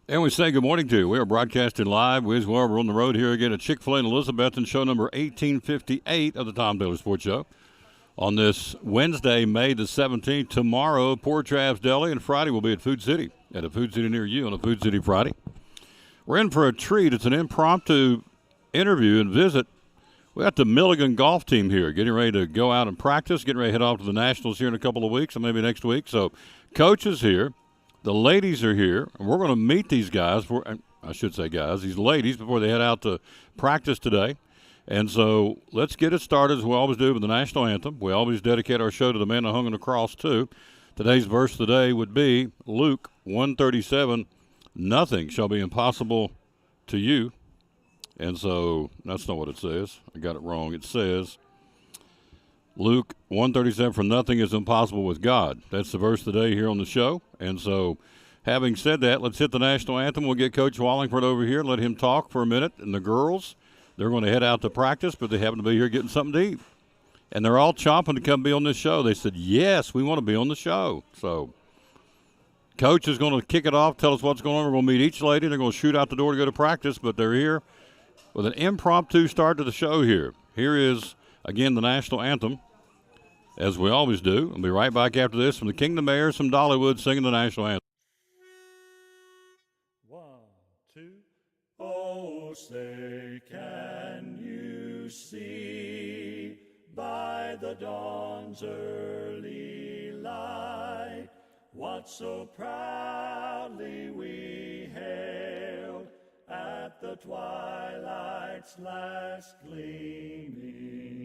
And we say good morning to you. We are broadcasting live. We're on the road here again at Chick-fil-A in Elizabethton, show number 1858 of the Tom Taylor Sports Show. On this Wednesday, May the 17th, tomorrow, Poor Trav's Deli, and Friday we'll be at Food City, at a Food City near you on a Food City Friday. We're in for a treat. It's an impromptu interview and visit. We got the Milligan golf team here, getting ready to go out and practice, getting ready to head off to the Nationals here in a couple of weeks, or maybe next week. So, Coach is here. The ladies are here, and we're going to meet these guys, I should say guys, these ladies, before they head out to practice today. And so let's get it started as we always do with the national anthem. We always dedicate our show to the man that hung on the cross, too. Today's verse of the day would be Luke 1:37, nothing shall be impossible to you. And so that's not what it says. I got it wrong. It says Luke 1:37, for nothing is impossible with God. That's the verse of the day here on the show. And so having said that, let's hit the national anthem. We'll get Coach Wallingford over here and let him talk for a minute. And the girls, they're going to head out to practice, but they happen to be here getting something to eat. And they're all chomping to come be on this show. They said, yes, we want to be on the show. So Coach is going to kick it off, tell us what's going on. We're going to meet each lady. They're going to shoot out the door to go to practice, but they're here with an impromptu start to the show here. Here is, again, the national anthem, as we always do. We'll be right back after this from the Kingdom Mayor, some Dollywood singing the national anthem. 1, 2. Oh, say, can you see by the dawn's early light what so proudly we hailed at the twilight's last gleaming,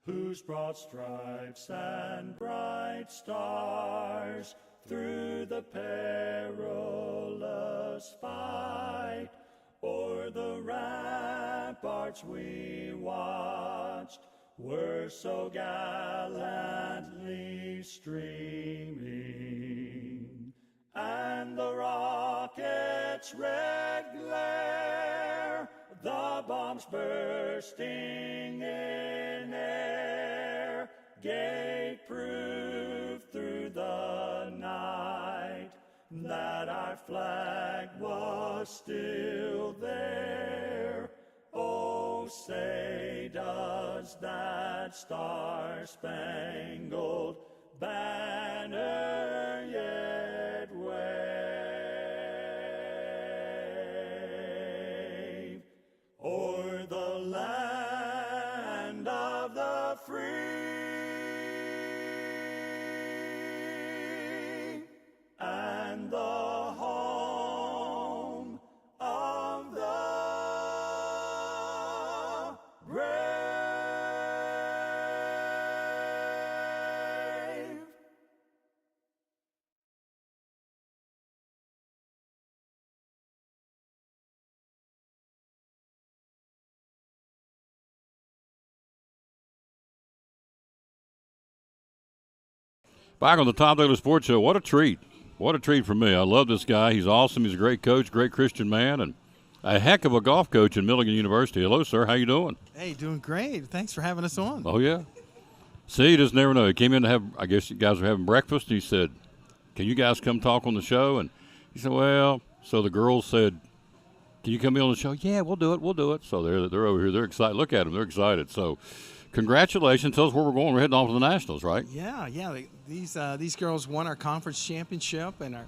whose broad stripes and bright stars through the perilous fight o'er the ramparts we watched were so gallantly streaming, and the rocket's red glare, the bombs bursting in air, gave proof through the night that our flag was still there. Oh, say, does that star-spangled banner yet wave o'er the land of the free and the home of the brave? Back on the Tom Taylor Sports Show. What a treat. What a treat for me. I love this guy. He's awesome. He's a great coach, great Christian man, and a heck of a golf coach in Milligan University. Hello, sir. How you doing? Hey, doing great. Thanks for having us on. Oh, yeah. See, you just never know. He came in to have, I guess you guys were having breakfast. He said, can you guys come talk on the show? And he said, well, so the girls said, can you come in on the show? Yeah, we'll do it. We'll do it. So they're over here. They're excited. Look at them. They're excited. So congratulations. Tell us where we're going. We're heading off to the Nationals, right? Yeah. These girls won our conference championship and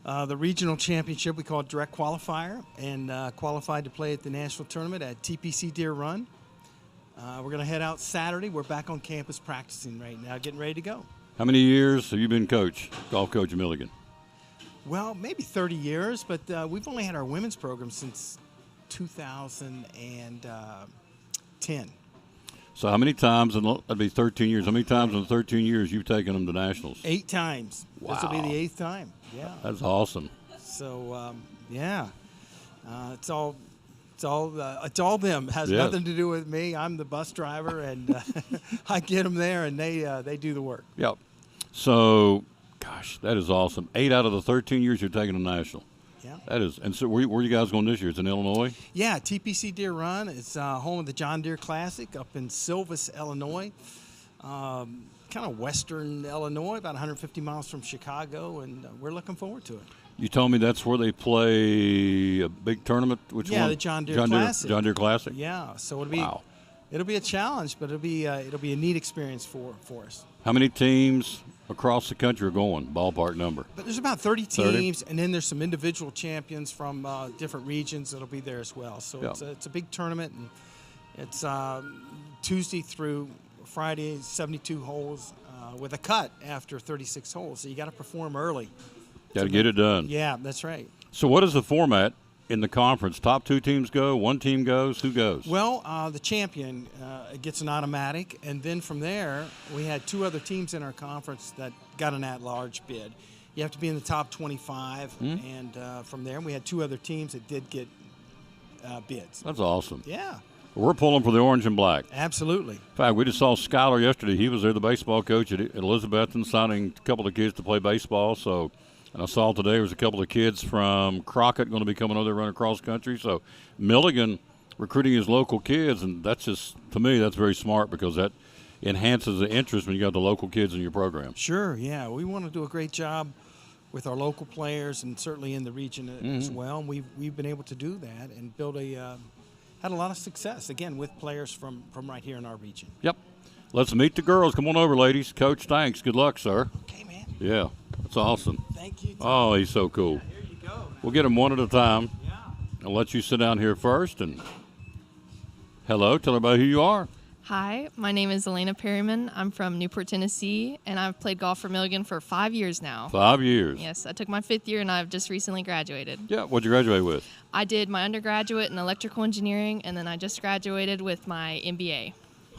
the regional championship. We call it direct qualifier, and qualified to play at the national tournament at TPC Deer Run. We're going to head out Saturday. We're back on campus practicing right now, getting ready to go. How many years have you been golf coach in Milligan? Well, maybe 30 years, but we've only had our women's program since 2010. So how many times, that'd be 13 years, how many times in the 13 years you've taken them to Nationals? 8 times. Wow. This will be the 8th time. Yeah. That's awesome. So, it's all them. It has nothing to do with me. I'm the bus driver, and I get them there, and they do the work. Yep. So, gosh, that is awesome. 8 out of the 13 years you're taking them national. Yeah. That is. And so where are you guys going this year? It's in Illinois? Yeah, TPC Deer Run. It's home of the John Deere Classic up in Silvis, Illinois. Kind of western Illinois, about 150 miles from Chicago, and we're looking forward to it. You told me that's where they play a big tournament. Which one? The John Deere Classic. John Deere Classic. Yeah, so Wow. it'll be a challenge, but it'll be a neat experience for us. How many teams across the country are going? Ballpark number. But there's about 30 30? teams, and then there's some individual champions from different regions that'll be there as well. So Yeah. it's a big tournament, and it's Tuesday through Friday, 72 holes with a cut after 36 holes. So you got to perform early. Got to get it done. Yeah, that's right. So what is the format in the conference? Top 2 teams go, 1 team goes, who goes? Well, the champion gets an automatic, and then from there, we had 2 other teams in our conference that got an at-large bid. You have to be in the top 25, and from there, we had 2 other teams that did get bids. That's awesome. Yeah, We're pulling for the orange and black. absolutely. In fact, we just saw Skylar yesterday. He was there, the baseball coach at Elizabethton, signing a couple of kids to play baseball. So, and I saw today there was a couple of kids from Crockett going to be coming over there running cross country. So Milligan recruiting his local kids, and that's just, to me, that's very smart because that enhances the interest when you got the local kids in your program. Sure, yeah. We want to do a great job with our local players and certainly in the region as well. And we've been able to do that and build had a lot of success, again, with players from right here in our region. Yep. Let's meet the girls. Come on over, ladies. Coach, thanks. Good luck, sir. Okay, man. Yeah, that's awesome. Thank you. Oh, he's so cool. Here you go. We'll get them one at a time. Yeah. I'll let you sit down here first. And hello, tell everybody who you are. Hi, my name is Elena Perryman. I'm from Newport, Tennessee, and I've played golf for Milligan for 5 years now. 5 years. Yes, I took my 5th year, and I've just recently graduated. Yeah, what'd you graduate with? I did my undergraduate in electrical engineering, and then I just graduated with my MBA.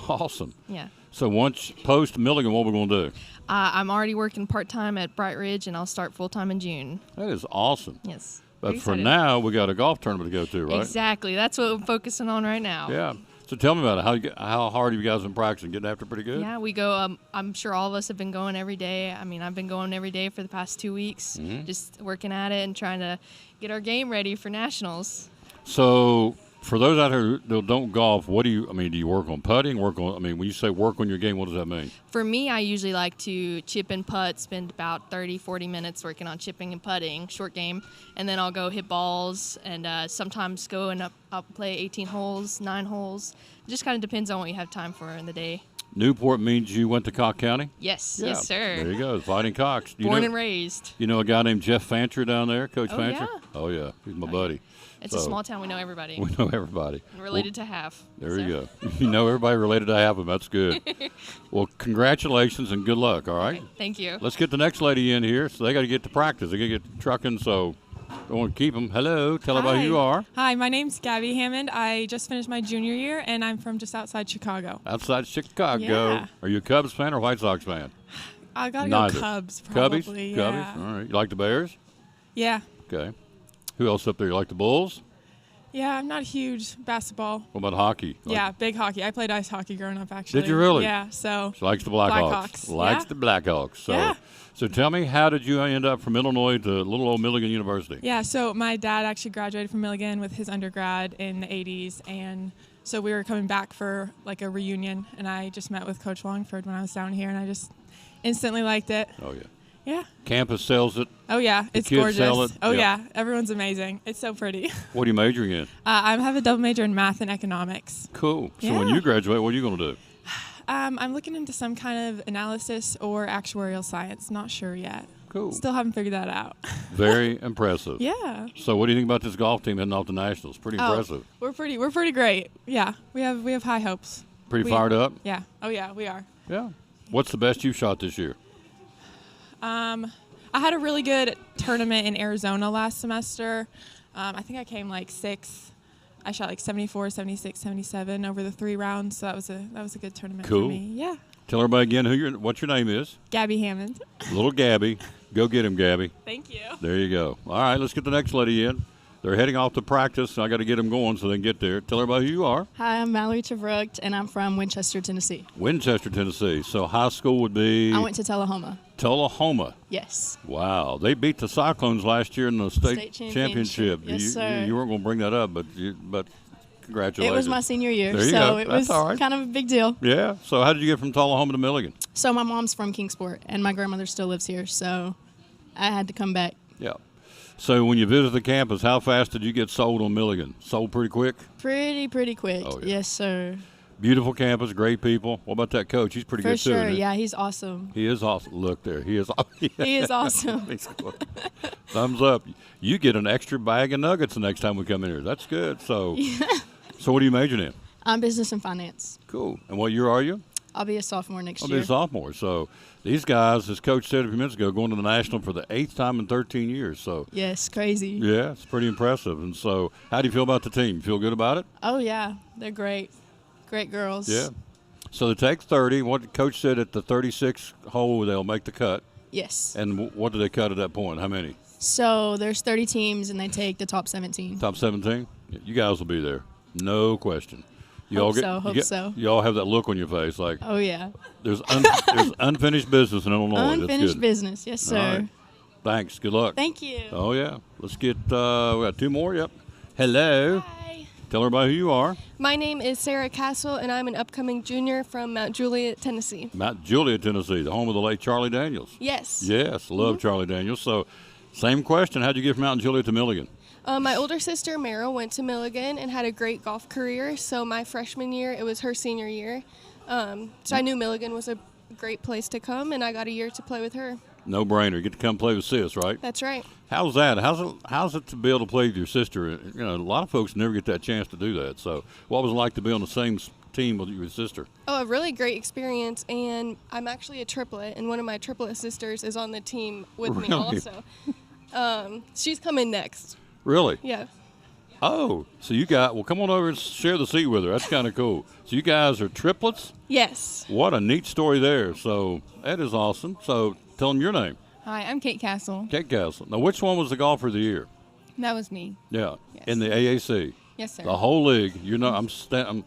Awesome. Yeah. So once post Milligan, what we're going to do? I'm already working part-time at Bright Ridge, and I'll start full-time in June. That is awesome. Yes. But Very for excited. now, we got a golf tournament to go to, right? Exactly. That's what I'm focusing on right now. Yeah. So tell me about it. How hard have you guys been practicing? Getting after pretty good? Yeah, we go. I'm sure all of us have been going every day. I mean, I've been going every day for the past 2 weeks, just working at it and trying to get our game ready for nationals. So for those out here who don't golf, what do you work on putting? When you say work on your game, what does that mean? For me, I usually like to chip and putt, spend about 30, 40 minutes working on chipping and putting, short game, and then I'll go hit balls and sometimes go and I'll play 18 holes, 9 holes. It just kind of depends on what you have time for in the day. Newport means you went to Cock County? Yes, Yeah. yes, sir. There you go, Fighting Cocks. Born and raised. You know a guy named Jeff Fancher down there, Coach Oh, Fancher? yeah. Oh, yeah. He's my buddy. It's a So, small town. We know everybody. We know everybody. Related to half. There you go. You know everybody related to half of them. That's good. Well, congratulations and good luck, all right? Okay, thank you. Let's get the next lady in here. So they got to get to practice. They got to get trucking, so I want to keep them. Hello. Tell everybody who you are. Hi, my name's Gabby Hammond. I just finished my junior year, and I'm from just outside Chicago. Outside Chicago. Yeah. Are you a Cubs fan or White Sox fan? I gotta Neither. go Cubs, probably. Cubbies? Yeah. Cubbies? All right. You like the Bears? Yeah. Okay. Who else up there? You like the Bulls? Yeah, I'm not a huge basketball. What about hockey? Yeah, big hockey. I played ice hockey growing up, actually. Did you really? Yeah, so. She likes the Blackhawks. Blackhawks, Likes yeah. the Blackhawks. So, Yeah. So tell me, how did you end up from Illinois to little old Milligan University? Yeah, so my dad actually graduated from Milligan with his undergrad in the 80s, and so we were coming back for like a reunion, and I just met with Coach Longford when I was down here, and I just instantly liked it. Oh, yeah. Yeah. Campus sells it. Oh, yeah. It's kids gorgeous. sell it. Oh, Yeah. yeah. Everyone's amazing. It's so pretty. What are you majoring in? I have a double major in math and economics. Cool. So when Yeah. you graduate, what are you going to do? I'm looking into some kind of analysis or actuarial science. Not sure yet. Cool. Still haven't figured that out. Very impressive. Yeah. So what do you think about this golf team heading off to nationals? Pretty impressive. We're pretty great. Yeah. We have high hopes. Pretty we- fired up? Yeah. Oh yeah, we are. Yeah. What's the best you shot this year? I had a really good tournament in Arizona last semester. I think I came like 6th. I shot like 74, 76, 77 over the 3 rounds. So that was a good tournament Cool. for me. Yeah. Tell everybody again what your name is. Gabby Hammond. Little Gabby. Go get him, Gabby. Thank you. There you go. All right, let's get the next lady in. They're heading off to practice. I got to get them going so they can get there. Tell everybody who you are. Hi, I'm Mallory Tavrucht, and I'm from Winchester, Tennessee. Winchester, Tennessee. So high school would be I went to Tullahoma. Tullahoma. Yes. Wow. They beat the Cyclones last year in the state State championship. championship. Yes, sir. You weren't going to bring that up, but congratulations. It was my senior year, There you so go. it That's was all right. kind of a big deal. Yeah. So how did you get from Tullahoma to Milligan? So my mom's from Kingsport, and my grandmother still lives here, so I had to come back. Yeah. So when you visit the campus, how fast did you get sold on Milligan? Sold pretty quick? Pretty quick. Oh, yeah. Yes, sir. Beautiful campus, great people. What about that coach? He's pretty For good too, sure. isn't he? Yeah, he's awesome. He is awesome. Look there. He is He is awesome. Thumbs up. You get an extra bag of nuggets the next time we come in here. That's good. So, so what are you majoring in? I'm business and finance. Cool. And what year are you? I'll be a sophomore next I'll year. be a sophomore. So these guys, as Coach said a few minutes ago, going to the National for the 8th time in 13 years. So Yes, crazy. yeah, it's pretty impressive. And so how do you feel about the team? You feel good about it? Oh, yeah. They're great. Great girls. Yeah. So they take 30. What Coach said at the 36 hole, they'll make the cut. Yes. And what do they cut at that point? How many? So there's 30 teams, and they take the top 17. Top 17? You guys will be there. No question. Hope so. You all have that look on your face like Oh, yeah. there's unfinished business in Illinois. That's Unfinished good. business. Yes, sir. All right. Thanks. Good luck. Thank you. Oh, yeah. Let's get, we got two more. Yep. Hello. Hi. Tell everybody who you are. My name is Sarah Castle, and I'm an upcoming junior from Mount Juliet, Tennessee. Mount Juliet, Tennessee, the home of the late Charlie Daniels. Yes. Yes, love Charlie Daniels. So, same question. How'd you get from Mount Juliet to Milligan? My older sister, Meryl, went to Milligan and had a great golf career. So my freshman year, it was her senior year. So I knew Milligan was a great place to come, and I got a year to play with her. No brainer. You get to come play with sis, right? That's right. How's that? How's it to be able to play with your sister? You know, a lot of folks never get that chance to do that. So, what was it like to be on the same team with your sister? Oh, a really great experience, and I'm actually a triplet, and one of my triplet sisters is on the team with me Really? also. She's coming next. Really? Yeah. Oh, so you got, well, come on over and share the seat with her. That's kind of cool. So you guys are triplets? Yes. What a neat story there. So that is awesome. So tell them your name. Hi, I'm Kate Castle. Kate Castle. Now, which one was the golfer of the year? That was me. Yeah. Yes. In the AAC. Yes, sir. The whole league. You know, I'm sitting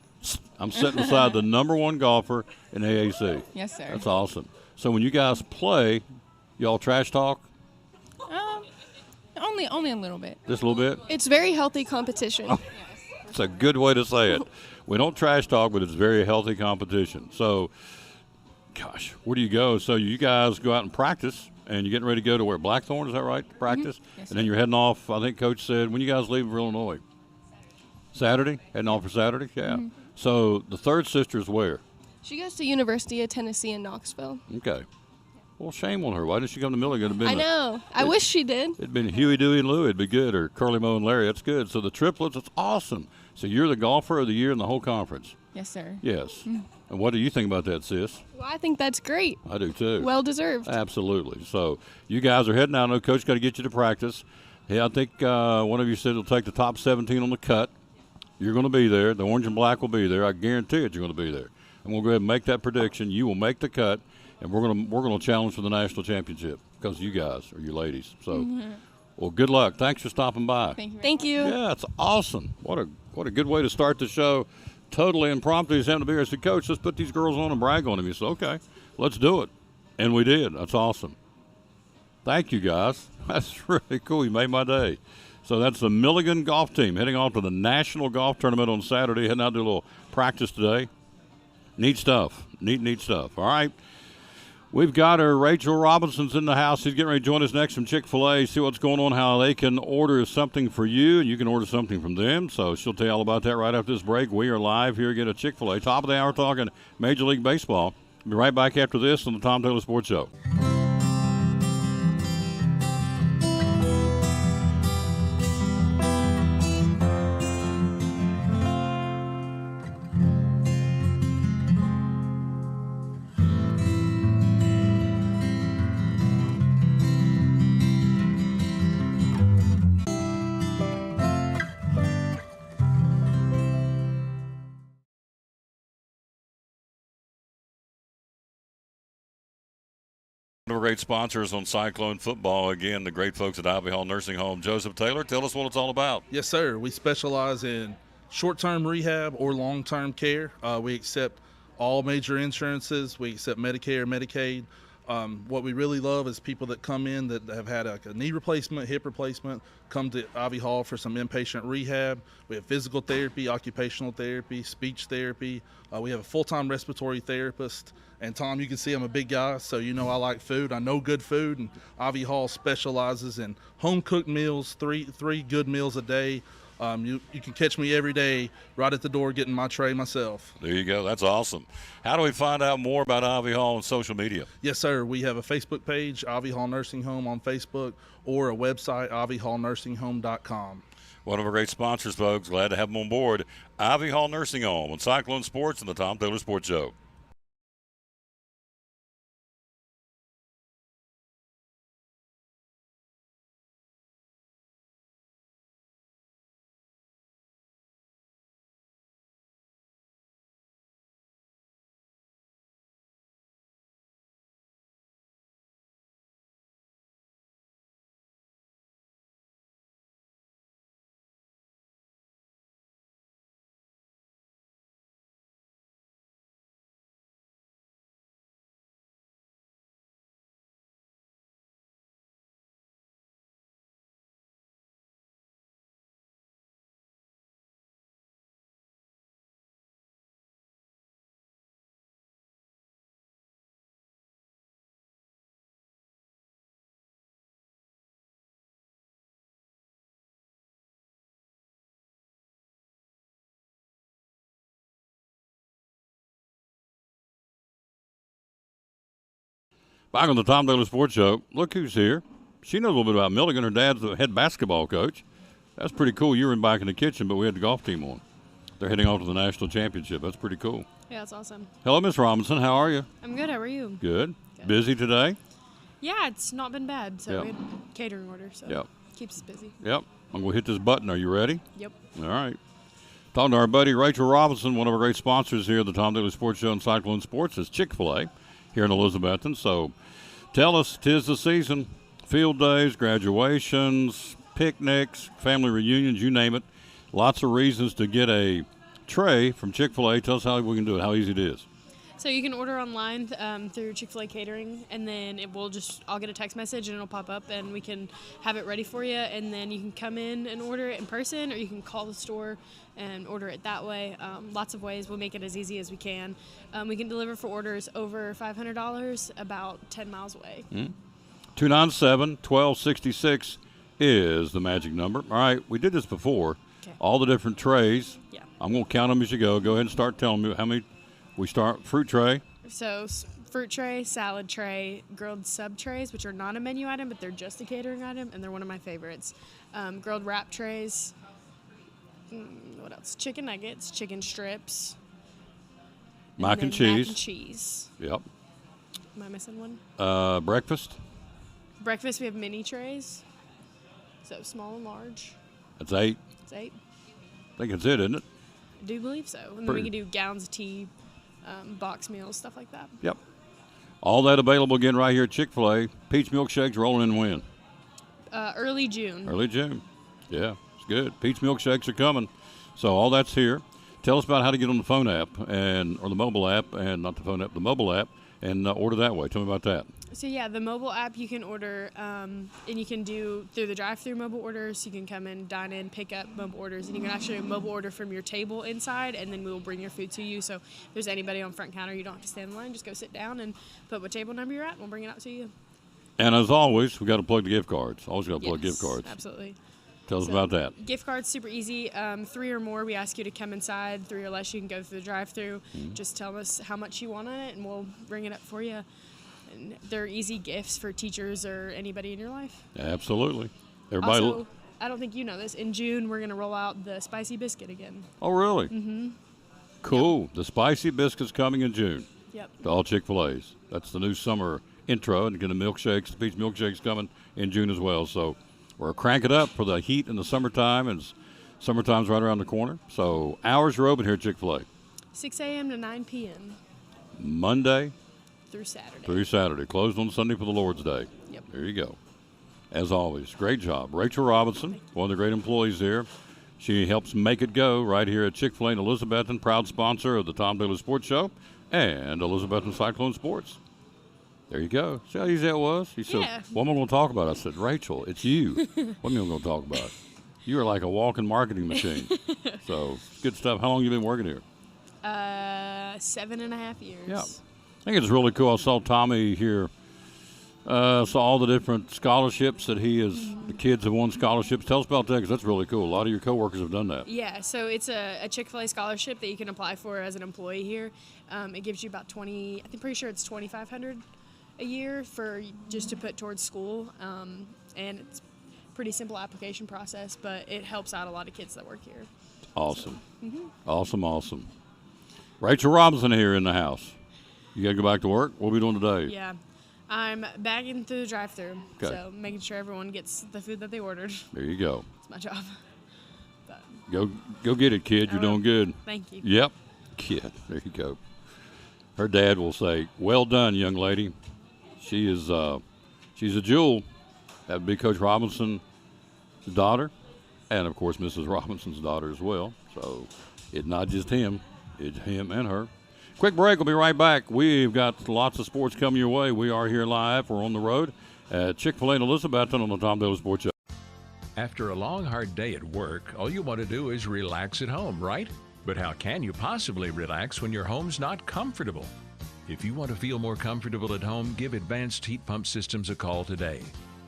beside the number one golfer in AAC. Yes, sir. That's awesome. So when you guys play, y'all trash talk Only a little bit. just a little bit? It's very healthy competition. It's a good way to say it. We don't trash talk, but it's very healthy competition. So, gosh, where do you go? So you guys go out and practice, and you're getting ready to go to where, Blackthorn, is that right, to practice? Yes, and then you're heading off, I think Coach said, when you guys leave for Illinois? Saturday? Heading off for Saturday? Yeah. So the third sister is where? She goes to University of Tennessee in Knoxville. Okay. Well, shame on her. Why didn't she come to Milligan? It'd been I know. I wish she did. It'd been Huey, Dewey, and Louie. It'd be good. Or Curly, Moe, and Larry. That's good. So the triplets, that's awesome. So you're the golfer of the year in the whole conference. Yes, sir. Yes. And what do you think about that, sis? Well, I think that's great. I do too. Well deserved. Absolutely. So you guys are heading out. I know Coach got to get you to practice. Hey, I think one of you said he'll take the top 17 on the cut. You're going to be there. The orange and black will be there. I guarantee it. You're going to be there. And we'll go ahead and make that prediction. You will make the cut, and we're going to challenge for the national championship because you guys are you ladies. So, well, good luck. Thanks for stopping by. Thank you. Thank you. Yeah, it's awesome. What a good way to start the show. Totally impromptu. He's having to be here. I said, Coach, let's put these girls on and brag on him. He said, okay, let's do it. And we did. That's awesome. Thank you, guys. That's really cool. You made my day. So that's the Milligan golf team heading off to the National Golf Tournament on Saturday, heading out to do a little practice today. Neat stuff. Neat stuff. All right. We've got her. Rachel Robinson's in the house. She's getting ready to join us next from Chick-fil-A, see what's going on, how they can order something for you, and you can order something from them. So she'll tell you all about that right after this break. We are live here again at Chick-fil-A. Top of the hour talking Major League Baseball. We'll be right back after this on the Tom Taylor Sports Show. One of our great sponsors on Cyclone Football, again, the great folks at Ivy Hall Nursing Home. Joseph Taylor, tell us what it's all about. Yes, sir. We specialize in short-term rehab or long-term care. We accept all major insurances. We accept Medicare, Medicaid. What we really love is people that come in that have had a knee replacement, hip replacement, come to Ivy Hall for some inpatient rehab. We have physical therapy, occupational therapy, speech therapy. We have a full-time respiratory therapist. And Tom, you can see I'm a big guy, so you know I like food. I know good food, and Ivy Hall specializes in home-cooked meals, three good meals a day. You can catch me every day right at the door getting my tray myself. There you go. That's awesome. How do we find out more about Ivy Hall on social media? Yes, sir. We have a Facebook page, Ivy Hall Nursing Home on Facebook, or a website, ivyhallnursinghome.com. One of our great sponsors, folks. Glad to have them on board. Ivy Hall Nursing Home on Cyclone Sports and the Tom Taylor Sports Show. Back on the Tom Taylor Sports Show, look who's here. She knows a little bit about Milligan. Her dad's the head basketball coach. That's pretty cool. You were back in the kitchen, but we had the golf team on. They're heading off to the national championship. That's pretty cool. Yeah, that's awesome. Hello, Miss Robinson. How are you? I'm good. How are you? Good. Busy today? Yeah, it's not been bad. So Yep. we had catering order, so Yep. keeps us busy. Yep. I'm going to hit this button. Are you ready? Yep. All right. Talking to our buddy Rachel Robinson, one of our great sponsors here at the Tom Taylor Sports Show and Cyclone Sports, is Chick-fil-A here in Elizabethton. So tell us, 'tis the season. Field days, graduations, picnics, family reunions, you name it. Lots of reasons to get a tray from Chick-fil-A. Tell us how we can do it, how easy it is. So you can order online through Chick-fil-A catering, and then I'll get a text message and it'll pop up, and we can have it ready for you. And then you can come in and order it in person, or you can call the store and order it that way. Lots of ways. We'll make it as easy as we can. We can deliver for orders over $500, about 10 miles away. 297-1266 is the magic number. All right, we did this before. Okay. All the different trays. Yeah. I'm going to count them as you go. Go ahead and start telling me how many. We start fruit tray. So fruit tray, salad tray, grilled sub trays, which are not a menu item, but they're just a catering item, and they're one of my favorites. Grilled wrap trays. What else? Chicken nuggets, chicken strips. Mac and then cheese. Mac and cheese. Yep. Am I missing one? Breakfast. Breakfast, we have mini trays. So small and large. That's 8. It's 8. I think that's it, isn't it? I do believe so. And then Pretty- we can do gallons of tea, box meals, stuff like that. Yep. All that available again right here at Chick-fil-A. Peach milkshakes rolling in when? Early June. Early June. Yeah, it's good. Peach milkshakes are coming. So all that's here. Tell us about how to get on the phone app or the mobile app, and not the phone app, the mobile app, and order that way. Tell me about that. So yeah, the mobile app you can order, and you can do through the drive-through mobile orders. You can come in, dine in, pick up mobile orders, and you can actually mobile order from your table inside, and then we will bring your food to you. So if there's anybody on front counter, you don't have to stand in line. Just go sit down and put what table number you're at, and we'll bring it out to you. And as always, we got to plug the gift cards. Always got to plug gift cards. Absolutely. Tell us about that. Gift cards, super easy. 3 or more, we ask you to come inside. 3 or less, you can go through the drive-through. Just tell us how much you want on it, and we'll bring it up for you. And they're easy gifts for teachers or anybody in your life. Absolutely. Everybody. Also, I don't think you know this. In June, we're going to roll out the spicy biscuit again. Oh, really? Mm-hmm. Cool. Yep. The spicy biscuit's coming in June. Yep. To all Chick-fil-A's. That's the new summer intro, and again, the milkshakes, the peach milkshakes coming in June as well. So we're cranking it up for the heat in the summertime, and summertime's right around the corner. So hours are open here at Chick-fil-A. 6 a.m. to 9 p.m. Monday through Saturday. Closed on Sunday for the Lord's Day. Yep. There you go. As always, great job. Rachel Robinson, one of the great employees there. She helps make it go right here at Chick-fil-A in Elizabethton, proud sponsor of the Tom Taylor Sports Show and Elizabethton Cyclone Sports. There you go. See how easy that was? He said, Yeah. what am I going to talk about? I said, Rachel, it's you. What am I going to talk about? You are like a walking marketing machine. So, good stuff. How long have you been working here? 7.5 years. Yeah. I think it's really cool. I saw Tommy here. Saw all the different scholarships that the kids have won scholarships. Tell us about that because that's really cool. A lot of your coworkers have done that. Yeah, so it's a Chick-fil-A scholarship that you can apply for as an employee here. It gives you about pretty sure it's $2,500 a year for just to put towards school. And it's a pretty simple application process, but it helps out a lot of kids that work here. Awesome. Awesome. Rachel Robinson here in the house. You got to go back to work? What are we doing today? Yeah. I'm bagging through the drive-thru, Okay. so making sure everyone gets the food that they ordered. There you go. It's my job. But Go get it, kid. You're doing good. thank you. Yep. Kid. There you go. Her dad will say, well done, young lady. She is she's a jewel. That would be Coach Robinson's daughter, and, of course, Mrs. Robinson's daughter as well. So it's not just him. It's him and her. Quick break. We'll be right back. We've got lots of sports coming your way. We are here live. We're on the road at Chick-fil-A and Elizabethton on the Tom Daly Sports Show. After a long, hard day at work, all you want to do is relax at home, right? But how can you possibly relax when your home's not comfortable? If you want to feel more comfortable at home, give Advanced Heat Pump Systems a call today.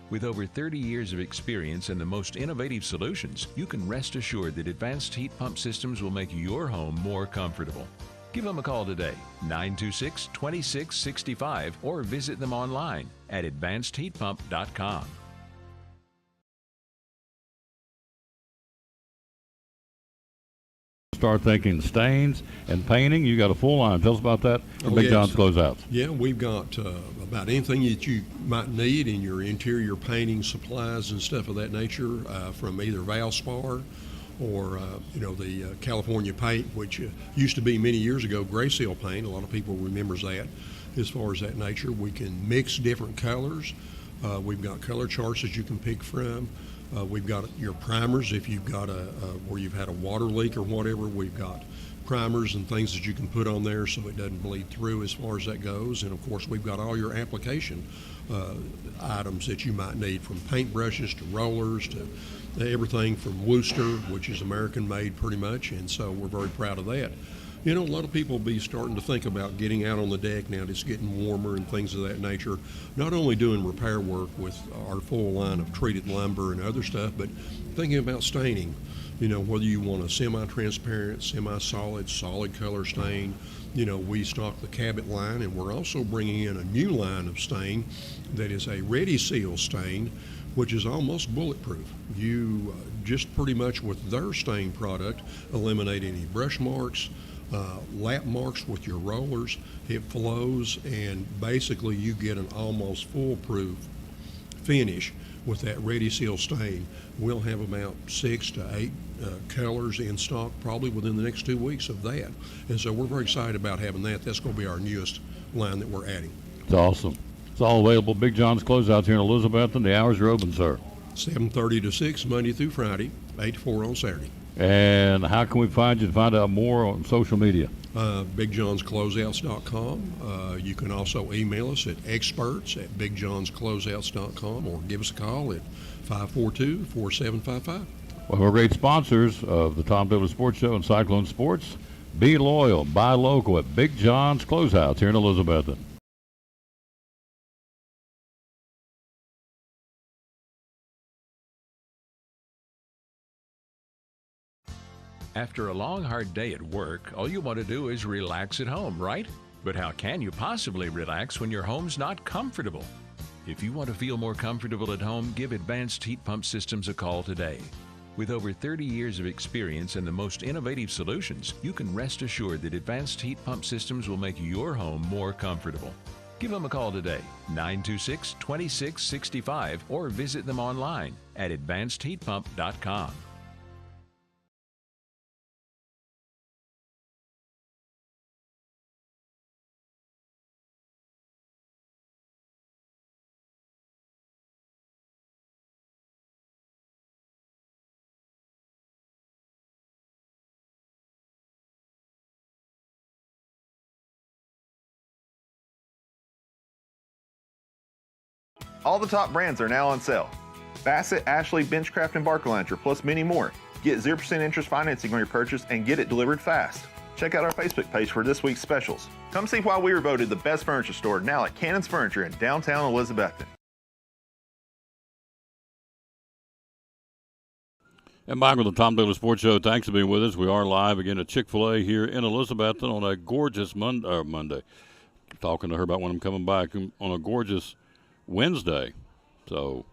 With over 30 years of experience and the most innovative solutions, you can rest assured that Advanced Heat Pump Systems will make your home more comfortable. Give them a call today, 926-2665, or visit them online at advancedheatpump.com. Start thinking stains and painting. You got a full line. Tell us about that. Big yes. John's Closeouts. Yeah, we've got about anything that you might need in your interior painting supplies and stuff of that nature, from either Valspar or the California paint, which used to be many years ago gray seal paint. A lot of people remembers that. As far as that nature, we can mix different colors. We've got color charts that you can pick from. We've got your primers if you've got where you've had a water leak or whatever. We've got primers and things that you can put on there so it doesn't bleed through as far as that goes. And of course, we've got all your application items that you might need, from paintbrushes to rollers to everything from Worcester, which is American made pretty much. And so we're very proud of that. A lot of people will be starting to think about getting out on the deck now. It's getting warmer and things of that nature. Not only doing repair work with our full line of treated lumber and other stuff, but thinking about staining. Whether you want a semi-transparent, semi-solid, solid color stain. We stock the Cabot line, and we're also bringing in a new line of stain that is a Ready Seal stain, which is almost bulletproof. You just pretty much with their stain product eliminate any brush marks, lap marks with your rollers. It flows, and basically you get an almost foolproof finish with that Ready Seal stain. We'll have about 6 to 8 colors in stock probably within the next 2 weeks of that. And so we're very excited about having that. That's going to be our newest line that we're adding. It's awesome. It's all available. Big John's Closeouts here in Elizabethton. The hours are open, sir. 7:30 to 6 Monday through Friday, 8 to 4 on Saturday. And how can we find you to find out more on social media? BigJohnsCloseouts.com. You can also email us at experts@BigJohnsCloseouts.com or give us a call at 542-4755. Well, we're great sponsors of the Tom Daly Sports Show and Cyclone Sports. Be loyal, buy local at Big John's Closeouts here in Elizabethton. After a long, hard day at work, all you want to do is relax at home, right? But how can you possibly relax when your home's not comfortable? If you want to feel more comfortable at home, give Advanced Heat Pump Systems a call today. With over 30 years of experience and the most innovative solutions, you can rest assured that Advanced Heat Pump Systems will make your home more comfortable. Give them a call today, 926-2665, or visit them online at advancedheatpump.com. All the top brands are now on sale. Bassett, Ashley, Benchcraft, and Barcalounger, plus many more. Get 0% interest financing on your purchase and get it delivered fast. Check out our Facebook page for this week's specials. Come see why we were voted the best furniture store now at Cannon's Furniture in downtown Elizabethton. And back with the Tom Daly Sports Show. Thanks for being with us. We are live again at Chick-fil-A here in Elizabethton on a gorgeous Monday. Talking to her about when I'm coming back on a gorgeous Wednesday. So,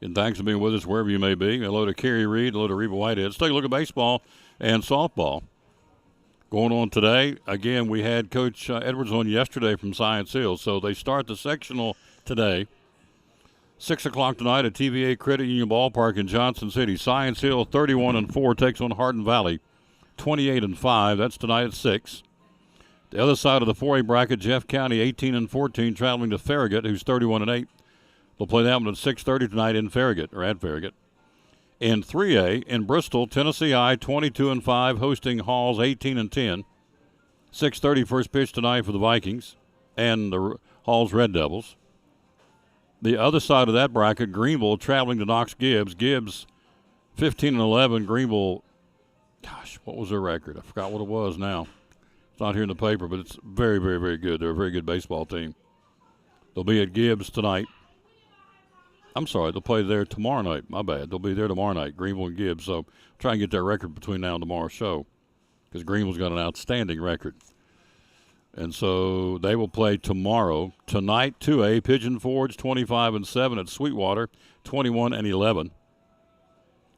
and thanks for being with us wherever you may be. Hello to Carrie Reed. Hello to Reba Whitehead. Let's take a look at baseball and softball. Going on today, again, we had Coach Edwards on yesterday from Science Hill. So they start the sectional today. 6 o'clock tonight at TVA Credit Union Ballpark in Johnson City. Science Hill 31-4 takes on Hardin Valley 28-5. That's tonight at 6. The other side of the 4A bracket, Jeff County 18-14 traveling to Farragut, who's 31-8. They'll play that one at 6:30 tonight in Farragut, or at Farragut. In 3A, in Bristol, Tennessee I 22-5 hosting Halls 18-10. 6:30 first pitch tonight for the Vikings and the Halls Red Devils. The other side of that bracket, Greenville traveling to Knox Gibbs. Gibbs 15-11. Greenville, gosh, what was their record? I forgot what it was now. It's not here in the paper, but it's very, very, very good. They're a very good baseball team. They'll be at Gibbs tonight. I'm sorry, they'll play there tomorrow night. My bad. They'll be there tomorrow night, Greenville and Gibbs. So try and get that record between now and tomorrow's show because Greenville's got an outstanding record. And so they will play tomorrow. Tonight, 2A, Pigeon Forge 25-7 at Sweetwater, 21-11.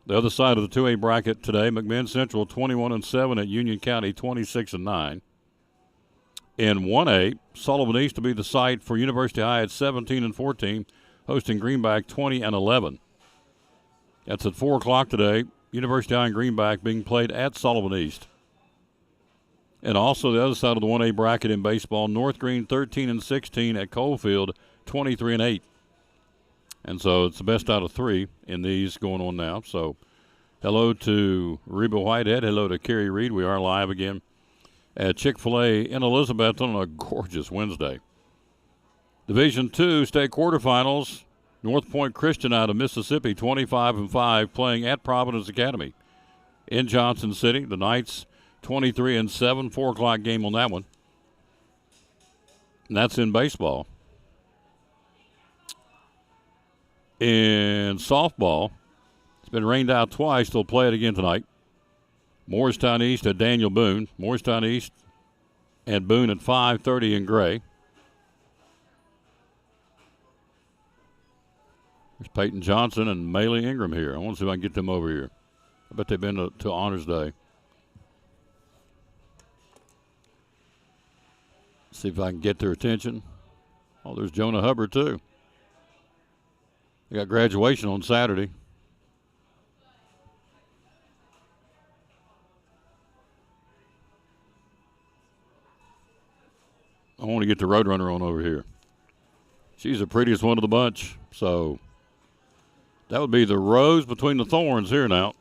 The other side of the 2A bracket today, McMinn Central 21-7 at Union County, 26-9. In 1A, Sullivan East will be the site for University High at 17-14, hosting Greenback 20-11. That's at 4 o'clock today. University High and Greenback being played at Sullivan East. And also the other side of the 1A bracket in baseball, North Green 13-16 at Coalfield, 23-8. And so it's the best out of 3 in these going on now. So hello to Reba Whitehead. Hello to Carrie Reed. We are live again at Chick-fil-A in Elizabethton on a gorgeous Wednesday. Division II state quarterfinals, North Point Christian out of Mississippi, 25-5, playing at Providence Academy in Johnson City. The Knights 23-7, 4 o'clock game on that one. And that's in baseball. In softball, it's been rained out twice. They'll play it again tonight. Morristown East at Daniel Boone. Morristown East and Boone at 5:30 in Gray. There's Peyton Johnson and Maley Ingram here. I want to see if I can get them over here. I bet they've been to Honors Day. See if I can get their attention. Oh, there's Jonah Hubbard, too. They got graduation on Saturday. I want to get the Roadrunner on over here. She's the prettiest one of the bunch. So that would be the rose between the thorns here now.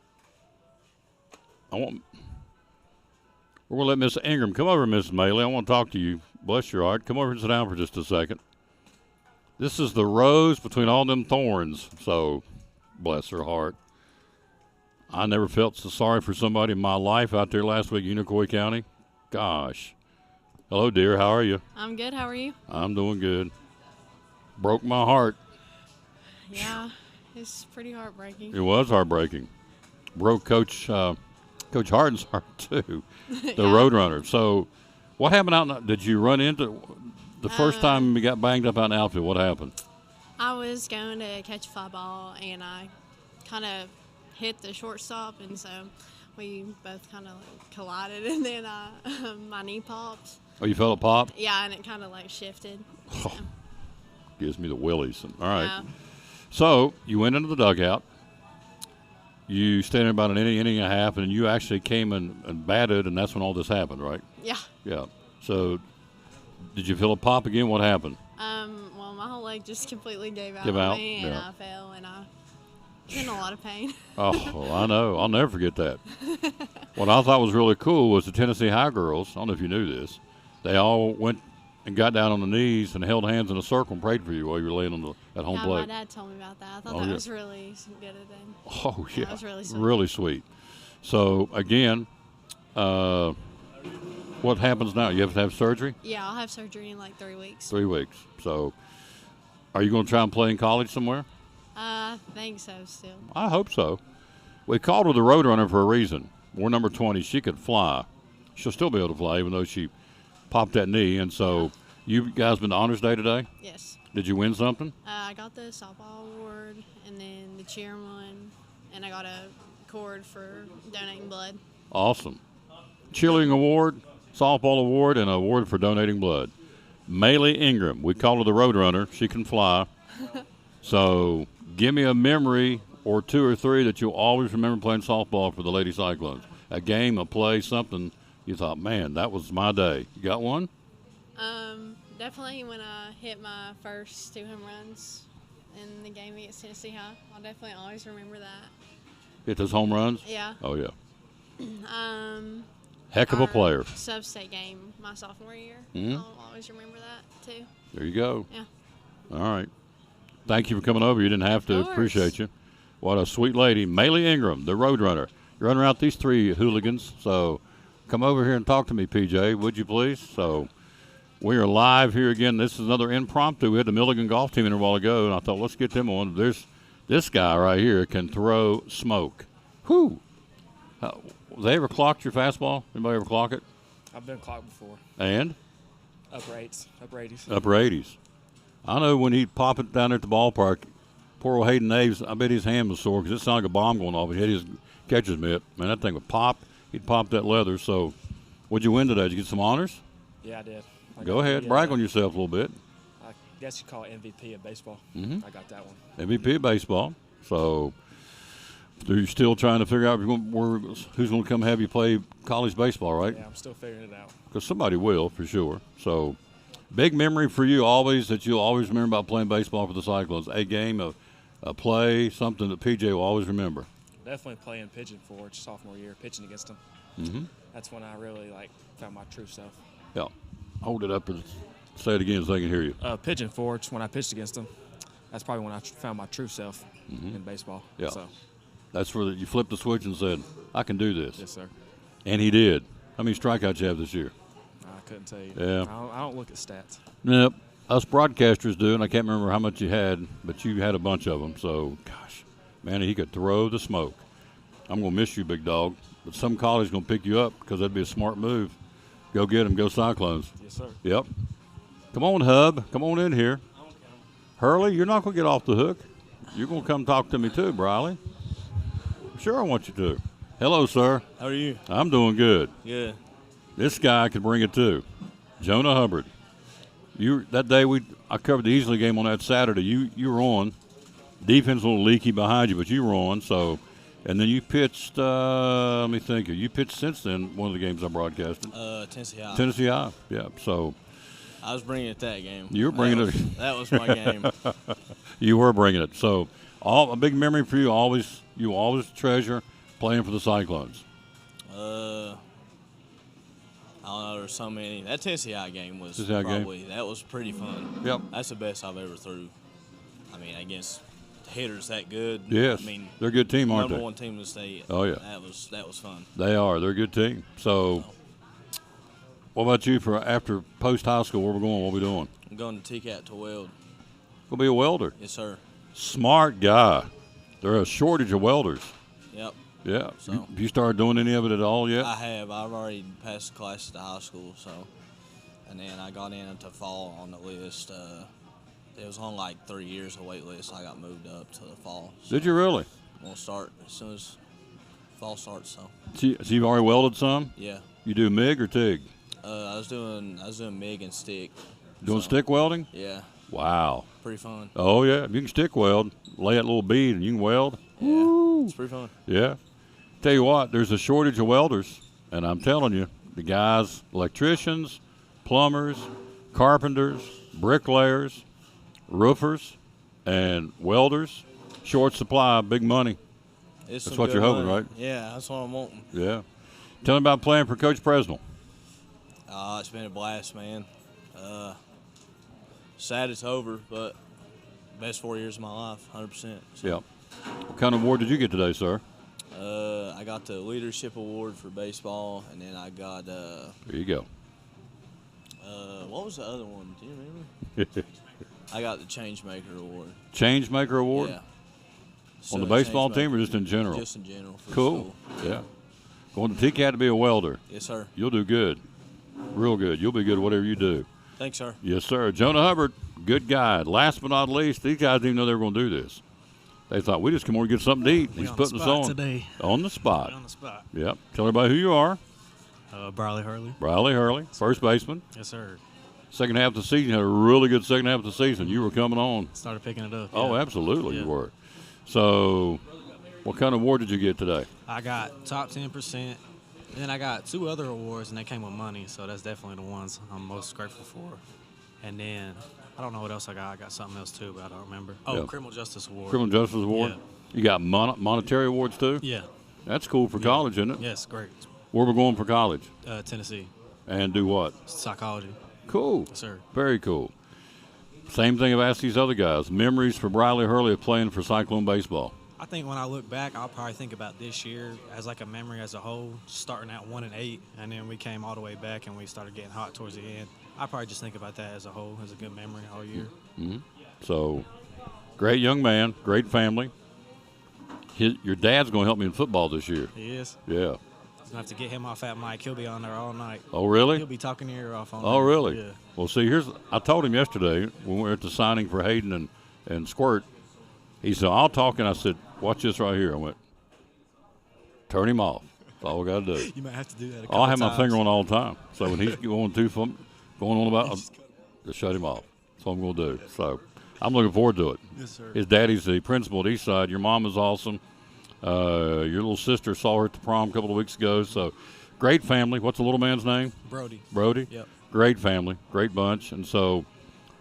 We're going to let Miss Ingram come over, Miss Maley. I want to talk to you. Bless your heart. Come over and sit down for just a second. This is the rose between all them thorns. So, bless her heart. I never felt so sorry for somebody in my life out there last week in Unicoi County. Gosh. Hello, dear. How are you? I'm good. How are you? I'm doing good. Broke my heart. Yeah, it's pretty heartbreaking. It was heartbreaking. Broke Coach Harden's heart, too. The Roadrunner. So, what happened out? Did you run into the first time you got banged up out in the outfield? What happened? I was going to catch a fly ball, and I kind of hit the shortstop, and so we both kind of collided, and then my knee popped. Oh, you felt it pop? Yeah, and it kind of shifted. Oh, gives me the willies. All right. Yeah. So you went into the dugout. You stayed in about an inning and a half, and you actually came and batted, and that's when all this happened, right? Yeah. Yeah. So did you feel a pop again? What happened? Well, my whole leg just completely gave out Give on out? me, and Yeah. I fell, and I was in a lot of pain. Oh, well, I know. I'll never forget that. What I thought was really cool was the Tennessee High girls. I don't know if you knew this. They all went and got down on the knees and held hands in a circle and prayed for you while you were laying at home Yeah, plate. my dad told me about that. I thought Oh, that yeah. was really good of them. Oh, yeah. That was really sweet. Really sweet. So, again, what happens now? You have to have surgery? Yeah, I'll have surgery in like 3 weeks. 3 weeks. So, are you going to try and play in college somewhere? I think so still. I hope so. We called her the Roadrunner for a reason. We're number 20. She could fly. She'll still be able to fly, even though she popped that knee. And so, you guys been to Honors Day today? Yes. Did you win something? I got the softball award and then the cheer one, and I got a cord for donating blood. Awesome. Cheerleading award, softball award, and an award for donating blood. Maylee Ingram. We call her the Roadrunner. She can fly. So, give me a memory or 2 or 3 that you'll always remember playing softball for the Lady Cyclones. A game, a play, something you thought, man, that was my day. You got one? Definitely when I hit my first 2 home runs in the game against Tennessee High. I'll definitely always remember that. Hit those home runs? Yeah. Oh, yeah. Heck of a player. Sub-state game my sophomore year. Mhm. I'll always remember that, too. There you go. Yeah. All right. Thank you for coming over. You didn't have to. Of course. Appreciate you. What a sweet lady. Maylee Ingram, the Roadrunner. You're running out these 3 hooligans. So come over here and talk to me, PJ, would you please? So we are live here again. This is another impromptu. We had the Milligan golf team in a while ago, and I thought, let's get them on. There's this guy right here can throw smoke. Whew. They ever clocked your fastball? Anybody ever clock it? I've been clocked before. And? Upper 80s. Upper 80s. I know when he'd pop it down there at the ballpark, poor old Hayden Naves, I bet his hand was sore because it sounded like a bomb going off. He had his catcher's mitt. Man, that thing would pop. He'd pop that leather. So, what'd you win today? Did you get some honors? Yeah, I did. Go ahead. Brag on yourself a little bit. I guess you call it MVP of baseball. Mhm. I got that one. MVP of baseball. So, you're still trying to figure out who's going to come have you play college baseball, right? Yeah, I'm still figuring it out. Because somebody will, for sure. So, big memory for you always that you'll always remember about playing baseball for the Cyclones. A game, a play, something that PJ will always remember. Definitely playing Pigeon Forge sophomore year, pitching against them. Mm-hmm. That's when I really found my true self. Yeah. Hold it up and say it again so they can hear you. Pigeon Forge, when I pitched against them, that's probably when I found my true self in baseball. Yeah. So. That's where you flipped the switch and said, I can do this. Yes, sir. And he did. How many strikeouts you have this year? I couldn't tell you. Yeah. I don't look at stats. Nope. Us broadcasters do, and I can't remember how much you had, but you had a bunch of them. So, gosh, man, he could throw the smoke. I'm going to miss you, big dog. But some college is going to pick you up because that'd be a smart move. Go get him. Go Cyclones. Yes, sir. Yep. Come on, Hub. Come on in here. Hurley, you're not going to get off the hook. You're going to come talk to me too, Briley. Sure, I want you to. Hello, sir. How are you? I'm doing good. Good. This guy could bring it too. Jonah Hubbard. That day I covered the Easley game on that Saturday. You were on. Defense a little leaky behind you, but you were on. So, and then you pitched. Let me think. You pitched since then. One of the games I broadcasted. Tennessee High. Tennessee High. Yeah. So. I was bringing it that game. You were bringing it. That was my game. You were bringing it. So, a big memory for you. You always treasure playing for the Cyclones. I don't know. There's so many. That Tennessee High game was that was pretty fun. Yep. That's the best I've ever threw. I mean, against hitters that good. Yes. I mean, they're a good team, aren't they? Number 1 team in the state. Oh yeah. That was fun. They are. They're a good team. So, what about you for after post high school? Where we going? What we doing? I'm going to TCAT to weld. Gonna be a welder. Yes, sir. Smart guy. There's a shortage of welders. Yep. Yeah. So, you started doing any of it at all yet? I have. I've already passed the class at the high school. So, and then I got into fall on the list. It was on like 3 years of wait list. I got moved up to the fall. So Did you really? We'll start as soon as fall starts. So you've already welded some? Yeah. You do MIG or TIG? I was doing MIG and stick. Doing stick welding? Yeah. Wow. Pretty fun. Oh yeah, you can stick weld. Lay that little bead and you can weld. Yeah. Woo. It's pretty fun. Yeah. Tell you what, there's a shortage of welders, and I'm telling you, the guys, electricians, plumbers, carpenters, bricklayers, roofers, and welders, short supply, big money. It's That's some what good you're hoping, money. right? Yeah, that's what I'm wanting. Yeah. Tell me about playing for Coach Presnell. It's been a blast, man. Sad it's over, but best 4 years of my life, 100%. So. Yeah. What kind of award did you get today, sir? I got the leadership award for baseball, and then I got. There you go. What was the other one? Do you remember? I got the Changemaker award. Changemaker award? Yeah. On the baseball team or just in general? Just in general. For Cool. school. Yeah. Going to TCAT to be a welder. Yes, sir. You'll do good. Real good. You'll be good at whatever you do. Thanks, sir. Yes, sir. Jonah Hubbard, good guy. Last but not least, these guys didn't even know they were going to do this. They thought, we just come over and get something to eat. He's putting us on. Today. On the spot. On the spot. Yep. Tell everybody who you are. Briley Hurley. Briley Hurley, first baseman. Yes, sir. Second half of the season, had a really good second half of the season. You were coming on. Started picking it up. Oh, yeah. absolutely Yeah. you were. So what kind of award did you get today? I got top 10%. Then I got 2 other awards, and they came with money, so that's definitely the ones I'm most grateful for. And then I don't know what else I got. I got something else too, but I don't remember. Oh, Yeah. Criminal Justice Award. Criminal Justice Award? Yeah. You got monetary awards too? Yeah. That's cool for college, isn't it? Yes, great. Where we're going for college? Tennessee. And do what? Psychology. Cool. Yes, sir. Very cool. Same thing I've asked these other guys. Memories for Briley Hurley of playing for Cyclone baseball. I think when I look back, I'll probably think about this year as like a memory as a whole, starting at 1-8, and then we came all the way back and we started getting hot towards the end. I probably just think about that as a whole, as a good memory all year. Mm-hmm. So, great young man, great family. Your dad's going to help me in football this year. He is? Yeah. He's going to have to get him off that mic. He'll be on there all night. Oh, really? He'll be talking your ear off on Oh, there. really? Yeah. Well, see, I told him yesterday when we were at the signing for Hayden and Squirt, he said, I'll talk, and I said, watch this right here. I went, turn him off. That's all we got to do. You might have to do that a couple I'll have my times. finger on all the time. So when he's going on about, just shut him off. That's what I'm going to do. So I'm looking forward to it. Yes, sir. His daddy's the principal at Eastside. Your mom is awesome. Your little sister saw her at the prom a couple of weeks ago. So great family. What's the little man's name? Brody. Brody? Yep. Great family. Great bunch. And so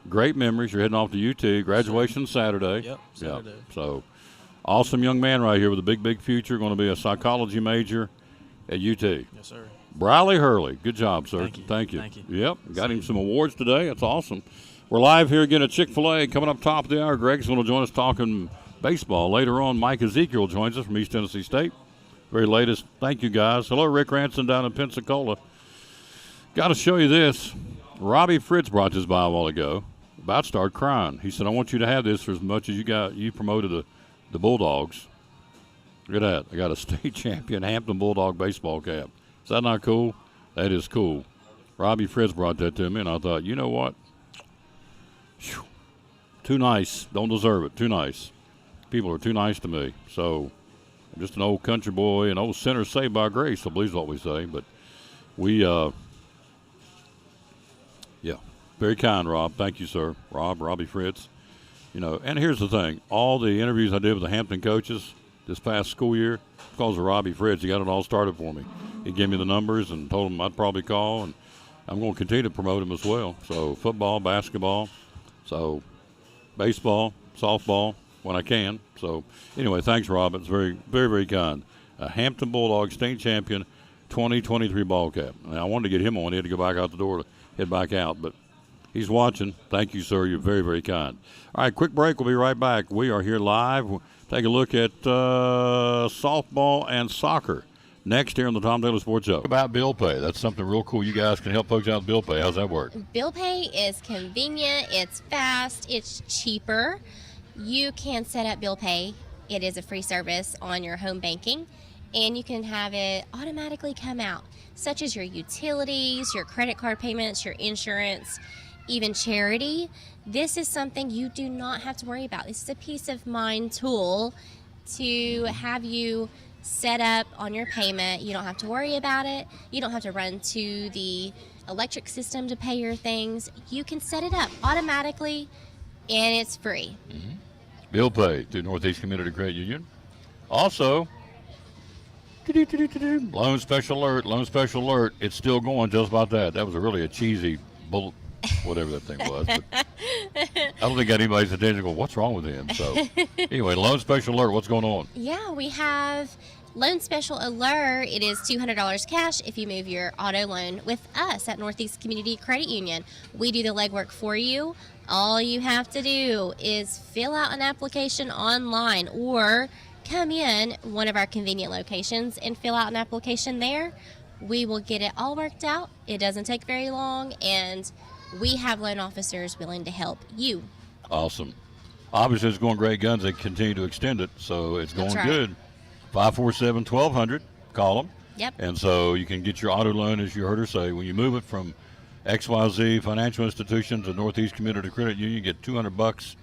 great memories. You're heading off to UT. Graduation Saturday. Yep, Saturday. Yep. So awesome young man right here with a big, big future. Going to be a psychology major at UT. Yes, sir. Briley Hurley. Good job, sir. Thank you. Thank you. Yep. Got him some awards today. That's awesome. We're live here again at Chick-fil-A. Coming up top of the hour, Greg's going to join us talking baseball. Later on, Mike Ezekiel joins us from East Tennessee State. Very latest. Thank you, guys. Hello, Rick Ranson down in Pensacola. Got to show you this. Robbie Fritz brought this by a while ago. About to start crying. He said, I want you to have this for as much as you promoted the Bulldogs. Look at that. I got a state champion Hampton Bulldog baseball cap. Is that not cool? That is cool. Robbie Fritz brought that to me, and I thought, you know what? Whew. Too nice. Don't deserve it. Too nice. People are too nice to me. So I'm just an old country boy, an old sinner saved by grace, I believe is what we say. But we, yeah, very kind, Rob. Thank you, sir. Robbie Fritz. You know, and here's the thing. All the interviews I did with the Hampton coaches this past school year, because of Robbie Fritz, he got it all started for me. He gave me the numbers and told him I'd probably call, and I'm going to continue to promote him as well. So football, basketball, so baseball, softball when I can. So anyway, thanks, Rob. It's very, very, very kind. A Hampton Bulldog state champion 2023 ball cap. And I wanted to get him on. He had to go back out the door to head back out, but he's watching. Thank you, sir. You're very, very kind. All right, quick break. We'll be right back. We are here live. We'll take a look at softball and soccer next here on the Tom Taylor Sports Show. About bill pay. That's something real cool. You guys can help folks out with bill pay. How's that work? Bill pay is convenient, it's fast, it's cheaper. You can set up bill pay. It is a free service on your home banking, and you can have it automatically come out, such as your utilities, your credit card payments, your insurance, even charity. This is something you do not have to worry about. This is a peace of mind tool to have you set up on your payment. You don't have to worry about it. You don't have to run to the electric system to pay your things. You can set it up automatically, and it's free. Mm-hmm. Bill pay through Northeast Community Credit Union. Also, loan special alert. It's still going just about that. That was really a cheesy bullet, whatever that thing was. But I don't think anybody's attention go, what's wrong with him? So anyway, loan special alert, what's going on? Yeah, we have Loan special alert, it is $200 cash if you move your auto loan with us at Northeast Community Credit Union. We do the legwork for you. All you have to do is fill out an application online or come in one of our convenient locations and fill out an application there. We will get it all worked out. It doesn't take very long, and we have loan officers willing to help you. Awesome. Obviously, it's going great guns. They continue to extend it, so it's going That's right. good. 547-1200. Call them. Yep. And so you can get your auto loan, as you heard her say. When you move it from XYZ Financial Institution to Northeast Community Credit Union, you get $200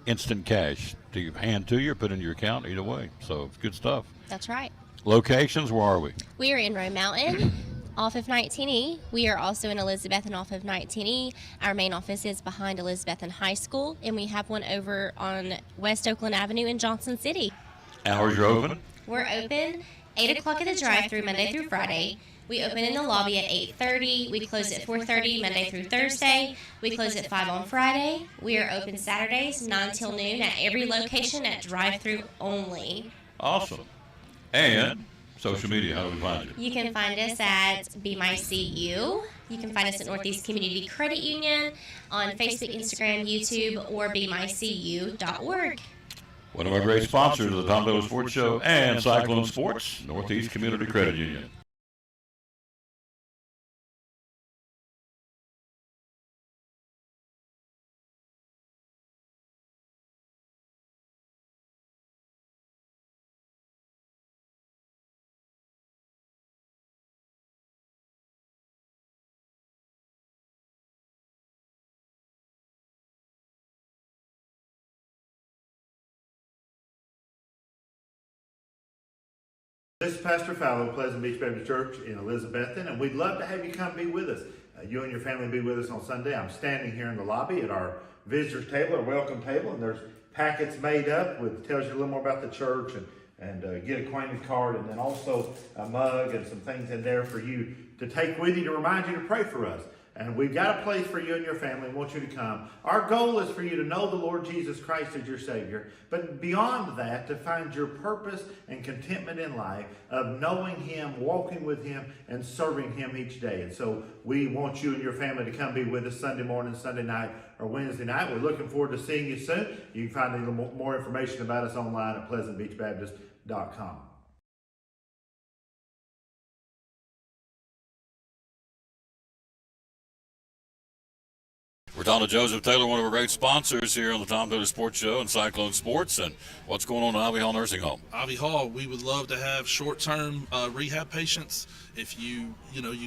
instant cash to hand to you or put in your account, either way. So it's good stuff. That's right. Locations, where are we? We are in Roe Mountain off of 19E. We are also in Elizabethton off of 19E. Our main office is behind Elizabethton High School, and we have one over on West Oakland Avenue in Johnson City. Hours are open? We're open 8 o'clock at the drive-thru Monday through Friday. We open in the lobby at 8:30. We close at 4:30 Monday through Thursday. We close at 5 on Friday. We are open Saturdays 9 till noon at every location at drive-thru only. Awesome. And social media, how do we find you? You can find us at Be My CU. You can find us at Northeast Community Credit Union on Facebook, Instagram, YouTube, or BeMyCU.org. One of our great sponsors of the Tom Taylor Sports Show and Cyclone Sports, Northeast Community Credit Union. This is Pastor Fallow of Pleasant Beach Baptist Church in Elizabethton, and we'd love to have you come be with us. You and your family be with us on Sunday. I'm standing here in the lobby at our visitors table, our welcome table, and there's packets made up with tells you a little more about the church and get acquainted card, and then also a mug and some things in there for you to take with you to remind you to pray for us. And we've got a place for you and your family. We want you to come. Our goal is for you to know the Lord Jesus Christ as your Savior. But beyond that, to find your purpose and contentment in life of knowing Him, walking with Him, and serving Him each day. And so we want you and your family to come be with us Sunday morning, Sunday night, or Wednesday night. We're looking forward to seeing you soon. You can find a little more information about us online at pleasantbeachbaptist.com. We're talking to Joseph Taylor, one of our great sponsors here on the Tom Taylor Sports Show and Cyclone Sports. And what's going on at Ivy Hall Nursing Home? Ivy Hall, we would love to have short-term rehab patients. If you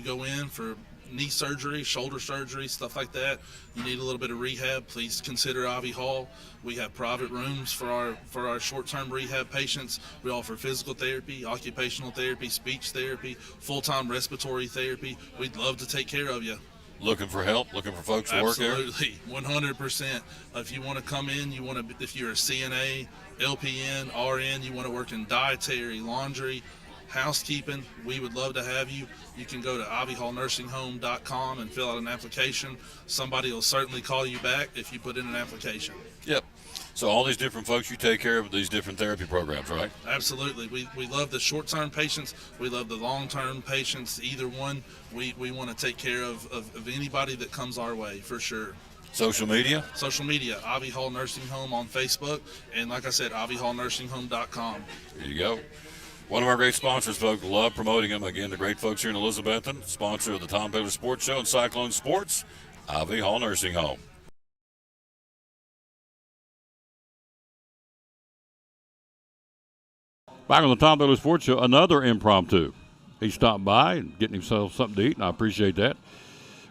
go in for knee surgery, shoulder surgery, stuff like that, you need a little bit of rehab, please consider Ivy Hall. We have private rooms for our short-term rehab patients. We offer physical therapy, occupational therapy, speech therapy, full-time respiratory therapy. We'd love to take care of you. Looking for help? Looking for folks to work here? Absolutely, 100%. If you want to come in, if you're a CNA, LPN, RN, you want to work in dietary, laundry, housekeeping, we would love to have you. You can go to ivyhallnursinghome.com and fill out an application. Somebody will certainly call you back if you put in an application. Yep. So all these different folks you take care of these different therapy programs, right? Absolutely. We love the short-term patients. We love the long-term patients. Either one, we want to take care of anybody that comes our way, for sure. Social media? Social media, Ivy Hall Nursing Home on Facebook. And like I said, ivyhallnursinghome.com. There you go. One of our great sponsors, folks. Love promoting them. Again, the great folks here in Elizabethton, sponsor of the Tom Taylor Sports Show and Cyclone Sports, Ivy Hall Nursing Home. Back on the Tom Taylor Sports Show, another impromptu. He stopped by and getting himself something to eat, and I appreciate that.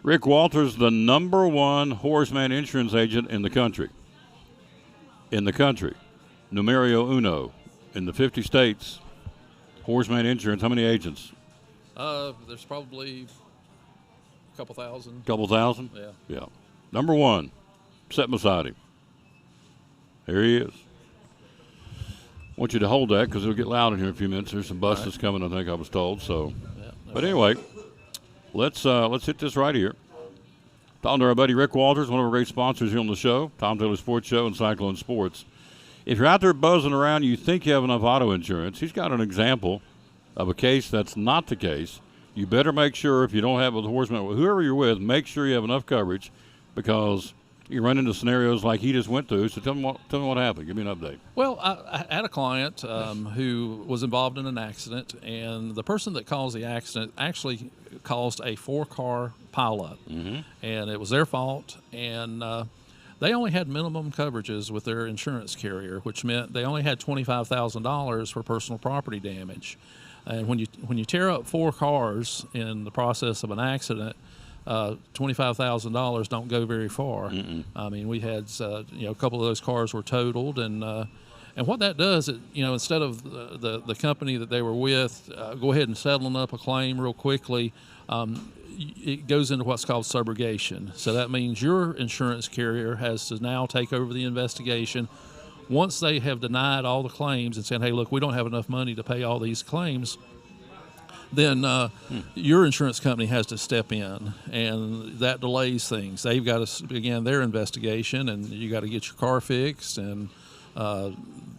Rick Walters, the #1 horseman insurance agent in the country. Numero uno. In the 50 states, horseman insurance, how many agents? There's probably a couple thousand. Couple thousand? Yeah. #1, sitting beside him. Here he is. I want you to hold that because it'll get loud in here in a few minutes. There's some buses coming, I think I was told. So, but anyway, let's hit this right here. Talking to our buddy Rick Walters, one of our great sponsors here on the show, Tom Taylor Sports Show and Cyclone Sports. If you're out there buzzing around, you think you have enough auto insurance, he's got an example of a case that's not the case, you better make sure, if you don't have a horseman, whoever you're with, make sure you have enough coverage, because you run into scenarios like he just went through. So tell me what happened. Give me an update. Well, I had a client who was involved in an accident, and the person that caused the accident actually caused a 4-car pileup, and it was their fault. And they only had minimum coverages with their insurance carrier, which meant they only had $25,000 for personal property damage. And when you tear up 4 cars in the process of an accident, $25,000 don't go very far. I mean, we had a couple of those cars were totaled, and what that does, instead of the company that they were with go ahead and settling up a claim real quickly, it goes into what's called subrogation. So that means your insurance carrier has to now take over the investigation. Once they have denied all the claims and said, hey, look, we don't have enough money to pay all these claims, then your insurance company has to step in, and that delays things. They've got to begin their investigation, and you got to get your car fixed, and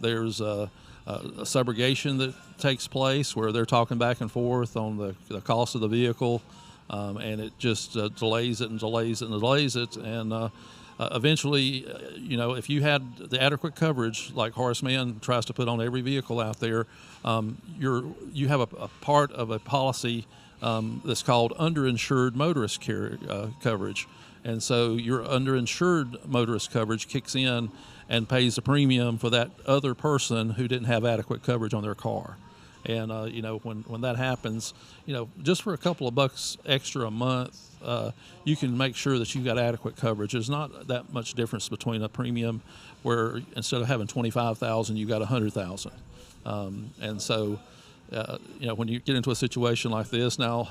there's a subrogation that takes place where they're talking back and forth on the cost of the vehicle, and it just delays it and delays it and delays it, and eventually, if you had the adequate coverage like Horace Mann tries to put on every vehicle out there, you have a part of a policy that's called underinsured motorist coverage. And so your underinsured motorist coverage kicks in and pays the premium for that other person who didn't have adequate coverage on their car. And, when that happens, just for a couple of bucks extra a month, you can make sure that you've got adequate coverage. There's not that much difference between a premium where instead of having $25,000, you got $100,000. And so, when you get into a situation like this, now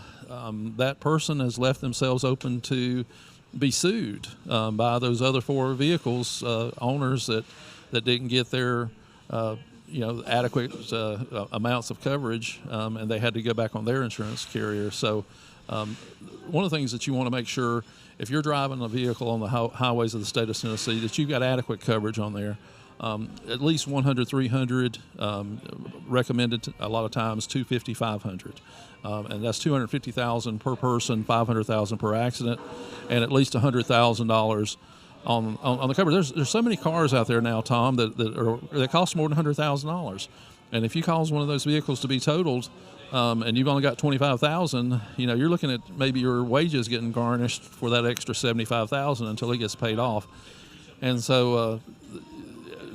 that person has left themselves open to be sued by those other 4 vehicles owners that didn't get their adequate amounts of coverage, and they had to go back on their insurance carrier. So one of the things that you want to make sure, if you're driving a vehicle on the highways of the state of Tennessee, that you've got adequate coverage on there. At least 100, 300, recommended a lot of times 250, 500. And that's $250,000 per person, $500,000 per accident, and at least $100,000 on the coverage. There's so many cars out there now, Tom, that cost more than $100,000. And if you cause one of those vehicles to be totaled, and you've only got $25,000, you're looking at maybe your wages getting garnished for that extra $75,000 until it gets paid off. And so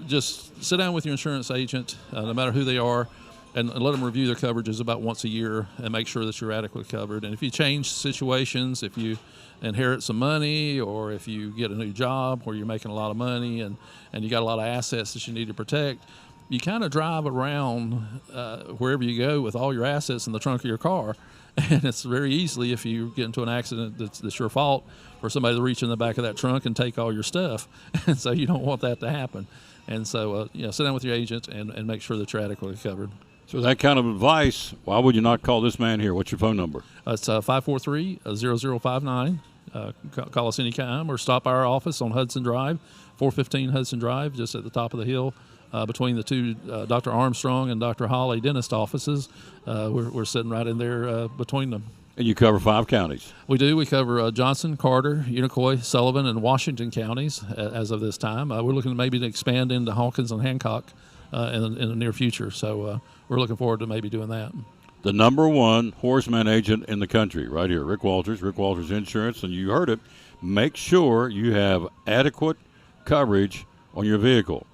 just sit down with your insurance agent, no matter who they are, and let them review their coverages about once a year and make sure that you're adequately covered. And if you change situations, if you inherit some money, or if you get a new job where you're making a lot of money and you got a lot of assets that you need to protect, you kind of drive around wherever you go with all your assets in the trunk of your car. And it's very easily, if you get into an accident that's your fault, for somebody to reach in the back of that trunk and take all your stuff. And so you don't want that to happen. And so, sit down with your agent and make sure that you're adequately covered. So that kind of advice, why would you not call this man here? What's your phone number? It's 543-0059. Call us anytime, or stop by our office on Hudson Drive, 415 Hudson Drive, just at the top of the hill. Between the two Dr. Armstrong and Dr. Hawley dentist offices. We're sitting right in there between them. And you cover 5 counties. We do. We cover Johnson, Carter, Unicoi, Sullivan, and Washington counties as of this time. We're looking maybe to expand into Hawkins and Hancock in the near future. So we're looking forward to maybe doing that. The #1 horseman agent in the country, right here, Rick Walters Insurance. And you heard it. Make sure you have adequate coverage on your vehicle.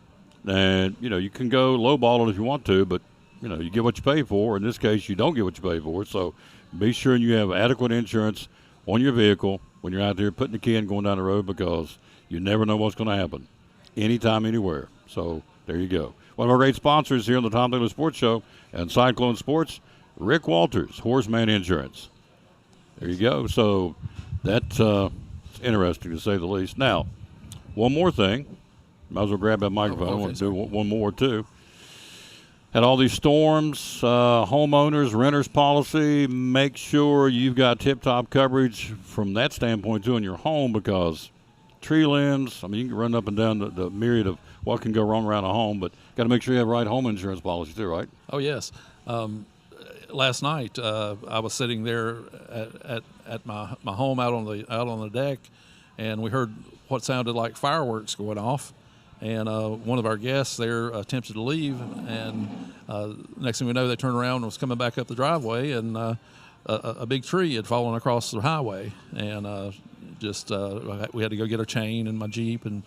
And, you can go lowball it if you want to, but, you get what you pay for. In this case, you don't get what you pay for. So be sure you have adequate insurance on your vehicle when you're out there putting the key in going down the road, because you never know what's going to happen anytime, anywhere. So there you go. One of our great sponsors here on the Tom Taylor Sports Show and Cyclone Sports, Rick Walters, Horseman Insurance. There you go. So that's interesting, to say the least. Now, one more thing. Might as well grab that microphone. I want to do one more, too. Had all these storms, homeowners, renters policy. Make sure you've got tip-top coverage from that standpoint, too, in your home, because tree limbs, you can run up and down the myriad of what can go wrong around a home, but got to make sure you have the right home insurance policy, too, right? Oh, yes. last night I was sitting there at my home out on the deck, and we heard what sounded like fireworks going off. And one of our guests there attempted to leave, and next thing we know, they turned around and was coming back up the driveway, and a big tree had fallen across the highway, and we had to go get a chain in my Jeep and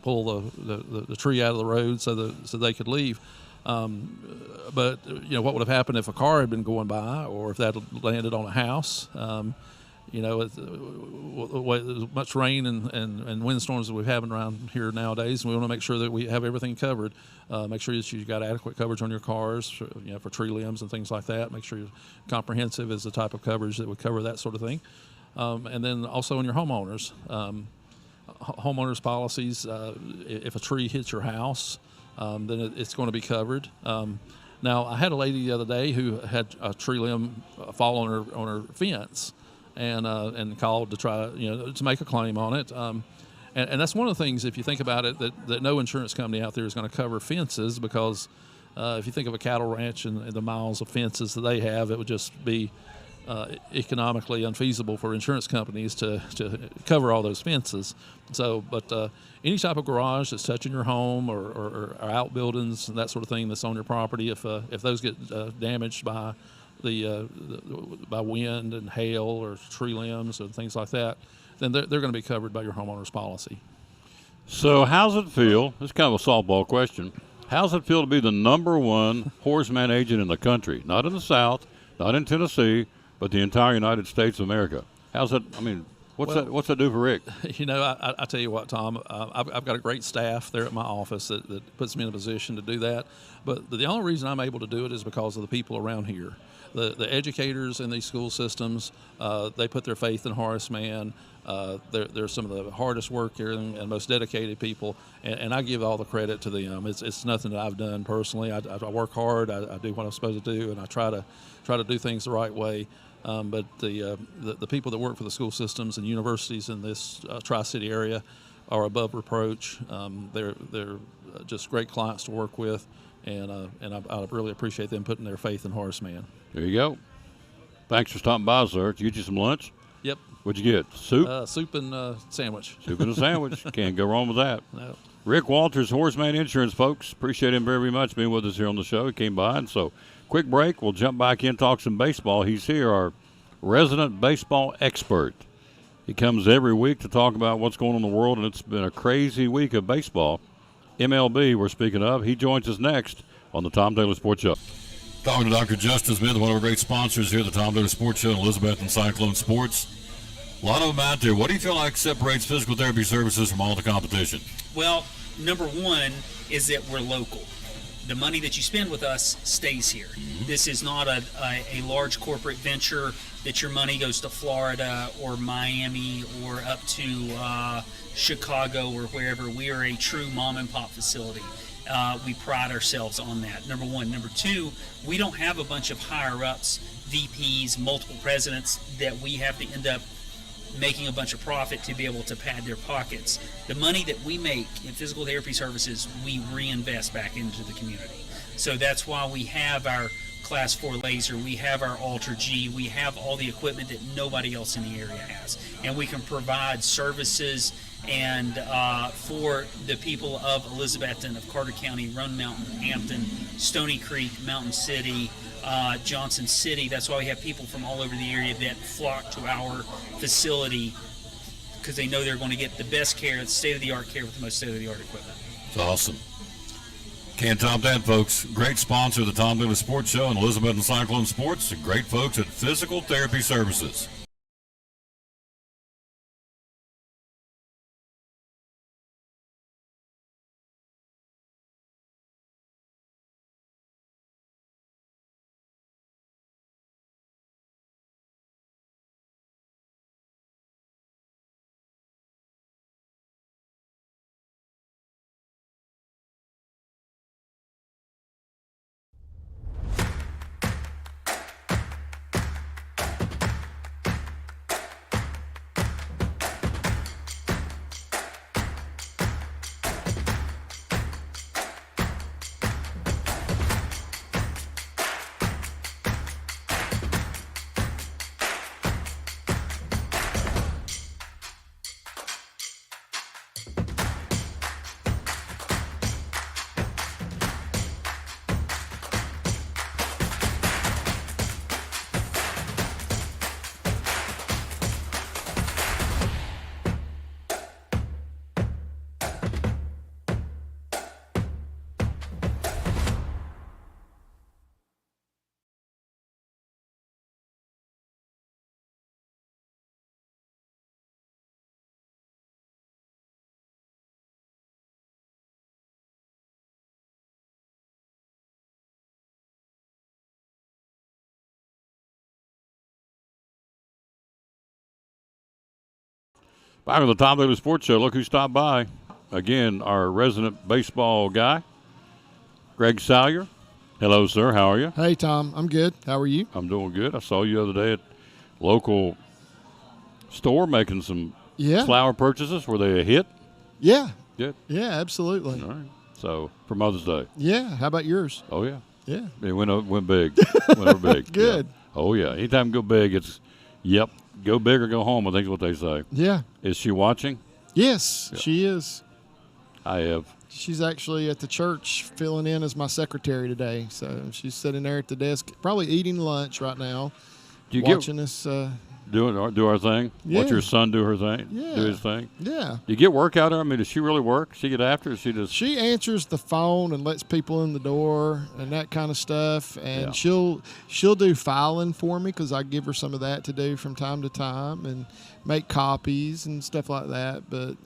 pull the tree out of the road so they could leave. But what would have happened if a car had been going by, or if that had landed on a house? As much rain and windstorms that we're having around here nowadays, and we want to make sure that we have everything covered. Make sure that you've got adequate coverage on your cars, for tree limbs and things like that. Make sure you're comprehensive is the type of coverage that would cover that sort of thing. And then also in your homeowners. Homeowners policies, if a tree hits your house, then it's going to be covered. Now, I had a lady the other day who had a tree limb fall on her fence, and called to try to make a claim on it. And that's one of the things, if you think about it, that no insurance company out there is going to cover fences, because if you think of a cattle ranch and the miles of fences that they have, it would just be economically unfeasible for insurance companies to cover all those fences. So, but any type of garage that's touching your home or outbuildings and that sort of thing that's on your property, if those get damaged by by wind and hail or tree limbs or things like that, then they're going to be covered by your homeowner's policy. So how's it feel? This is kind of a softball question. How's it feel to be the #1 horseman agent in the country? Not in the South, not in Tennessee, but the entire United States of America. How's that? I mean, what's that do for Rick? I tell you what, Tom, I've got a great staff there at my office that puts me in a position to do that. But the only reason I'm able to do it is because of the people around here. The educators in these school systems, they put their faith in Horace Mann. They're some of the hardest working and most dedicated people, and I give all the credit to them. It's nothing that I've done personally. I work hard. I do what I'm supposed to do, and I try to do things the right way. But the people that work for the school systems and universities in this Tri-City area are above reproach. They're just great clients to work with, and I really appreciate them putting their faith in Horace Mann. There you go. Thanks for stopping by, sir. Did you get you some lunch? Yep. What'd you get? Soup? Soup and sandwich. Soup and a sandwich. Can't go wrong with that. No. Rick Walters, Horseman Insurance, folks. Appreciate him very much being with us here on the show. He came by, and so quick break. We'll jump back in, talk some baseball. He's here, our resident baseball expert. He comes every week to talk about what's going on in the world, and it's been a crazy week of baseball. MLB, we're speaking of. He joins us next on the Tom Taylor Sports Show. Talking to Dr. Justin Smith, one of our great sponsors here at the Tom Taylor Sports Show, Elizabeth and Cyclone Sports. A lot of them out there. What do you feel like separates physical therapy services from all the competition? Well, number one is that we're local. The money that you spend with us stays here. Mm-hmm. This is not a large corporate venture that your money goes to Florida or Miami or up to Chicago or wherever. We are a true mom and pop facility. We pride ourselves on that, number one. Number two, we don't have a bunch of higher-ups, VPs, multiple presidents that we have to end up making a bunch of profit to be able to pad their pockets. The money that we make in physical therapy services, we reinvest back into the community. So that's why we have our Class 4 laser, we have our Ultra G, we have all the equipment that nobody else in the area has. And we can provide services and for the people of Elizabethton, of Carter County, Roan Mountain, Hampton, Stony Creek, Mountain City, Johnson City. That's why we have people from all over the area that flock to our facility because they know they're going to get the best care, the state-of-the-art care with the most state-of-the-art equipment. It's awesome. Can't top that, folks. Great sponsor of the Tom Taylor Sports Show and Elizabeth and Cyclone Sports, and great folks at Physical Therapy Services. Back on the Tom Daly Sports Show. Look who stopped by. Again, our resident baseball guy, Greg Salyer. Hello, sir. How are you? Hey, Tom. I'm good. How are you? I'm doing good. I saw you the other day at local store making some flower purchases. Were they a hit? Yeah. Good. Yeah, absolutely. All right. So, for Mother's Day. Yeah. How about yours? Oh, yeah. Yeah. It went big. Went over big. Good. Yeah. Oh, yeah. Anytime you go big, it's, go big or go home, I think is what they say. Yeah. Is she watching? Yes, she is. I have. She's actually at the church filling in as my secretary today. So she's sitting there at the desk, probably eating lunch right now, watching us. Do our thing? Yeah. Watch your son do her thing? Yeah. Do his thing? Yeah. Do you get work out of her? I mean, does she really work? She get after it? She just... She answers the phone and lets people in the door and that kind of stuff. And Yeah. she'll do filing for me because I give her some of that to do from time to time and make copies and stuff like that. But,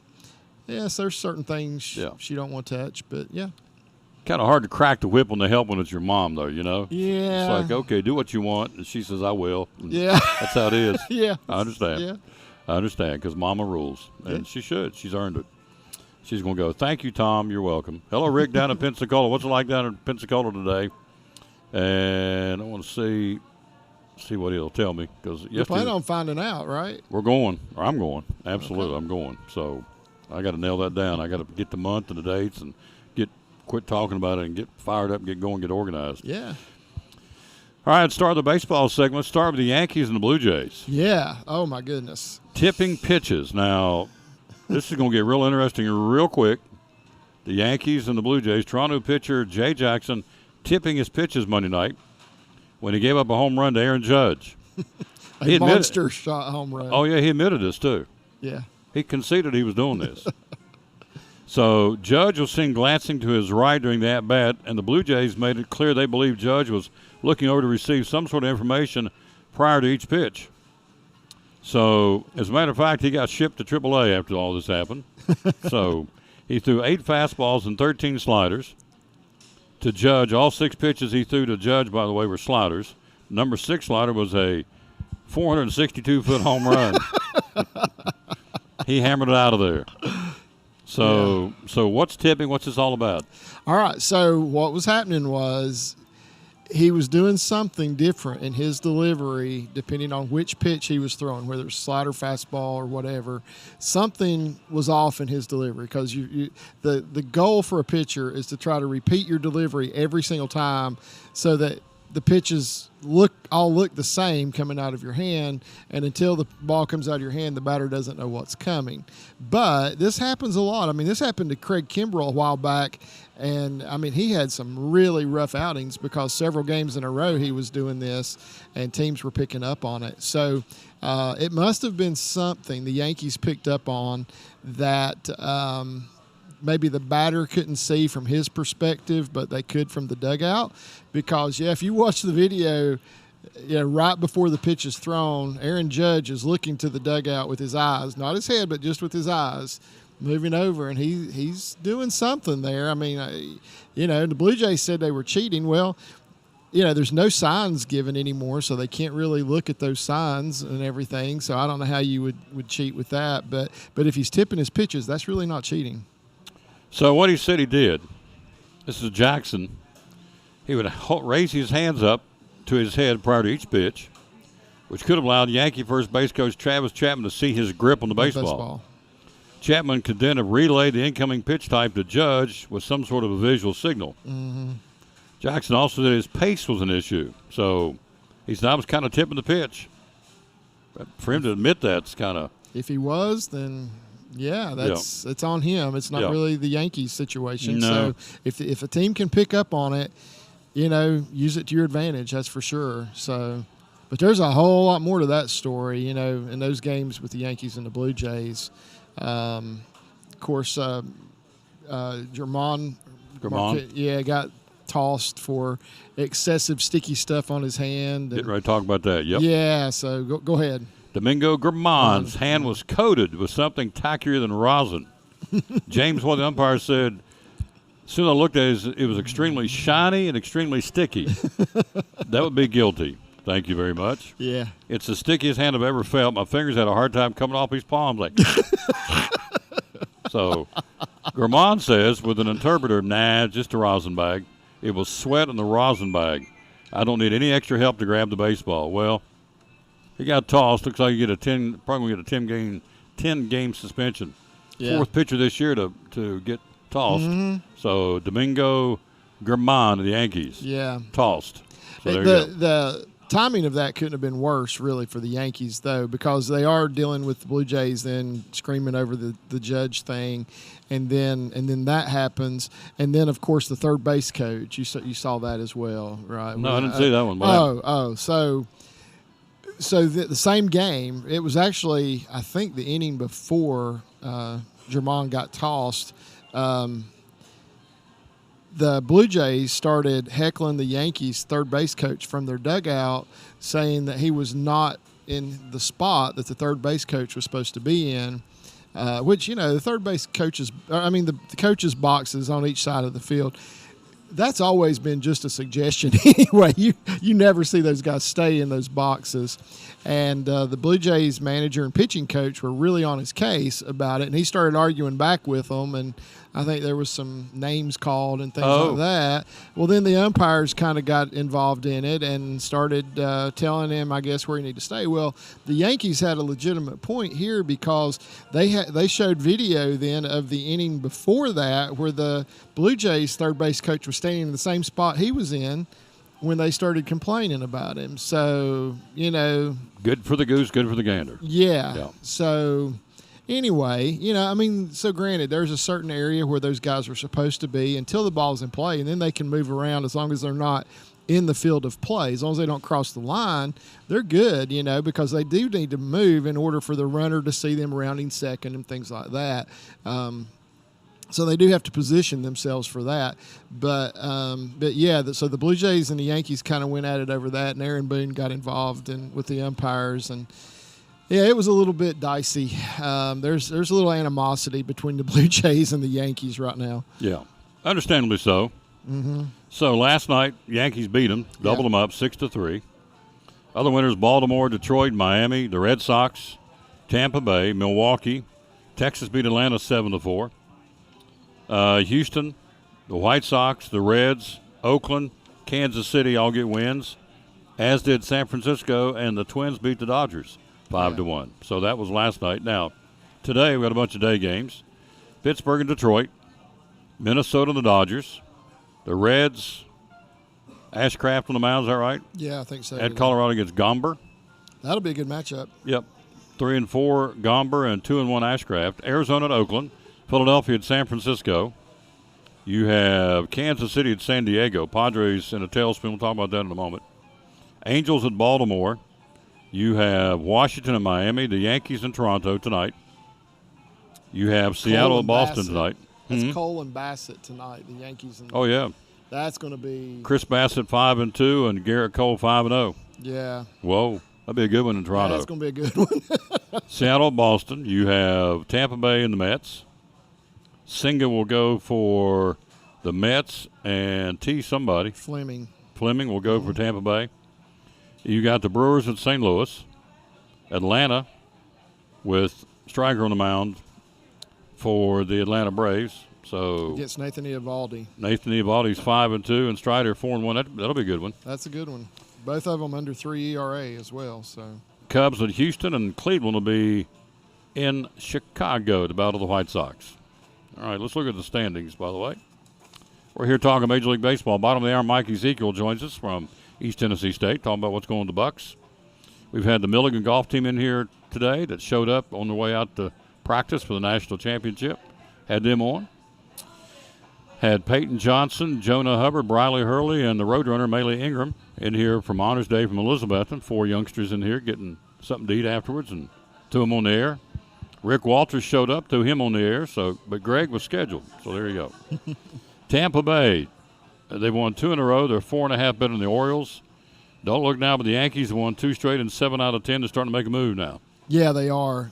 yes, there's certain things she don't want to touch. But, yeah. Kind of hard to crack the whip on the help when it's your mom, though, you know? Yeah. It's like, okay, do what you want. And she says, I will. And Yeah. That's how it is. Yeah. I understand. Yeah. I understand because mama rules. And Yeah. she should. She's earned it. She's going to go, thank you, Tom. You're welcome. Hello, Rick, down in Pensacola. What's it like down in Pensacola today? And I want to see what he'll tell me. Because You're planning on finding out, right? we're going, or I'm going. Absolutely, I'm going. So I got to nail that down. I got to get the month and the dates and quit talking about it and get fired up, get going, get organized. Yeah. All right, start the baseball segment. Let's start with the Yankees and the Blue Jays. Yeah. Oh, my goodness. Tipping pitches. Now, this is going to get real interesting real quick. The Yankees and the Blue Jays. Toronto pitcher Jay Jackson tipping his pitches Monday night when he gave up a home run to Aaron Judge. A monster shot home run. Oh, yeah, he admitted this, too. Yeah. He conceded he was doing this. So Judge was seen glancing to his right during the at-bat, and the Blue Jays made it clear they believe Judge was looking over to receive some sort of information prior to each pitch. So, as a matter of fact, he got shipped to AAA after all this happened. So he threw 8 fastballs and 13 sliders to Judge. All 6 pitches he threw to Judge, by the way, were sliders. Number 6 slider was a 462-foot home run. He hammered it out of there. So what's tipping? What's this all about? All right. So what was happening was he was doing something different in his delivery depending on which pitch he was throwing, whether it's slider, fastball, or whatever. Something was off in his delivery because the goal for a pitcher is to try to repeat your delivery every single time so that the pitches all look the same coming out of your hand, and until the ball comes out of your hand, the batter doesn't know what's coming. But this happens a lot. I mean, this happened to Craig Kimbrell a while back, and, I mean, he had some really rough outings because several games in a row he was doing this, and teams were picking up on it. So it must have been something the Yankees picked up on that maybe the batter couldn't see from his perspective, but they could from the dugout. Because, if you watch the video, right before the pitch is thrown, Aaron Judge is looking to the dugout with his eyes, not his head, but just with his eyes, moving over, and he's doing something there. I mean, the Blue Jays said they were cheating. Well, there's no signs given anymore, so they can't really look at those signs and everything. So I don't know how you would cheat with that. But if he's tipping his pitches, that's really not cheating. So what he said he did, this is Jackson, he would raise his hands up to his head prior to each pitch, which could have allowed Yankee first base coach Travis Chapman to see his grip on the baseball. Chapman could then have relayed the incoming pitch type to Judge with some sort of a visual signal. Mm-hmm. Jackson also said his pace was an issue. So he said, I was kind of tipping the pitch. But for him to admit that's kind of... If he was, then... Yeah, it's on him. It's not really the Yankees situation. No. So if a team can pick up on it, use it to your advantage. That's for sure. So, but there's a whole lot more to that story. In those games with the Yankees and the Blue Jays. Of course, Germán, got tossed for excessive sticky stuff on his hand. Getting ready to talk about that. Yep. Yeah. So go ahead. Domingo Germán's hand was coated with something tackier than rosin. James, one of the umpires, said, as soon as I looked at it, it was extremely shiny and extremely sticky. That would be guilty. Thank you very much. Yeah. It's the stickiest hand I've ever felt. My fingers had a hard time coming off these palms. Like, so, Germán says with an interpreter, nah, just a rosin bag. It was sweat in the rosin bag. I don't need any extra help to grab the baseball. Well, he got tossed. Looks like you get probably get a 10 game suspension. Yeah. Fourth pitcher this year to get tossed. Mhm. So Domingo Germán of the Yankees. Yeah. Tossed. So there you go. The timing of that couldn't have been worse, really, for the Yankees, though, because they are dealing with the Blue Jays then screaming over the judge thing, and then that happens, and then of course the third base coach. You saw that as well, right? No, I didn't see that one. So the same game. It was actually, I think, the inning before Germán got tossed. The Blue Jays started heckling the Yankees third base coach from their dugout, saying that he was not in the spot that the third base coach was supposed to be in, which, the third base coaches, the coaches' boxes on each side of the field, that's always been just a suggestion anyway. You never see those guys stay in those boxes. And the Blue Jays manager and pitching coach were really on his case about it, and he started arguing back with them, and I think there was some names called and things like that. Well, then the umpires kind of got involved in it and started telling him, I guess, where he needed to stay. Well, the Yankees had a legitimate point here because they showed video then of the inning before that where the Blue Jays third base coach was standing in the same spot he was in when they started complaining about him. So, good for the goose, good for the gander. Yeah. So anyway, so granted, there's a certain area where those guys are supposed to be until the ball's in play, and then they can move around as long as they're not in the field of play. As long as they don't cross the line, they're good, because they do need to move in order for the runner to see them rounding second and things like that. So they do have to position themselves for that. But yeah, so the Blue Jays and the Yankees kind of went at it over that, and Aaron Boone got involved with the umpires, and yeah, it was a little bit dicey. There's a little animosity between the Blue Jays and the Yankees right now. Yeah, understandably so. Mm-hmm. So last night, Yankees beat them, doubled them up 6-3. Other winners: Baltimore, Detroit, Miami, the Red Sox, Tampa Bay, Milwaukee. Texas beat Atlanta 7-4. Houston, the White Sox, the Reds, Oakland, Kansas City all get wins, as did San Francisco, and the Twins beat the Dodgers 5-1. So that was last night. Now, today we got a bunch of day games. Pittsburgh and Detroit, Minnesota and the Dodgers, the Reds, Ashcraft on the mound, is that right? Yeah, I think so. At Colorado against Gomber. That'll be a good matchup. Yep. 3-4 Gomber and 2-1 Ashcraft. Arizona at Oakland. Philadelphia at San Francisco. You have Kansas City at San Diego. Padres in a tailspin. We'll talk about that in a moment. Angels at Baltimore. You have Washington and Miami. The Yankees in Toronto tonight. You have Seattle at Boston tonight. That's Cole and Bassett tonight. The Yankees. Oh yeah. That's going to be Chris Bassett 5-2 and Garrett Cole 5-0. Yeah. Whoa, that'd be a good one in Toronto. Yeah, that's going to be a good one. Seattle, Boston. You have Tampa Bay and the Mets. Senga will go for the Mets and somebody. Fleming will go for Tampa Bay. You got the Brewers at St. Louis. Atlanta with Striker on the mound for the Atlanta Braves. So against Nathan Eovaldi. Nathan Eovaldi's 5-2 and Strider 4-1. That'll be a good one. That's a good one. Both of them under 3 ERA as well. So Cubs at Houston, and Cleveland will be in Chicago to battle the White Sox. All right, let's look at the standings, by the way. We're here talking Major League Baseball. Bottom of the hour, Mike Ezekiel joins us from East Tennessee State, talking about what's going on with the Bucks. We've had the Milligan golf team in here today that showed up on their way out to practice for the national championship. Had them on. Had Peyton Johnson, Jonah Hubbard, Briley Hurley, and the Roadrunner, Maylee Ingram, in here from Honors Day from Elizabethton. 4 youngsters in here getting something to eat afterwards, and 2 of them on the air. Rick Walters showed up, threw him on the air, but Greg was scheduled. So there you go. Tampa Bay, they won 2 in a row. They're 4.5 better than the Orioles. Don't look now, but the Yankees won 2 straight and 7 out of 10. They're starting to make a move now. Yeah, they are.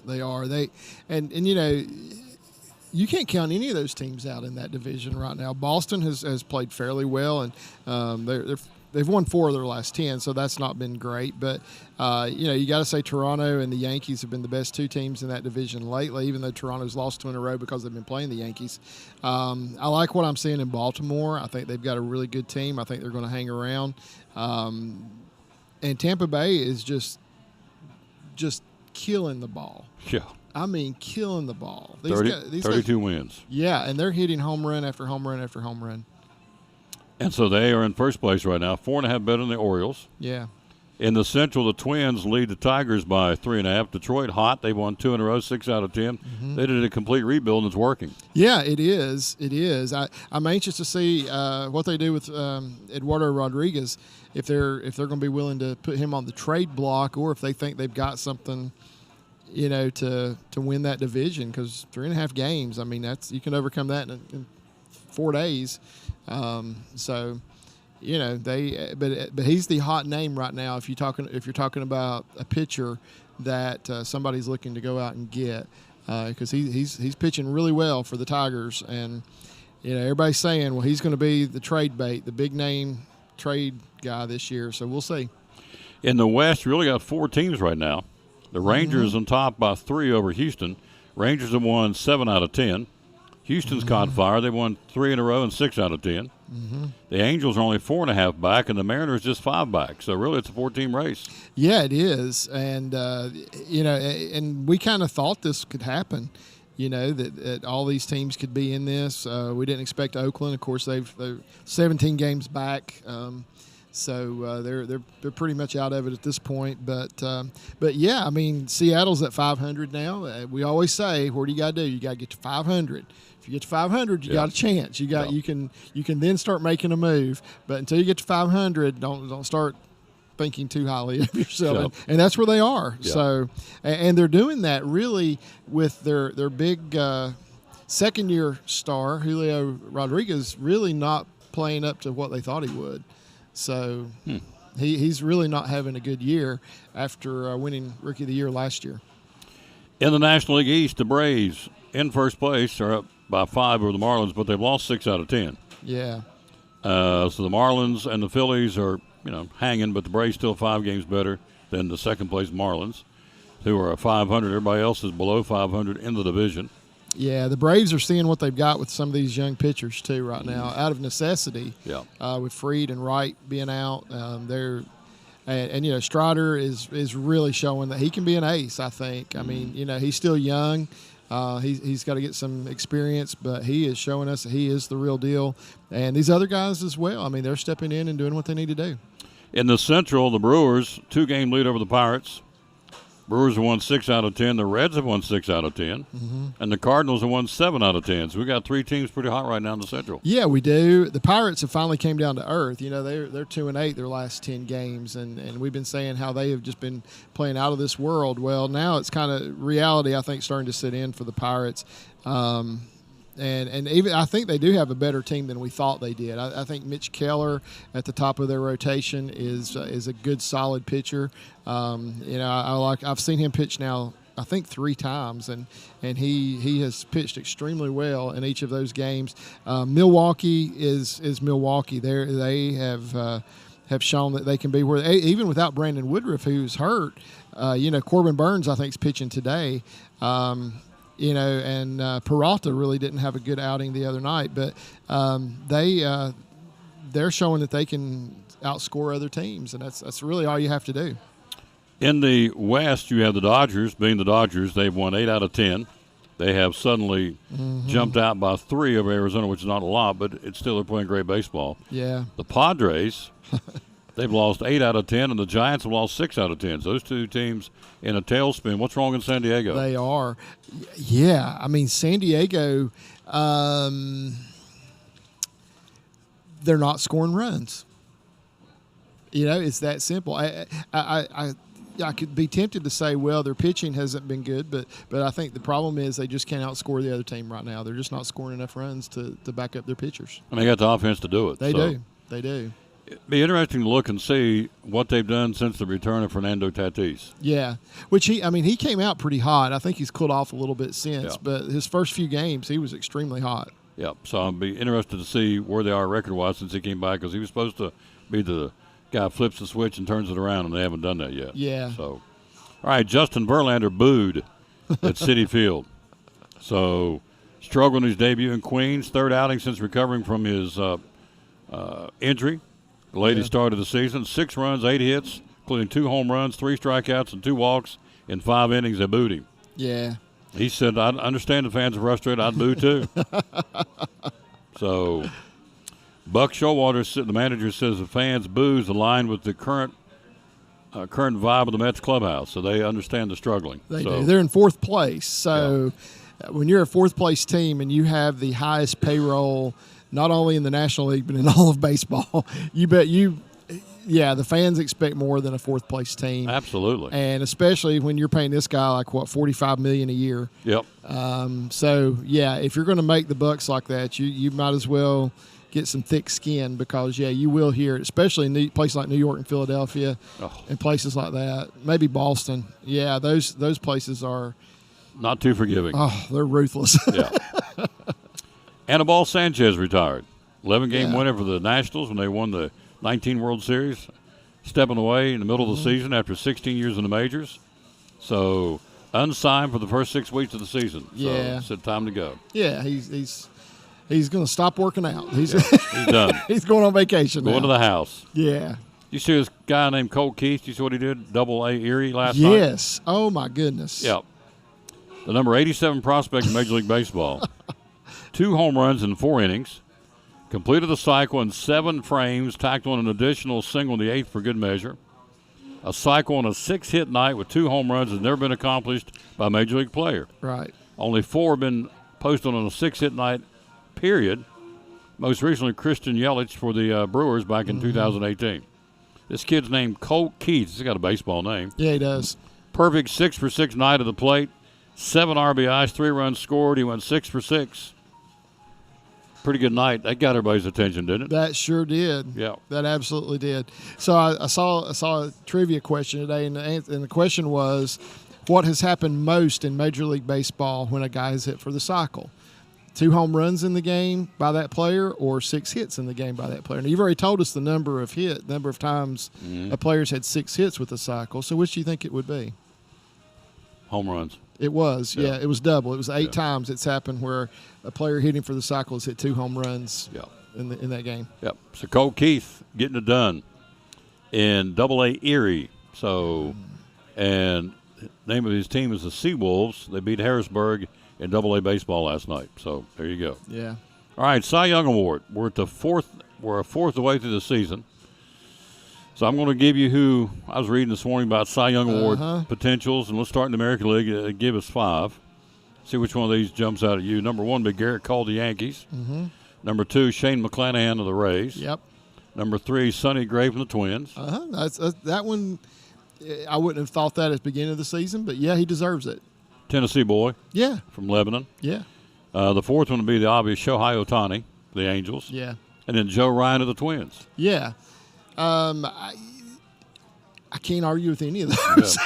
And you can't count any of those teams out in that division right now. Boston has played fairly well, and they're they've won 4 of their last 10, so that's not been great. But you got to say Toronto and the Yankees have been the best 2 teams in that division lately, even though Toronto's lost 2 in a row because they've been playing the Yankees. I like what I'm seeing in Baltimore. I think they've got a really good team. I think they're going to hang around. And Tampa Bay is just killing the ball. Yeah. I mean, killing the ball. 32 wins. Yeah, and they're hitting home run after home run after home run. And so they are in first place right now, 4.5 better than the Orioles. Yeah. In the Central, the Twins lead the Tigers by 3.5. Detroit hot. They won 2 in a row, 6 out of 10. Mm-hmm. They did a complete rebuild, and it's working. Yeah, it is. It is. I'm anxious to see what they do with Eduardo Rodriguez, if they're going to be willing to put him on the trade block, or if they think they've got something, to win that division. Because 3.5 games, I mean, you can overcome that in 4 days. But he's the hot name right now. If you're talking about a pitcher that somebody's looking to go out and get, because he's pitching really well for the Tigers, and everybody's saying, well, he's going to be the trade bait, the big name trade guy this year. So we'll see. In the West, you really got 4 teams right now. The Rangers on top by 3 over Houston. Rangers have won 7 out of 10. Houston's caught fire. They won 3 in a row and 6 out of 10. Mm-hmm. The Angels are only 4.5 back, and the Mariners just 5 back. So really, it's a 4-team race. Yeah, it is, and and we kind of thought this could happen. That all these teams could be in this. We didn't expect Oakland. Of course, they're 17 games back. So they're pretty much out of it at this point. But yeah, I mean, Seattle's at 500 now. We always say, what do you got to do? You got to get to 500. If you get to 500, you got a chance. You can then start making a move. But until you get to 500, don't start thinking too highly of yourself. And that's where they are. Yeah. So, and they're doing that really with their big second-year star, Julio Rodriguez, really not playing up to what they thought he would. So he's really not having a good year after winning Rookie of the Year last year. In the National League East, the Braves in first place are up by 5 over the Marlins, but they've lost 6 out of 10. Yeah. So the Marlins and the Phillies are, hanging, but the Braves still 5 games better than the second place Marlins, who are at 500. Everybody else is below 500 in the division. Yeah, the Braves are seeing what they've got with some of these young pitchers too right now, out of necessity. Yeah. With Fried and Wright being out, Strider is really showing that he can be an ace. I think. I mean, he's still young. He's got to get some experience, but he is showing us that he is the real deal. And these other guys as well. I mean, they're stepping in and doing what they need to do. In the Central, the Brewers 2-game lead over the Pirates. Brewers have won 6 out of 10. The Reds have won 6 out of 10. Mm-hmm. And the Cardinals have won 7 out of 10. So we got 3 teams pretty hot right now in the Central. Yeah, we do. The Pirates have finally came down to earth. They're 2-8 their last 10 games, and we've been saying how they have just been playing out of this world. Well, now it's kind of reality, I think, starting to sit in for the Pirates. And even I think they do have a better team than we thought they did. I think Mitch Keller at the top of their rotation is a good, solid pitcher. I've seen him pitch now, I think 3 times, and he has pitched extremely well in each of those games. Milwaukee is Milwaukee. They have shown that they can be where even without Brandon Woodruff, who's hurt. Corbin Burns I think is pitching today. And Peralta really didn't have a good outing the other night, but they're showing that they can outscore other teams, and that's really all you have to do. In the West, you have the Dodgers. Being the Dodgers, they've won 8 out of 10. They have suddenly jumped out by 3 over Arizona, which is not a lot, but it's still they're playing great baseball. Yeah. The Padres, they've lost 8 out of 10, and the Giants have lost 6 out of 10. So those 2 teams in a tailspin. What's wrong in San Diego? They are. Yeah. I mean, San Diego, they're not scoring runs. It's that simple. I could be tempted to say, well, their pitching hasn't been good, but I think the problem is they just can't outscore the other team right now. They're just not scoring enough runs to back up their pitchers. And they got the offense to do it. They do. They do. It'd be interesting to look and see what they've done since the return of Fernando Tatis. Yeah, which he came out pretty hot. I think he's cooled off a little bit since, but his first few games he was extremely hot. Yep. So I'll be interested to see where they are record-wise since he came back, because he was supposed to be the guy flips the switch and turns it around, and they haven't done that yet. Yeah. So, all right, Justin Verlander booed at Citi Field. So, struggled in his debut in Queens, third outing since recovering from his injury. The latest start of the season, 6 runs, 8 hits, including 2 home runs, 3 strikeouts, and 2 walks in 5 innings. They booed him. Yeah. He said, I understand the fans are frustrated. I'd boo too. So, Buck Showalter, the manager, says the fans' boos align with the current vibe of the Mets clubhouse. So they understand the struggling. They do. They're in 4th place. So when you're a 4th place team and you have the highest payroll, not only in the National League but in all of baseball, the fans expect more than a 4th place team. Absolutely. And especially when you're paying this guy like $45 million a year. Yep. So if you're going to make the bucks like that, you might as well get some thick skin because you will hear it, especially in places like New York and Philadelphia and places like that. Maybe Boston. Yeah, those places are not too forgiving. Oh, they're ruthless. Yeah. Anibal Sanchez retired. 11-game winner for the Nationals when they won the 19 World Series, stepping away in the middle of the season after 16 years in the majors. So unsigned for the first 6 weeks of the season. So said time to go. Yeah, he's going to stop working out. He's done. He's going on vacation. Going now. to the house. Yeah. You see this guy named Colt Keith? You see what he did? Double-A Erie last night? Yes. Oh, my goodness. Yep. The number 87 prospect in Major League Baseball. 2 home runs in 4 innings. Completed the cycle in 7 frames, tacked on an additional single in the 8th for good measure. A cycle on a 6-hit night with 2 home runs has never been accomplished by a Major League player. Right. Only 4 have been posted on a 6-hit night, period. Most recently, Christian Yelich for the Brewers back in 2018. This kid's named Colt Keith. He's got a baseball name. Yeah, he does. Perfect 6-for-6 night at the plate. 7 RBIs, 3 runs scored. He went 6 for 6. Pretty good night. That got everybody's attention, didn't it? That sure did. Yeah. That absolutely did. So I saw a trivia question today, and the question was, what has happened most in Major League Baseball when a guy is hit for the cycle? 2 home runs in the game by that player or 6 hits in the game by that player? Now, you've already told us the number of times a player's had 6 hits with the cycle. So which do you think it would be? Home runs. It was, it was double. It was 8 times it's happened where a player hitting for the cycle has hit 2 home runs in that game. Yep. So Colt Keith getting it done in Double-A Erie. So, and the name of his team is the Seawolves. They beat Harrisburg in Double-A baseball last night. So there you go. Yeah. All right, Cy Young Award. We're a fourth of the way through the season. So I'm going to give you who I was reading this morning about Cy Young Award potentials, and let's start in the American League. Give us 5. See which one of these jumps out at you. Number 1, Big Garrett Cole, the Yankees. Mm-hmm. Number 2, Shane McClanahan of the Rays. Yep. Number 3, Sonny Gray from the Twins. That one, I wouldn't have thought that at the beginning of the season, but he deserves it. Tennessee boy. Yeah. From Lebanon. Yeah. The 4th one would be the obvious Shohei Ohtani, the Angels. Yeah. And then Joe Ryan of the Twins. Yeah. I can't argue with any of those. Yeah.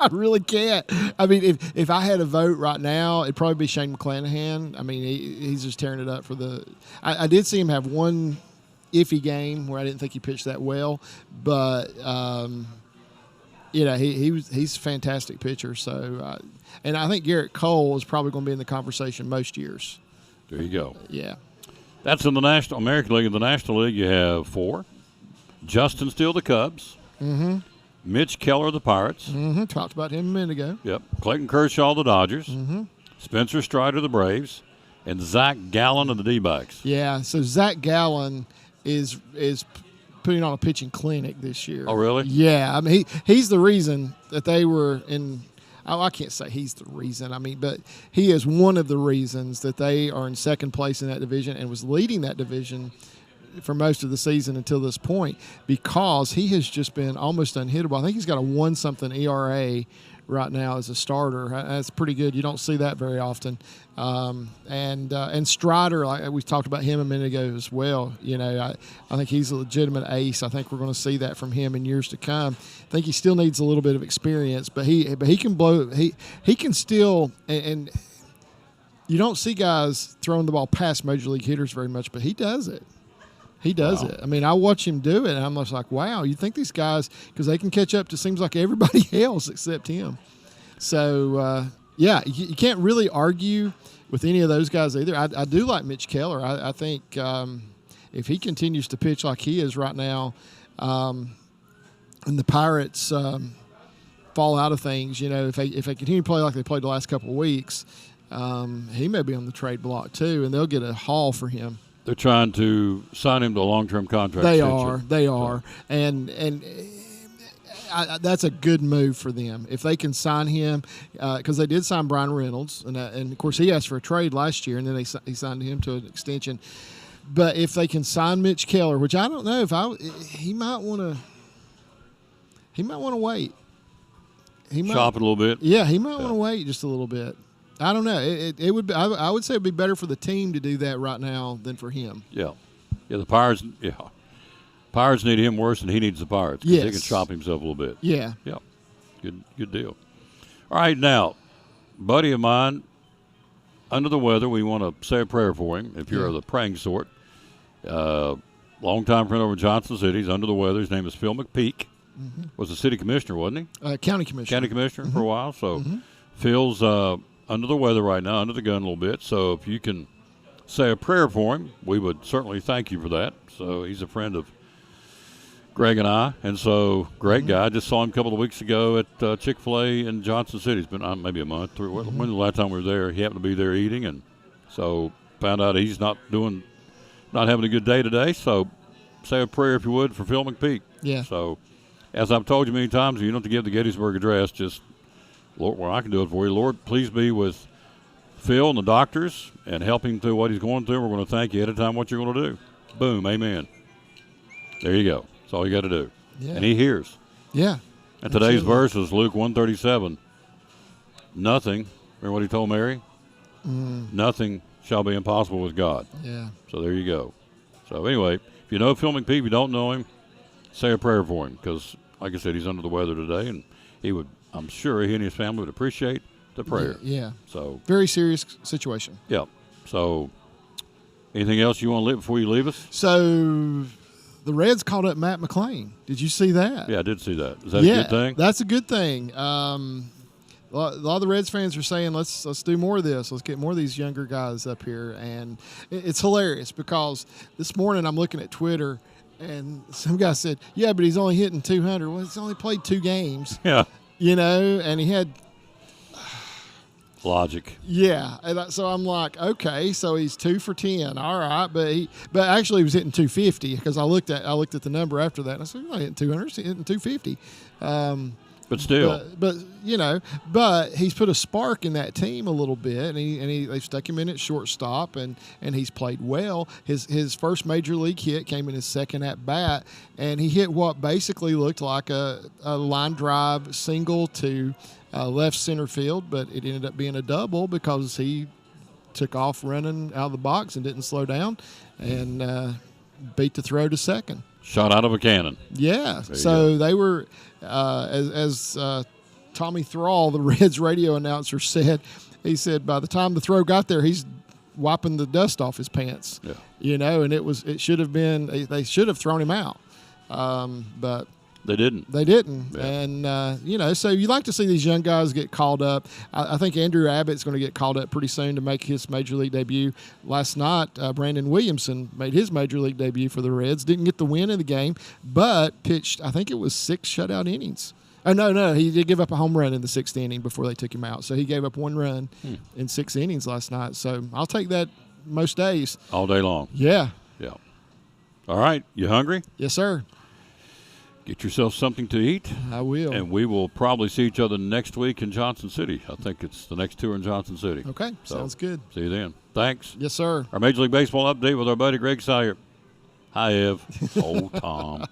I really can't. I mean, if I had a vote right now, it'd probably be Shane McClanahan. I mean, he's just tearing it up for the – I did see him have one iffy game where I didn't think he pitched that well, but he's a fantastic pitcher. So, and I think Garrett Cole is probably going to be in the conversation most years. There you go. Yeah. That's in the American League. In the National League, you have 4. Justin Steele, the Cubs. Mm-hmm. Mitch Keller, the Pirates. Mm-hmm. Talked about him a minute ago. Yep. Clayton Kershaw, the Dodgers. Mm-hmm. Spencer Strider, the Braves. And Zach Gallen of the D-backs. Yeah, so Zach Gallen is putting on a pitching clinic this year. Oh, really? Yeah. I mean, he's the reason that they were in – I can't say he's the reason. I mean, but he is one of the reasons that they are in second place in that division and was leading that division for most of the season until this point because he has just been almost unhittable. I think he's got a 1-something ERA right now as a starter. That's pretty good. You don't see that very often. And Strider, like we talked about him a minute ago as well. You know, I think he's a legitimate ace. I think we're going to see that from him in years to come. I think he still needs a little bit of experience, but he can blow. He can still and you don't see guys throwing the ball past major league hitters very much, but he does it. He does it. I mean, I watch him do it, and I'm just like, wow, you think these guys, because they can catch up to seems like everybody else except him. So, yeah, you can't really argue with any of those guys either. I do like Mitch Keller. I think if he continues to pitch like he is right now, and the Pirates fall out of things, if they continue to play like they played the last couple of weeks, he may be on the trade block too, and they'll get a haul for him. They're trying to sign him to a long-term contract. They are, and that's a good move for them if they can sign him, because they did sign Brian Reynolds, and of course he asked for a trade last year, and then he signed him to an extension. But if they can sign Mitch Keller, which I don't know he might want to wait. He might shop it a little bit. Yeah, he might want to wait just a little bit. I don't know. It would be, I would say it'd be better for the team to do that right now than for him. Yeah, the Pirates. Yeah, Pirates need him worse than he needs the Pirates. Yes, he can chop himself a little bit. Yeah. Good deal. All right, now, buddy of mine, under the weather. We want to say a prayer for him. If you're of the praying sort, longtime friend over in Johnson City. He's under the weather. His name is Phil McPeak. Mm-hmm. Was a city commissioner, wasn't he? County commissioner. Mm-hmm. For a while. So Phil's under the weather right now, under the gun a little bit. So if you can say a prayer for him, we would certainly thank you for that. So he's a friend of Greg and I, and so great guy. I just saw him a couple of weeks ago at Chick-fil-A in Johnson City. It's been maybe a month. When was the last time we were there? He happened to be there eating, and so found out he's not having a good day today. So say a prayer, if you would, for Phil McPeak. Yeah. So as I've told you many times, you don't have to give the Gettysburg Address. Just, Lord, well, I can do it for you. Lord, please be with Phil and the doctors and help him through what he's going through. We're going to thank you ahead of time what you're going to do. Boom, amen. There you go. That's all you got to do. Yeah. And he hears. Yeah. And today's verse is Luke 1:37. Nothing, remember what he told Mary? Nothing shall be impossible with God. Yeah. So there you go. So anyway, if you know Phil McPeak, if you don't know him, say a prayer for him, because, like I said, he's under the weather today, and he would, I'm sure he and his family would appreciate the prayer. Yeah. So very serious situation. Yeah. So anything else you want to leave before you leave us? So the Reds called up Matt McClain. Did you see that? Yeah, I did see that. Is that a good thing? That's a good thing. A lot of the Reds fans are saying, let's do more of this. Let's get more of these younger guys up here. And it's hilarious because this morning I'm looking at Twitter and some guy said, yeah, but he's only hitting 200. Well, he's only played 2 games. Yeah. And he had logic. Yeah, and so I'm like, okay, so he's 2 for 10, all right, but actually he was hitting 250 because I looked at the number after that and I said, he's not hitting 200, he's hitting 250. But still, but he's put a spark in that team a little bit, and they stuck him in at shortstop, and he's played well. His first major league hit came in his second at bat, and he hit what basically looked like a line drive single to left center field, but it ended up being a double because he took off running out of the box and didn't slow down, and beat the throw to second. Shot out of a cannon. Yeah. So they were, as Tommy Thrall, the Reds radio announcer, said, he said by the time the throw got there, he's wiping the dust off his pants. Yeah. And it should have been, they should have thrown him out. But they didn't. They didn't. Yeah. And, so you like to see these young guys get called up. I think Andrew Abbott's going to get called up pretty soon to make his major league debut. Last night, Brandon Williamson made his major league debut for the Reds. Didn't get the win in the game, but pitched, I think it was 6 shutout innings. Oh, no, he did give up a home run in the 6th inning before they took him out. So he gave up 1 run in 6 innings last night. So I'll take that most days. All day long. Yeah. Yeah. All right. You hungry? Yes, sir. Get yourself something to eat. I will. And we will probably see each other next week in Johnson City. I think it's the next tour in Johnson City. Okay. Sounds good. See you then. Thanks. Yes, sir. Our Major League Baseball update with our buddy Greg Sire. Hi, Ev. Old Tom.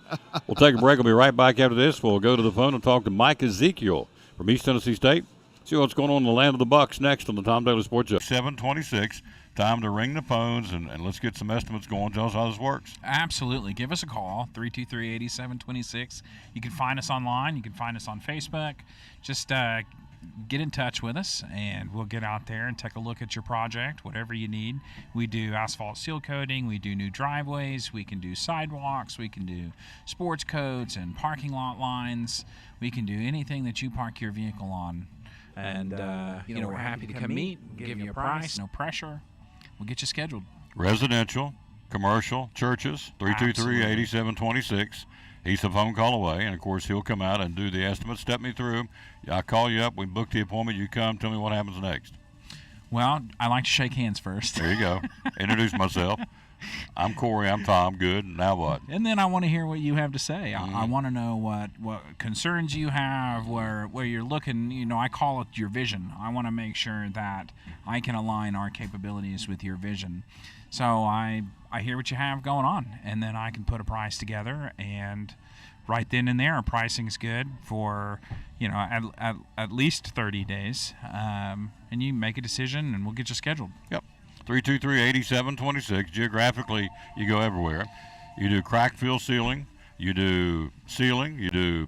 We'll take a break. We'll be right back after this. We'll go to the phone and talk to Mike Ezekiel from East Tennessee State. See what's going on in the land of the Bucks next on the Tom Daly Sports Show. 7:26. Time to ring the phones and let's get some estimates going. Tell us how this works. Absolutely. Give us a call, 323-8726. You can find us online. You can find us on Facebook. Just get in touch with us, and we'll get out there and take a look at your project, whatever you need. We do asphalt seal coating, we do new driveways, we can do sidewalks, we can do sports codes and parking lot lines. We can do anything that you park your vehicle on. And, we're happy to come meet, give you a price, no pressure. We'll get you scheduled. Residential, commercial, churches, 323-8726. He's a phone call away, and, of course, he'll come out and do the estimate. Step me through. I call you up. We book the appointment. You come. Tell me what happens next. Well, I like to shake hands first. There you go. Introduce myself. I'm Corey. I'm Tom. Good. Now what? And then I want to hear what you have to say. I want to know what concerns you have, where you're looking. I call it your vision. I want to make sure that I can align our capabilities with your vision. So I hear what you have going on, and then I can put a price together, and right then and there, our pricing is good for, at least 30 days, and you make a decision, and we'll get you scheduled. Yep. 323-8726. Geographically, you go everywhere. You do crack fill sealing, you do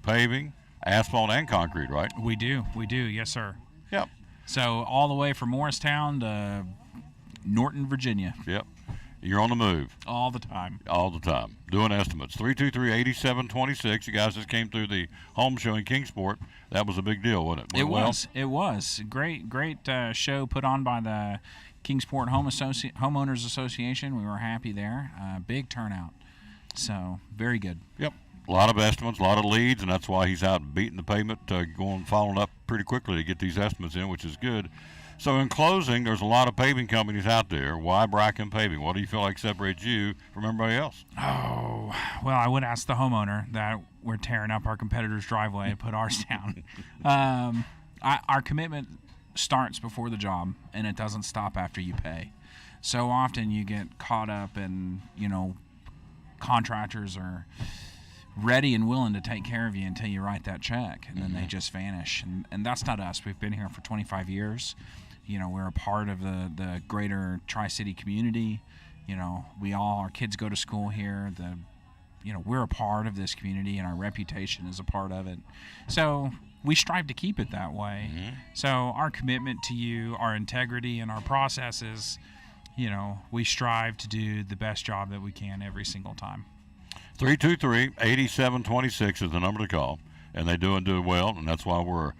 paving, asphalt, and concrete, right? We do, yes, sir. Yep. So all the way from Morristown to Norton, Virginia. Yep. You're on the move. All the time. All the time. Doing estimates. 323-8726. You guys just came through the home show in Kingsport. That was a big deal, wasn't it? It was. Great show put on by the Kingsport Homeowners Association. We were happy there. Big turnout. So, very good. Yep. A lot of estimates, a lot of leads, and that's why he's out beating the pavement, following up pretty quickly to get these estimates in, which is good. So in closing, there's a lot of paving companies out there. Why Bracken Paving? What do you feel like separates you from everybody else? Oh, well, I would ask the homeowner that we're tearing up our competitor's driveway and put ours down. Our commitment starts before the job, and it doesn't stop after you pay. So often you get caught up in, contractors are ready and willing to take care of you until you write that check, and then they just vanish. And that's not us. We've been here for 25 years. We're a part of the greater Tri-City community. Our kids go to school here. We're a part of this community, and our reputation is a part of it. So we strive to keep it that way. So our commitment to you, our integrity, and our processes, we strive to do the best job that we can every single time. 323-8726 is the number to call, and they do well, and that's why we're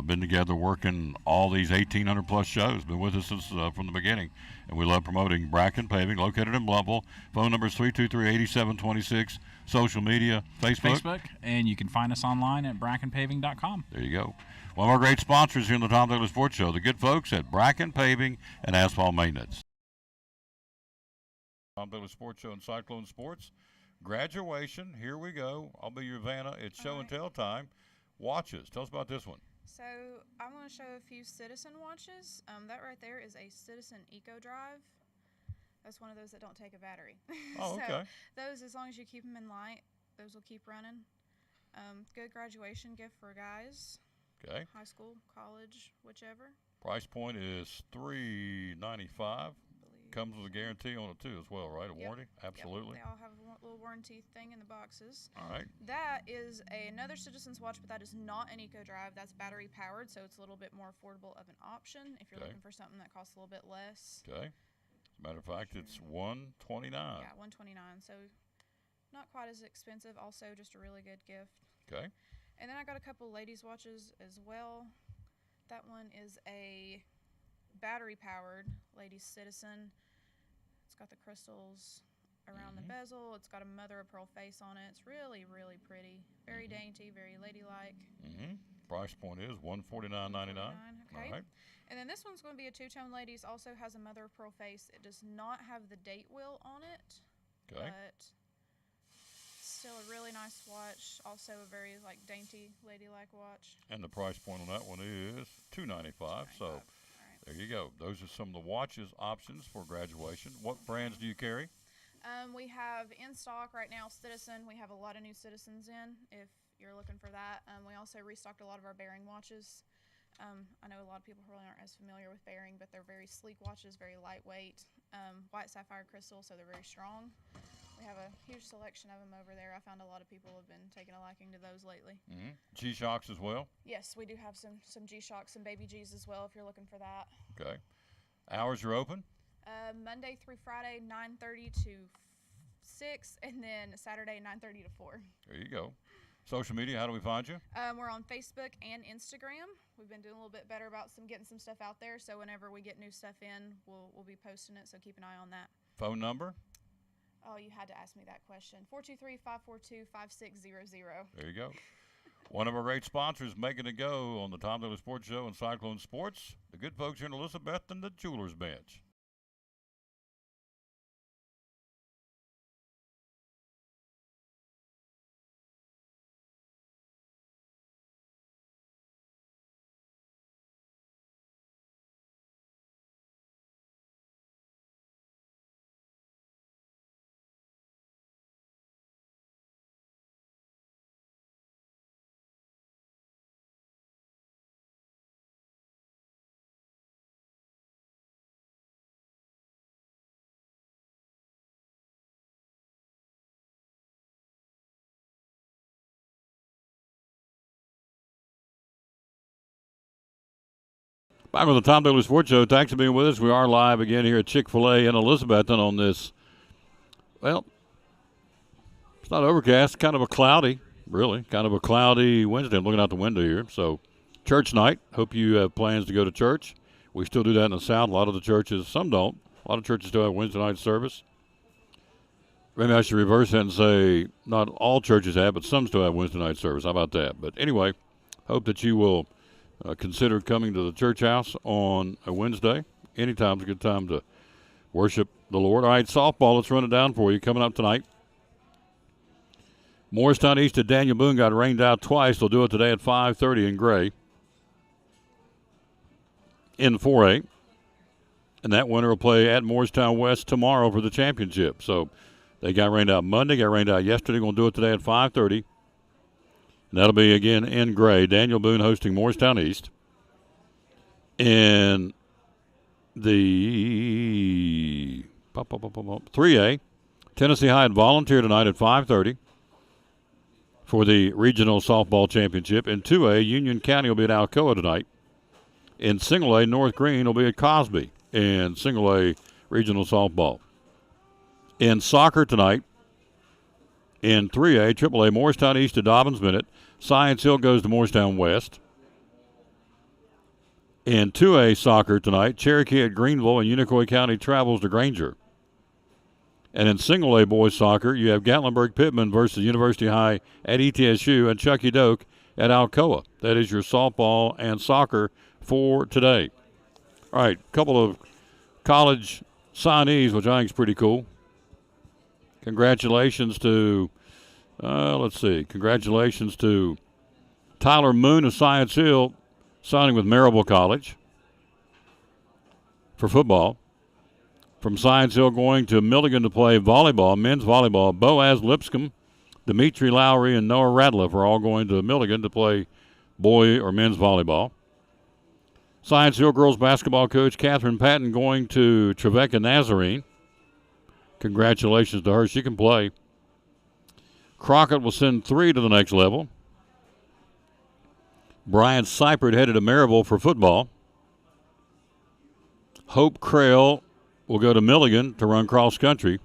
been together working all these 1,800 plus shows. Been with us since from the beginning, and we love promoting Bracken Paving, located in Bluffville. Phone number is 323-8726. Social media, Facebook, and you can find us online at brackenpaving.com. There you go. One of our great sponsors here in the Tom Taylor Sports Show, the good folks at Bracken Paving and Asphalt Maintenance. Tom Taylor Sports Show and Cyclone Sports. Graduation, here we go. I'll be your Vanna. It's show and tell time. Watches. Tell us about this one. So I'm going to show a few Citizen watches. That right there is a Citizen Eco Drive. That's one of those that don't take a battery. Oh, so okay. Those, as long as you keep them in light, those will keep running. Good graduation gift for guys. Okay. High school, college, whichever. Price point is $395. Comes with a guarantee on it too as well, right? A warranty? Absolutely. Yep. They all have a little warranty thing in the boxes. All right. That is another Citizen's watch, but that is not an Eco Drive. That's battery powered, so it's a little bit more affordable of an option if you're looking for something that costs a little bit less. Okay. As a matter of fact, it's $129. Yeah, $129. So not quite as expensive. Also, just a really good gift. Okay. And then I got a couple ladies' watches as well. That one is a battery powered Ladies Citizen. It's got the crystals around the bezel. It's got a mother of pearl face on it. It's really, really pretty. Very dainty, very ladylike. Price point is $149.99. Okay. All right. And then this one's going to be a two-tone ladies. Also has a mother of pearl face. It does not have the date wheel on it. Okay. But still a really nice watch. Also a very dainty, ladylike watch. And the price point on that one is $295. So there you go. Those are some of the watches options for graduation. What brands do you carry? We have in stock right now Citizen. We have a lot of new Citizens in if you're looking for that. We also restocked a lot of our Bearing watches. I know a lot of people probably aren't as familiar with Bearing, but they're very sleek watches, very lightweight, white sapphire crystal, so they're very strong. We have a huge selection of them over there. I found a lot of people have been taking a liking to those lately. G-Shocks as well? Yes, we do have some G-Shocks, some baby G's as well if you're looking for that. Okay. Hours are open? Monday through Friday, 9:30 to 6, and then Saturday, 9:30 to 4. There you go. Social media, how do we find you? We're on Facebook and Instagram. We've been doing a little bit better about getting some stuff out there, so whenever we get new stuff in, we'll be posting it, so keep an eye on that. Phone number? Oh, you had to ask me that question. 423-542-5600. There you go. One of our great sponsors making it go on the Tom Daly Sports Show and Cyclone Sports, the good folks here in Elizabeth and the Jewelers Bench. Back with the Tom Daly Sports Show. Thanks for being with us. We are live again here at Chick-fil-A in Elizabethton on this, well, it's not overcast, kind of a cloudy, really, kind of a cloudy Wednesday. I'm looking out the window here. So, church night. Hope you have plans to go to church. We still do that in the South. A lot of the churches, some don't. A lot of churches still have Wednesday night service. Maybe I should reverse that and say not all churches have, but some still have Wednesday night service. How about that? But anyway, hope that you will consider coming to the church house on a Wednesday. Anytime's a good time to worship the Lord. All right, softball, let's run it down for you. Coming up tonight, Morristown East at Daniel Boone got rained out twice. They'll do it today at 5:30 in Gray in 4A. And that winner will play at Morristown West tomorrow for the championship. So they got rained out Monday, got rained out yesterday. Going to do it today at 5:30. And that'll be, again, in Gray. Daniel Boone hosting Morristown East. In the 3A, Tennessee High at Volunteer tonight at 5:30 for the Regional Softball Championship. In 2A, Union County will be at Alcoa tonight. In Single A, North Green will be at Cosby in Single A Regional Softball. In soccer tonight, in 3A, AAA, Morristown East to Dobbins Bennett. Science Hill goes to Morristown West. In 2A soccer tonight, Cherokee at Greenville and Unicoi County travels to Granger. And in single A boys soccer, you have Gatlinburg-Pittman versus University High at ETSU and Chucky Doak at Alcoa. That is your softball and soccer for today. All right, a couple of college signees, which I think is pretty cool. Congratulations to, congratulations to Tyler Moon of Science Hill signing with Marable College for football. From Science Hill going to Milligan to play volleyball, men's volleyball. Boaz Lipscomb, Dimitri Lowry, and Noah Radliff are all going to Milligan to play boy or men's volleyball. Science Hill girls basketball coach Catherine Patton going to Trevecca Nazarene. Congratulations to her. She can play. Crockett will send 3 to the next level. Brian Seipert headed to Maryville for football. Hope Crail will go to Milligan to run cross country.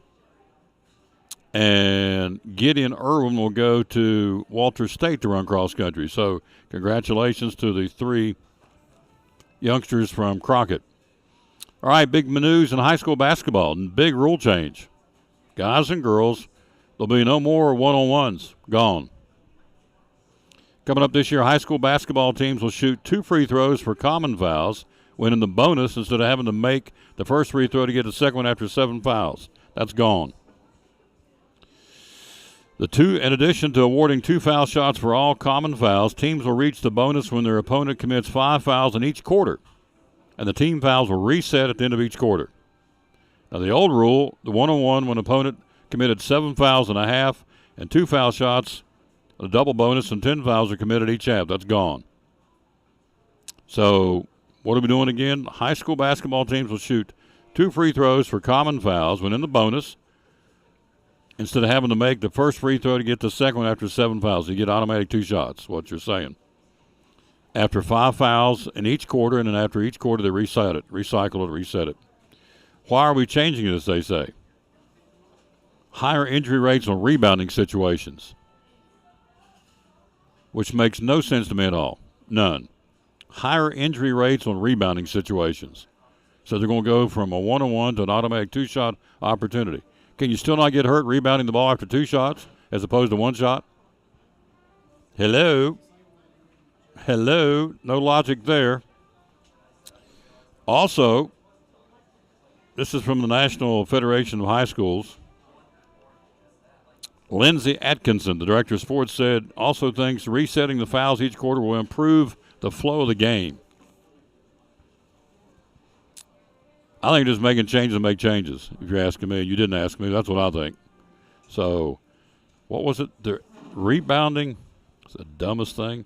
And Gideon Irwin will go to Walter State to run cross country. So congratulations to the 3 youngsters from Crockett. All right, big news in high school basketball. Big rule change. Guys and girls, there'll be no more one-on-ones. Gone. Coming up this year, high school basketball teams will shoot 2 free throws for common fouls, winning the bonus instead of having to make the first free throw to get the second one after 7 fouls. That's gone. In addition to awarding 2 foul shots for all common fouls, teams will reach the bonus when their opponent commits 5 fouls in each quarter. And the team fouls will reset at the end of each quarter. Now, the old rule, the one-on-one when opponent committed 7 fouls and a half and 2 foul shots, a double bonus, and 10 fouls are committed each half. That's gone. So, what are we doing again? High school basketball teams will shoot 2 free throws for common fouls when in the bonus instead of having to make the first free throw to get the second one after 7 fouls. You get automatic 2 shots, what you're saying. After 5 fouls in each quarter, and then after each quarter they recycle it, reset it. Why are we changing this, they say? Higher injury rates on rebounding situations, which makes no sense to me at all. None. Higher injury rates on rebounding situations. So they're going to go from a 1-on-1 to an automatic 2-shot opportunity. Can you still not get hurt rebounding the ball after 2 shots as opposed to 1 shot? Hello? No logic there. Also, this is from the National Federation of High Schools. Lindsay Atkinson, the director of sports, said also thinks resetting the fouls each quarter will improve the flow of the game. I think just making changes to make changes, if you're asking me. You didn't ask me. That's what I think. So, what was it? The rebounding is the dumbest thing.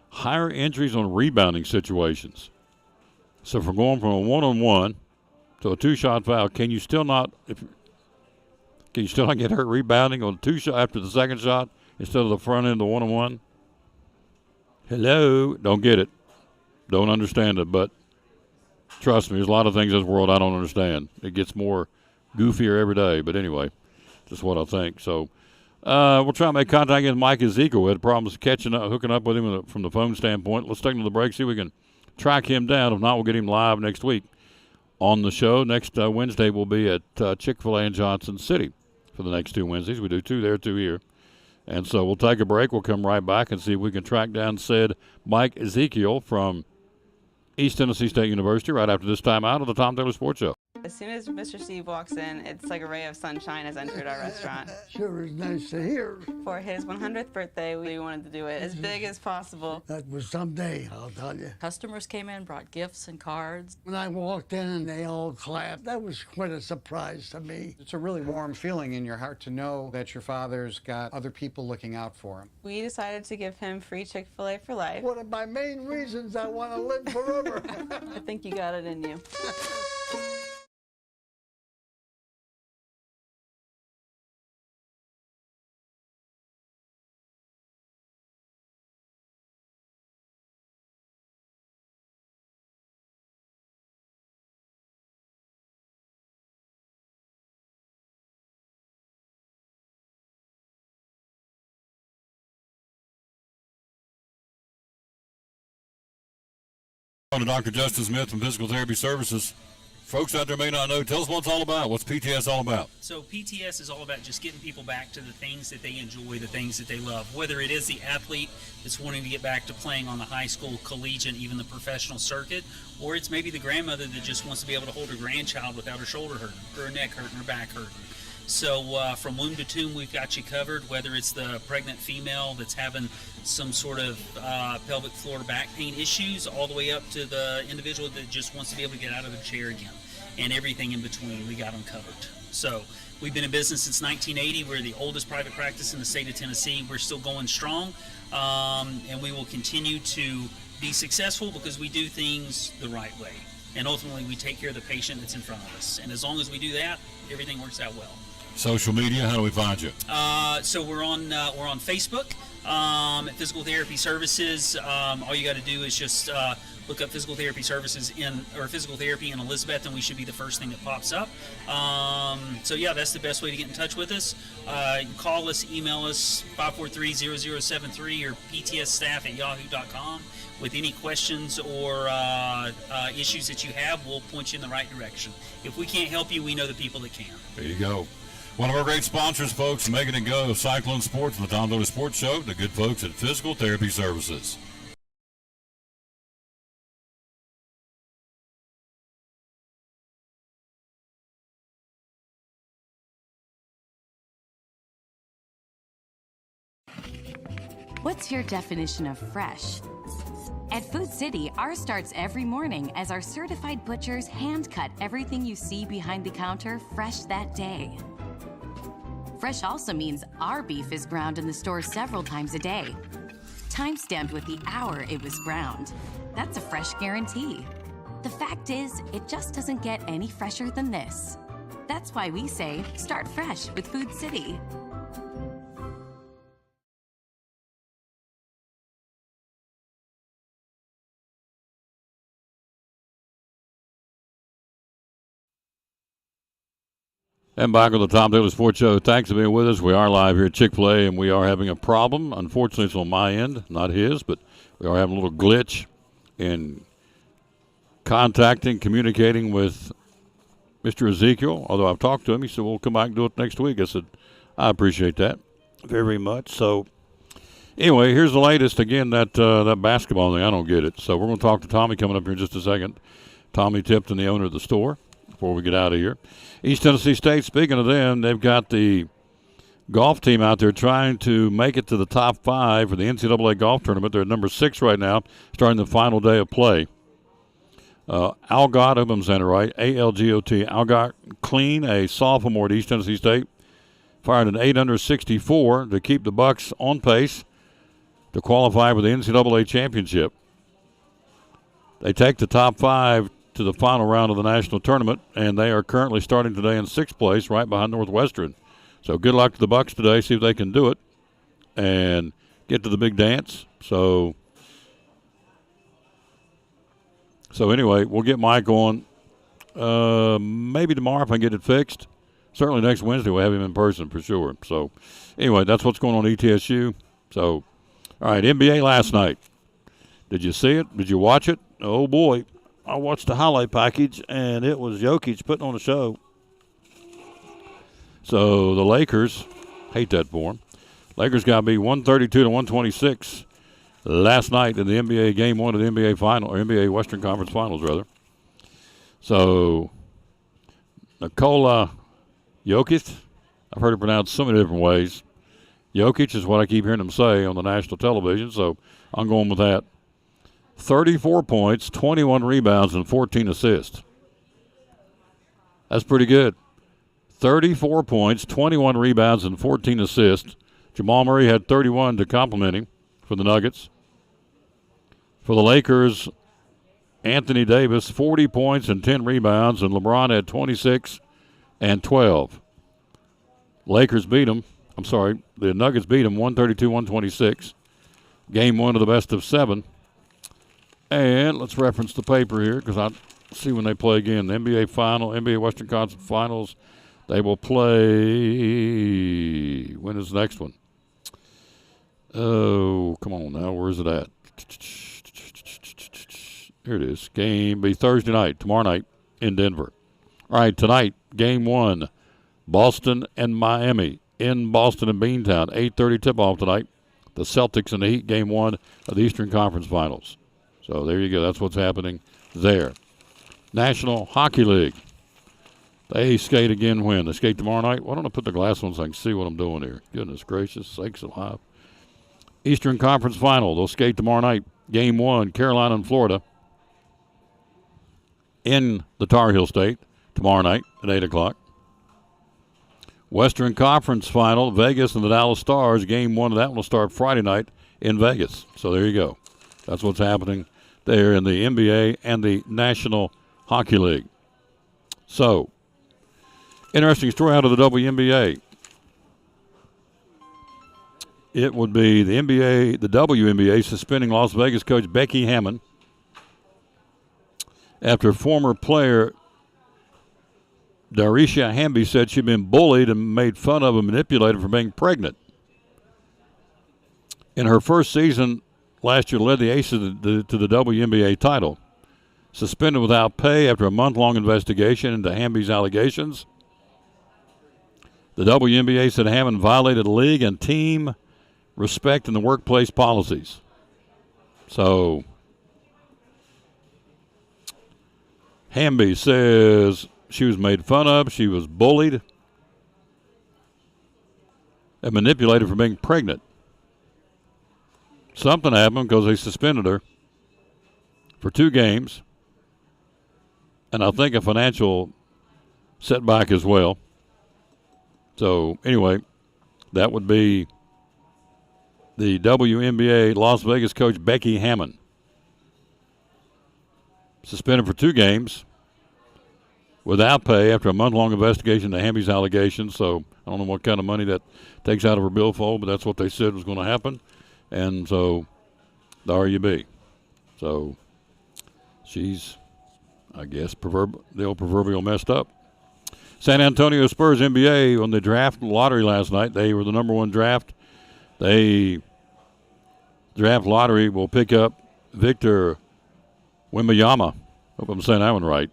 Higher injuries on rebounding situations. So, from going from a 1-on-1 to a 2-shot foul, can you still not get hurt rebounding on 2 shot after the second shot instead of the front end of the 1-on-1? Hello? Don't get it. Don't understand it, but trust me, there's a lot of things in this world I don't understand. It gets more goofier every day, but anyway, just what I think. So we'll try to make contact with Mike Ezekiel. We had problems hooking up with him from the phone standpoint. Let's take him to the break, see if we can track him down. If not, we'll get him live next week on the show. Next Wednesday, we'll be at Chick-fil-A in Johnson City for the next 2 Wednesdays. We do 2 there, 2 here. And so we'll take a break. We'll come right back and see if we can track down said Mike Ezekiel from East Tennessee State University right after this time out of the Tom Taylor Sports Show. As soon as Mr. Steve walks in, it's like a ray of sunshine has entered our restaurant. Sure is nice to hear. For his 100th birthday, we wanted to do it as big as possible. That was someday, I'll tell you. Customers came in, brought gifts and cards. When I walked in and they all clapped, that was quite a surprise to me. It's a really warm feeling in your heart to know that your father's got other people looking out for him. We decided to give him free Chick-fil-A for life. One of my main reasons I want to live forever. I think you got it in you. To Dr. Justin Smith from Physical Therapy Services. Folks out there may not know. Tell us what it's all about. What's PTS all about? So PTS is all about just getting people back to the things that they enjoy, the things that they love. Whether it is the athlete that's wanting to get back to playing on the high school, collegiate, even the professional circuit, or it's maybe the grandmother that just wants to be able to hold her grandchild without her shoulder hurting, or her neck hurting, her back hurting. So from womb to tomb, we've got you covered, whether it's the pregnant female that's having some sort of pelvic floor back pain issues, all the way up to the individual that just wants to be able to get out of their chair again, and everything in between, we got them covered. So we've been in business since 1980. We're the oldest private practice in the state of Tennessee. We're still going strong, and we will continue to be successful because we do things the right way. And ultimately, we take care of the patient that's in front of us. And as long as we do that, everything works out well. Social media, how do we find you? So we're on Facebook, Physical Therapy Services. All you got to do is just look up Physical Therapy Services or Physical Therapy in Elizabeth, and we should be the first thing that pops up. So yeah, that's the best way to get in touch with us. You can call us, email us, 543-0073 or ptsstaff@yahoo.com. With any questions or issues that you have, we'll point you in the right direction. If we can't help you, we know the people that can. There you go. One of our great sponsors, folks, making it go, Cyclone Sports and the Tom Taylor Sports Show, the good folks at Physical Therapy Services. What's your definition of fresh? At Food City, ours starts every morning as our certified butchers hand-cut everything you see behind the counter fresh that day. Fresh also means our beef is ground in the store several times a day, time-stamped with the hour it was ground. That's a fresh guarantee. The fact is, it just doesn't get any fresher than this. That's why we say start fresh with Food City. And back on the Tom Taylor Sports Show. Thanks for being with us. We are live here at Chick-fil-A, and we are having a problem. Unfortunately, it's on my end, not his, but we are having a little glitch in communicating with Mr. Ezekiel. Although I've talked to him, he said, we'll come back and do it next week. I said, I appreciate that very, very much. So, anyway, here's the latest. Again, that basketball thing, I don't get it. So we're going to talk to Tommy coming up here in just a second. Tommy Tipton, the owner of the store, before we get out of here. East Tennessee State, speaking of them, they've got the golf team out there trying to make it to the top 5 for the NCAA golf tournament. They're at number 6 right now, starting the final day of play. Algot, if I'm saying it right, A-L-G-O-T, Algot Clean, a sophomore at East Tennessee State, fired an 8 under 64 to keep the Bucks on pace to qualify for the NCAA championship. They take the top 5 to the final round of the national tournament, and they are currently starting today in 6th place, right behind Northwestern. So good luck to the Bucks today. See if they can do it and get to the big dance. So anyway, we'll get Mike on maybe tomorrow if I can get it fixed. Certainly next Wednesday we'll have him in person for sure. So anyway, that's what's going on at ETSU. So, all right, NBA last night. Did you see it? Did you watch it? Oh, boy. I watched the highlight package, and it was Jokic putting on a show. So the Lakers, hate that for them. Lakers got to be 132-126 last night in the NBA Game 1 of the NBA Final, or NBA Western Conference Finals, rather. So Nikola Jokic, I've heard it pronounced so many different ways. Jokic is what I keep hearing him say on the national television, so I'm going with that. 34 points, 21 rebounds, and 14 assists. That's pretty good. 34 points, 21 rebounds, and 14 assists. Jamal Murray had 31 to compliment him for the Nuggets. For the Lakers, Anthony Davis, 40 points and 10 rebounds, and LeBron had 26 and 12. Lakers beat them. I'm sorry, the Nuggets beat them 132-126. Game 1 of the best of 7. And let's reference the paper here because I see when they play again. The NBA Final, NBA Western Conference Finals, they will play. When is the next one? Oh, come on now. Where is it at? Here it is. Game be Thursday night, tomorrow night in Denver. All right, tonight, Game 1, Boston and Miami in Boston and Beantown. 8:30 tip-off tonight. The Celtics and the Heat, Game 1 of the Eastern Conference Finals. So there you go. That's what's happening there. National Hockey League. They skate again when? They skate tomorrow night? Why don't I put the glass on so I can see what I'm doing here? Goodness gracious, sakes alive. Eastern Conference Final. They'll skate tomorrow night. Game 1, Carolina and Florida in the Tar Heel State tomorrow night at 8 o'clock. Western Conference Final, Vegas and the Dallas Stars. Game 1 of that one will start Friday night in Vegas. So there you go. That's what's happening there in the NBA and the National Hockey League. So, interesting story out of the WNBA. It would be the WNBA suspending Las Vegas coach Becky Hammon after former player Darisha Hamby said she'd been bullied and made fun of and manipulated for being pregnant. In her first season last year, led the Aces to the WNBA title. Suspended without pay after a month-long investigation into Hamby's allegations. The WNBA said Hammond violated league and team respect in the workplace policies. So, Hamby says she was made fun of, she was bullied, and manipulated for being pregnant. Something happened because they suspended her for 2 games, and I think a financial setback as well. So, anyway, that would be the WNBA Las Vegas coach Becky Hammon. Suspended for 2 games without pay after a month-long investigation into Hamby's allegations. So I don't know what kind of money that takes out of her billfold, but that's what they said was going to happen. And so the RUB. So she's, I guess, proverbial messed up. San Antonio Spurs NBA on the draft lottery last night. They were the number one draft. Draft lottery will pick up Victor Wembanyama. Hope I'm saying that one right.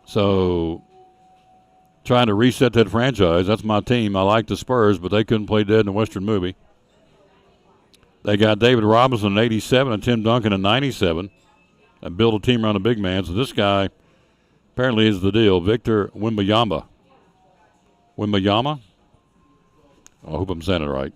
So trying to reset that franchise. That's my team. I like the Spurs, but they couldn't play dead in the Western movie. They got David Robinson in 87 and Tim Duncan in 97 and build a team around a big man. So this guy apparently is the deal. Victor Wembanyama. Wembanyama? I hope I'm saying it right.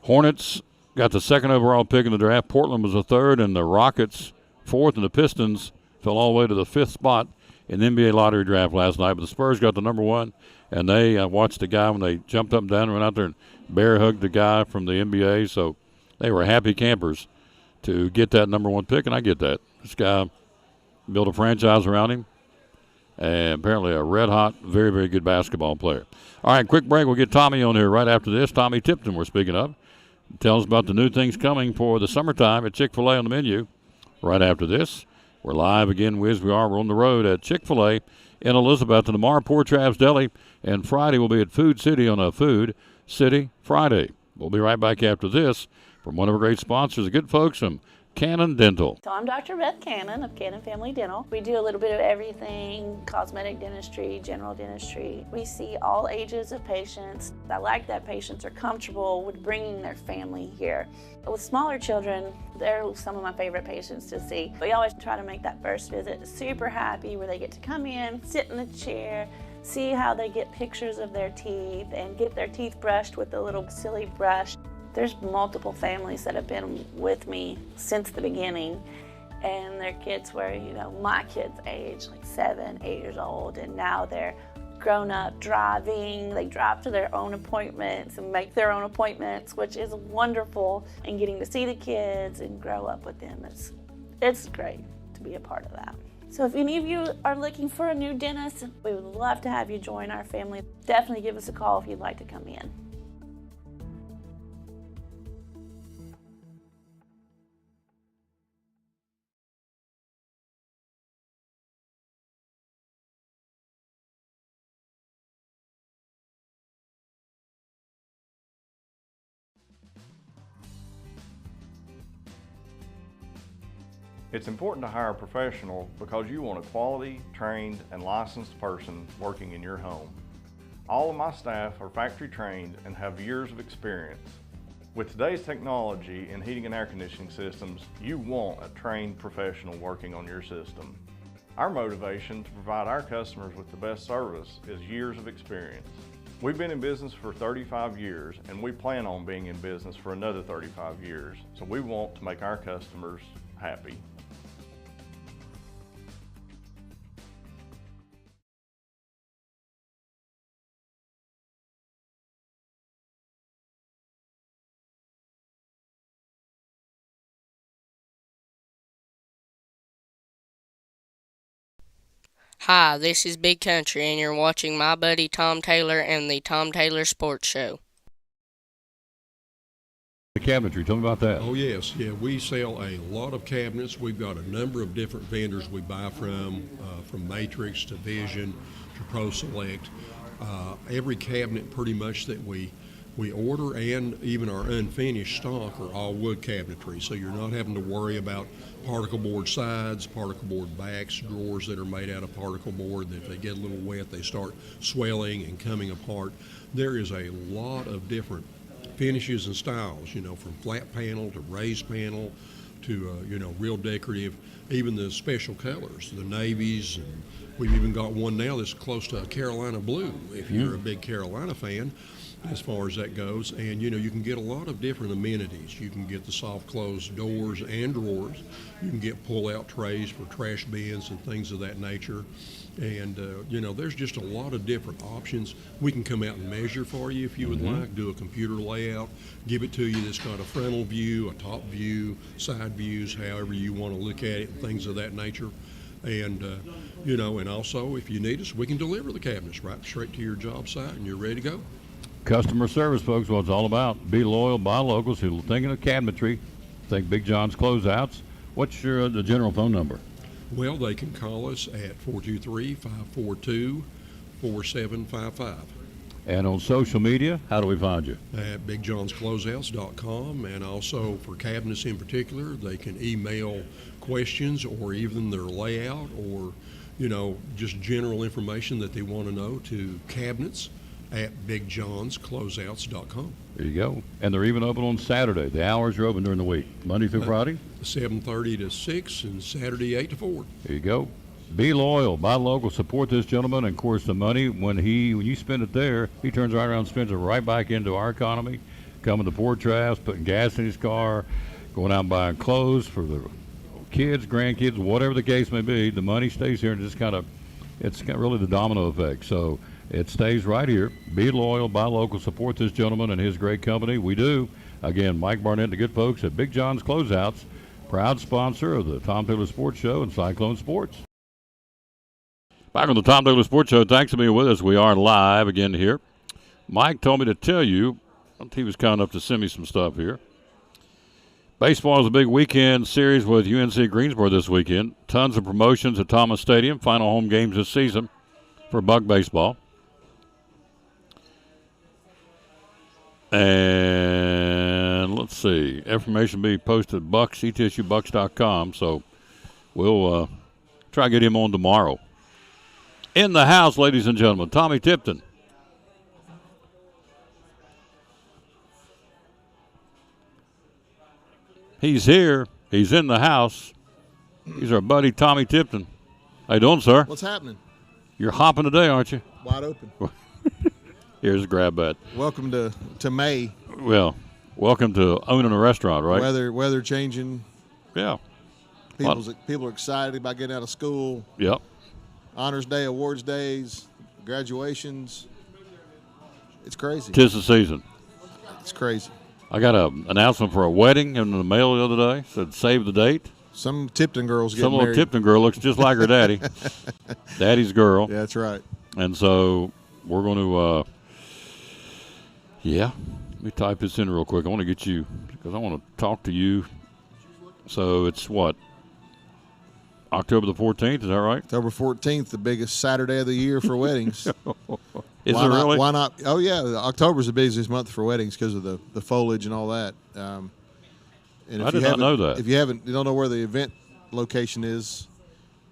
Hornets got the second overall pick in the draft. Portland was the third, and the Rockets fourth, and the Pistons fell all the way to the fifth spot in the NBA lottery draft last night. But the Spurs got the number one, and they watched the guy when they jumped up and down and went out there and bear hugged the guy from the NBA. So they were happy campers to get that number one pick, and I get that. This guy built a franchise around him, and apparently a red-hot, very, very good basketball player. All right, quick break. We'll get Tommy on here right after this. Tommy Tipton we're speaking of. Tell us about the new things coming for the summertime at Chick-fil-A on the menu. Right after this, we're live again, We're on the road at Chick-fil-A in Elizabeth. And tomorrow, Poor Trav's Deli. And Friday, we'll be at Food City on a Food City Friday. We'll be right back after this from one of our great sponsors, the good folks from Cannon Dental. So I'm Dr. Beth Cannon of Cannon Family Dental. We do a little bit of everything, cosmetic dentistry, general dentistry. We see all ages of patients. I like that patients are comfortable with bringing their family here. With smaller children, they're some of my favorite patients to see. We always try to make that first visit super happy where they get to come in, sit in the chair, see how they get pictures of their teeth and get their teeth brushed with a little silly brush. There's multiple families that have been with me since the beginning, and their kids were, my kids' age, like 7, 8 years old, and now they're grown up driving. They drive to their own appointments and make their own appointments, which is wonderful, and getting to see the kids and grow up with them. It's great to be a part of that. So if any of you are looking for a new dentist, we would love to have you join our family. Definitely give us a call if you'd like to come in. It's important to hire a professional because you want a quality, trained, and licensed person working in your home. All of my staff are factory trained and have years of experience. With today's technology in heating and air conditioning systems, you want a trained professional working on your system. Our motivation to provide our customers with the best service is years of experience. We've been in business for 35 years, and we plan on being in business for another 35 years, so we want to make our customers happy. Hi, this is Big Country, and you're watching my buddy Tom Taylor and the Tom Taylor Sports Show. The cabinetry, tell me about that. Oh, yes. Yeah, we sell a lot of cabinets. We've got a number of different vendors we buy from Matrix to Vision to Pro Select. Every cabinet pretty much that we order, and even our unfinished stock, are all wood cabinetry. So you're not having to worry about particle board sides, particle board backs, drawers that are made out of particle board that if they get a little wet, they start swelling and coming apart. There is a lot of different finishes and styles, from flat panel to raised panel to, real decorative, even the special colors, the navies, and we've even got one now that's close to a Carolina blue, if you're a big Carolina fan, as far as that goes. And, you can get a lot of different amenities. You can get the soft close doors and drawers. You can get pull-out trays for trash bins and things of that nature. And, there's just a lot of different options. We can come out and measure for you if you would like, do a computer layout, give it to you that's got a frontal view, a top view, side views, however you want to look at it, and things of that nature. And, and also if you need us, we can deliver the cabinets right straight to your job site and you're ready to go. Customer service, folks, what it's all about. Be loyal, buy locals who are thinking of cabinetry. Think Big John's Closeouts. What's the general phone number? Well, they can call us at 423-542-4755. And on social media, how do we find you? At BigJohn'sCloseouts.com, and also for cabinets in particular, they can email questions or even their layout or, just general information that they want to know to cabinets at BigJohn'sCloseouts.com. There you go. And they're even open on Saturday. The hours are open during the week, Monday through Friday? 7:30 to 6 and Saturday 8 to 4. There you go. Be loyal, buy local, support this gentleman, and of course the money, when you spend it there, he turns right around and spends it right back into our economy, coming to Port Travis, putting gas in his car, going out and buying clothes for the kids, grandkids, whatever the case may be. The money stays here and just it's got really the domino effect. So it stays right here. Be loyal, buy local, support this gentleman and his great company. We do. Again, Mike Barnett and the good folks at Big John's Closeouts, proud sponsor of the Tom Taylor Sports Show and Cyclone Sports. Back on the Tom Taylor Sports Show, thanks for being with us. We are live again here. Mike told me to tell you, he was kind enough to send me some stuff here. Baseball is a big weekend series with UNC Greensboro this weekend. Tons of promotions at Thomas Stadium. Final home games this season for Buck Baseball. And let's see, information will be posted at ETSUBucks.com, so we'll try to get him on tomorrow. In the house, ladies and gentlemen, Tommy Tipton. He's here. He's in the house. He's our buddy Tommy Tipton. How you doing, sir? What's happening? You're hopping today, aren't you? Wide open. Here's a grab bat. Welcome to May. Well, welcome to owning a restaurant, right? Weather changing. Yeah. People are excited about getting out of school. Yep. Honors Day, awards days, graduations. It's crazy. 'Tis the season. It's crazy. I got an announcement for a wedding in the mail the other day. Said save the date. Some Tipton girls getting married. Some little Tipton girl looks just like her daddy. Daddy's girl. Yeah, that's right. And so we're going to, let me type this in real quick. I want to get you, because I want to talk to you. So it's what? October the 14th, is that right? October 14th, the biggest Saturday of the year for weddings. Is it really? Why not? Oh, yeah. October's the busiest month for weddings because of the foliage and all that. And I did not know that. If you don't know where the event location is,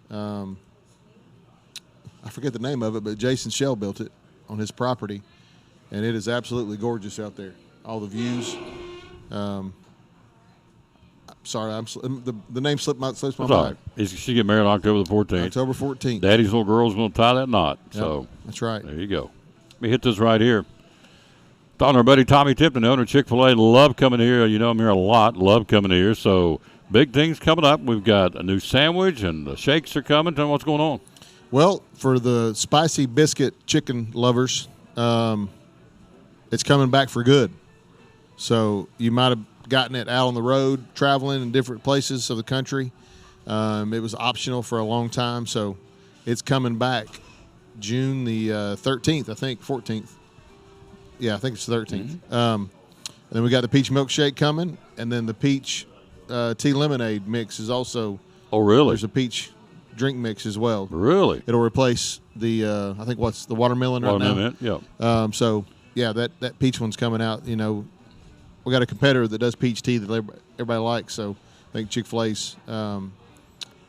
I forget the name of it, but Jason Shell built it on his property, and it is absolutely gorgeous out there. All the views. Sorry, the name slipped my mind. She get married on October the 14th. October 14th. Daddy's little girl's going to tie that knot. Yep, so that's right. There you go. Let me hit this right here. Talking to our buddy Tommy Tipton, the owner of Chick-fil-A. Love coming here. You know I'm here a lot. Love coming here. So big things coming up. We've got a new sandwich and the shakes are coming. Tell me what's going on. Well, for the spicy biscuit chicken lovers, it's coming back for good. So you might have gotten it out on the road, traveling in different places of the country. It was optional for a long time, so it's coming back June the 13th, I think, 14th. Yeah, I think it's the 13th. Mm-hmm. And then we got the peach milkshake coming, and then the peach tea lemonade mix is also. Oh, really? There's a peach drink mix as well. Really? It'll replace the I think what's the watermelon right now. Yeah. So yeah, that peach one's coming out. You know, we got a competitor that does peach tea that everybody likes. So I think Chick-fil-A's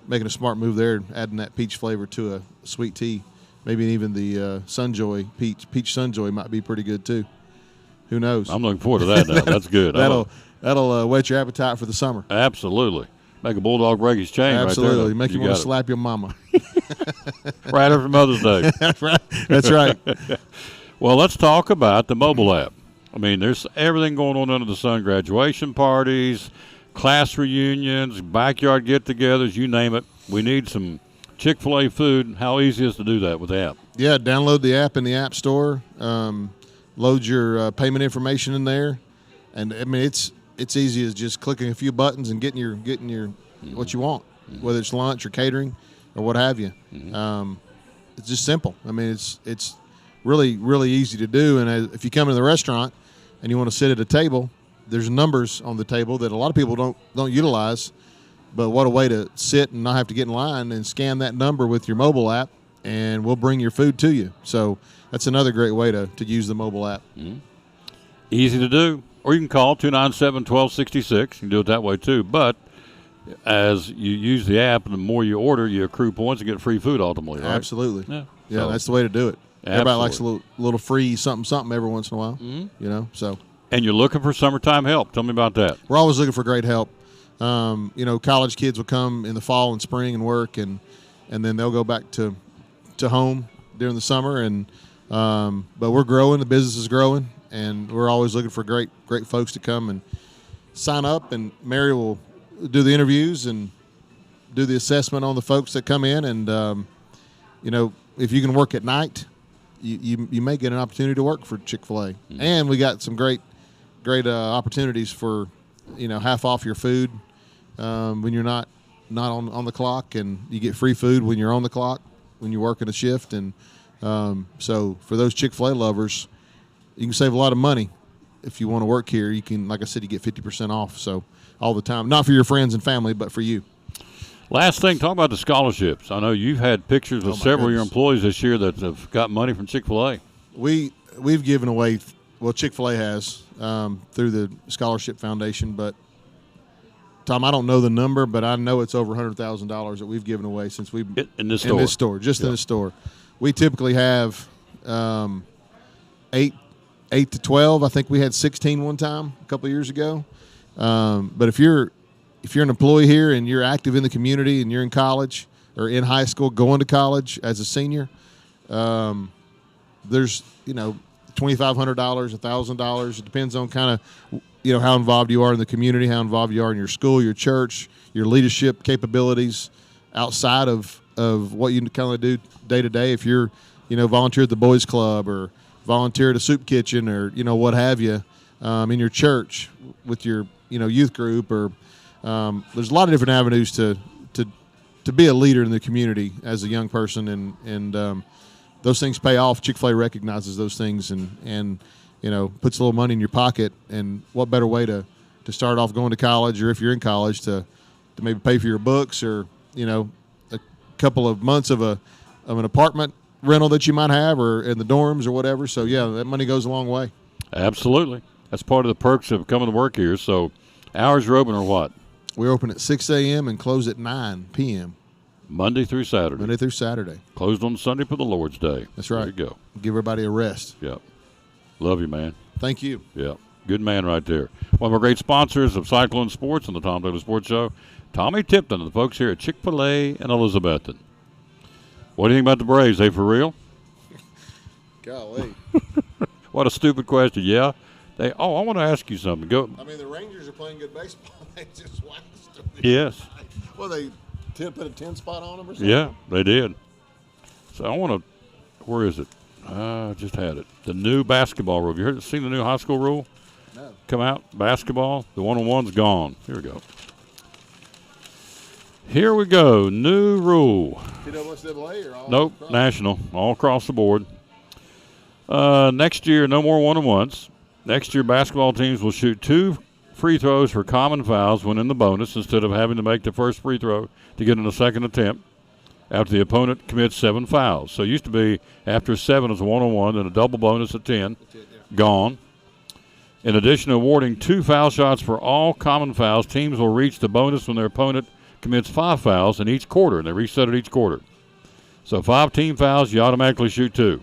making a smart move there, adding that peach flavor to a sweet tea. Maybe even the Sunjoy peach Sunjoy might be pretty good too. Who knows? I'm looking forward to that now. That's good. That'll whet your appetite for the summer. Absolutely. Make a bulldog break his chain. Absolutely. Right there. Make you want to slap your mama. Right after Mother's Day. That's right. Well, let's talk about the mobile app. I mean, there's everything going on under the sun. Graduation parties, class reunions, backyard get-togethers, you name it. We need some Chick-fil-A food. How easy is it to do that with the app? Yeah, download the app in the App Store. Load your payment information in there. And, I mean, it's easy as just clicking a few buttons and getting your what you want, whether it's lunch or catering. or what have you. It's just simple. I mean, it's really, really easy to do. And if you come into the restaurant and you want to sit at a table, there's numbers on the table that a lot of people don't utilize. But what a way to sit and not have to get in line and scan that number with your mobile app, and we'll bring your food to you. So that's another great way to use the mobile app. Easy to do. Or you can call 297-1266. You can do it that way too. But as you use the app, the more you order, you accrue points and get free food ultimately, right? Absolutely. Yeah, so that's the way to do it. Absolutely. Everybody likes a little free something every once in a while, so. And you're looking for summertime help. Tell me about that. We're always looking for great help. College kids will come in the fall and spring and work, and then they'll go back to home during the summer. But we're growing. The business is growing, and we're always looking for great folks to come and sign up. And Mary will do the interviews and do the assessment on the folks that come in. And if you can work at night, you may get an opportunity to work for Chick-fil-A. And we got some great opportunities for half off your food when you're not on the clock, and you get free food when you're on the clock when you're working a shift. And so for those Chick-fil-A lovers, you can save a lot of money if you want to work here. You can, like I said, you get 50% off. So all the time, not for your friends and family, but for you. Last thing, talk about the scholarships. I know you've had pictures of several of your employees this year that have got money from Chick-fil-A. We've given away, well, Chick-fil-A has through the Scholarship Foundation, but Tom, I don't know the number, but I know it's over $100,000 that we've given away since we've in this store, in this store. We typically have 8 to 12. I think we had 16 one time a couple of years ago. But if you're an employee here and you're active in the community and you're in college or in high school going to college as a senior, there's $2,500, $1,000. It depends on kind of how involved you are in the community, how involved you are in your school, your church, your leadership capabilities outside of what you kind of do day to day. If you're volunteer at the boys club or volunteer at a soup kitchen or what have you, in your church with your youth group, or there's a lot of different avenues to be a leader in the community as a young person, and those things pay off. Chick-fil-A recognizes those things and puts a little money in your pocket. And what better way to start off going to college, or if you're in college, to maybe pay for your books, or a couple of months of an apartment rental that you might have, or in the dorms or whatever. So yeah, that money goes a long way. Absolutely. That's part of the perks of coming to work here. So hours are open or what? We open at 6 a.m. and close at 9 p.m. Monday through Saturday. Monday through Saturday. Closed on Sunday for the Lord's Day. That's right. There you go. Give everybody a rest. Yep. Love you, man. Thank you. Yep. Good man right there. One of our great sponsors of Cyclone Sports and the Tom Taylor Sports Show, Tommy Tipton and the folks here at Chick-fil-A in Elizabethton. What do you think about the Braves? They for real? Golly. What a stupid question. Yeah. I want to ask you something. Go. I mean, the Rangers are playing good baseball. They just waxed them. Yes. Well, they put a 10 spot on them or something? Yeah, they did. So I want to, where is it? I just had it. The new basketball rule. Have you seen the new high school rule? No. Come out, basketball. The one-on-one's gone. Here we go. Here we go. New rule. NCAA or all? Nope, across? National. All across the board. Next year, no more one-on-ones. Next year, basketball teams will shoot 2 free throws for common fouls when in the bonus, instead of having to make the first free throw to get in the second attempt after the opponent commits 7 fouls. So it used to be after 7 is a one-on-one, then a double bonus at 10. Gone. In addition to awarding 2 foul shots for all common fouls, teams will reach the bonus when their opponent commits 5 fouls in each quarter, and they reset it each quarter. So 5 team fouls, you automatically shoot 2.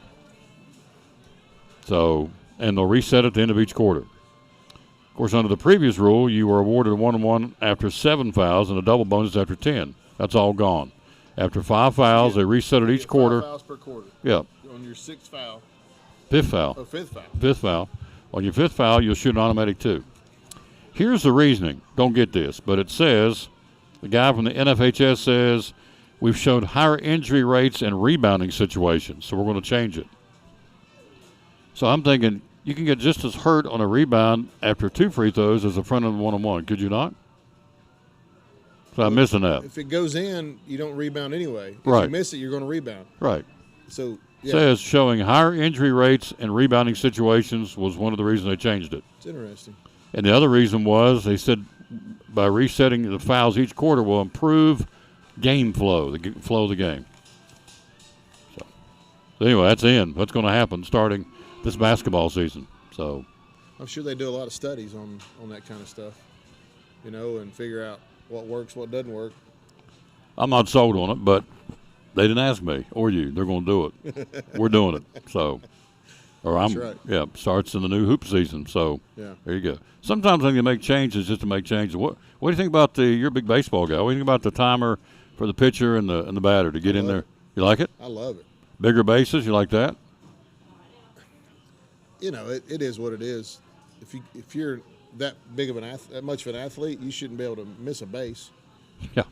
So, and they'll reset at the end of each quarter. Of course, under the previous rule, you were awarded a one-on-one after 7 fouls and a double bonus after 10. That's all gone. After 5 fouls, they reset at each quarter. 5 fouls per quarter. Yeah. On your 6th foul. 5th foul. Oh, 5th foul. 5th foul. On your 5th foul, you'll shoot an automatic 2. Here's the reasoning. Don't get this, but it says, the guy from the NFHS says, we've shown higher injury rates and rebounding situations, so we're going to change it. So I'm thinking you can get just as hurt on a rebound after 2 free throws as a front end one-on-one. Could you not? So I'm missing that. If it goes in, you don't rebound anyway. If Right. you miss it, you're going to rebound. Right. So, yeah. Says showing higher injury rates and rebounding situations was one of the reasons they changed it. It's interesting. And the other reason was they said by resetting the fouls each quarter will improve game flow, the flow of the game. So anyway, that's in. What's going to happen starting this basketball season. So I'm sure they do a lot of studies on that kind of stuff, and figure out what works, what doesn't work. I'm not sold on it, but they didn't ask me or you. They're going to do it. We're doing it. So, That's right. Yeah, starts in the new hoop season. So Yeah. there you go. Sometimes I can make changes just to make changes. What do you think about you're a big baseball guy. What do you think about the timer for the pitcher and the batter to get in there? You like it? I love it. Bigger bases, you like that? It is what it is. If you're that big of that much of an athlete, you shouldn't be able to miss a base. Yeah,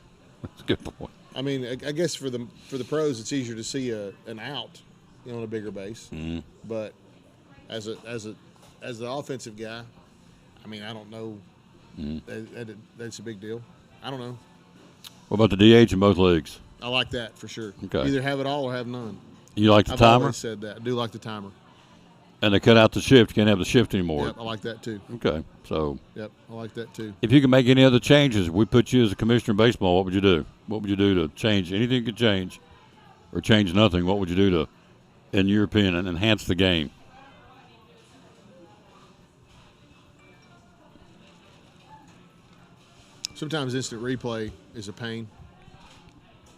that's a good point. I mean, I guess for the pros, it's easier to see an out, on a bigger base. Mm-hmm. But as the offensive guy, I mean, I don't know. Mm-hmm. That's a big deal. I don't know. What about the DH in both leagues? I like that for sure. Okay. Either have it all or have none. You like the I've timer? always said that. I do like the timer. And they cut out the shift. You can't have the shift anymore. Yep, I like that too. Okay, so. Yep, I like that too. If you could make any other changes, we put you as a commissioner of baseball, what would you do? What would you do to change anything you could change or change nothing? What would you do to, in your opinion, enhance the game? Sometimes instant replay is a pain.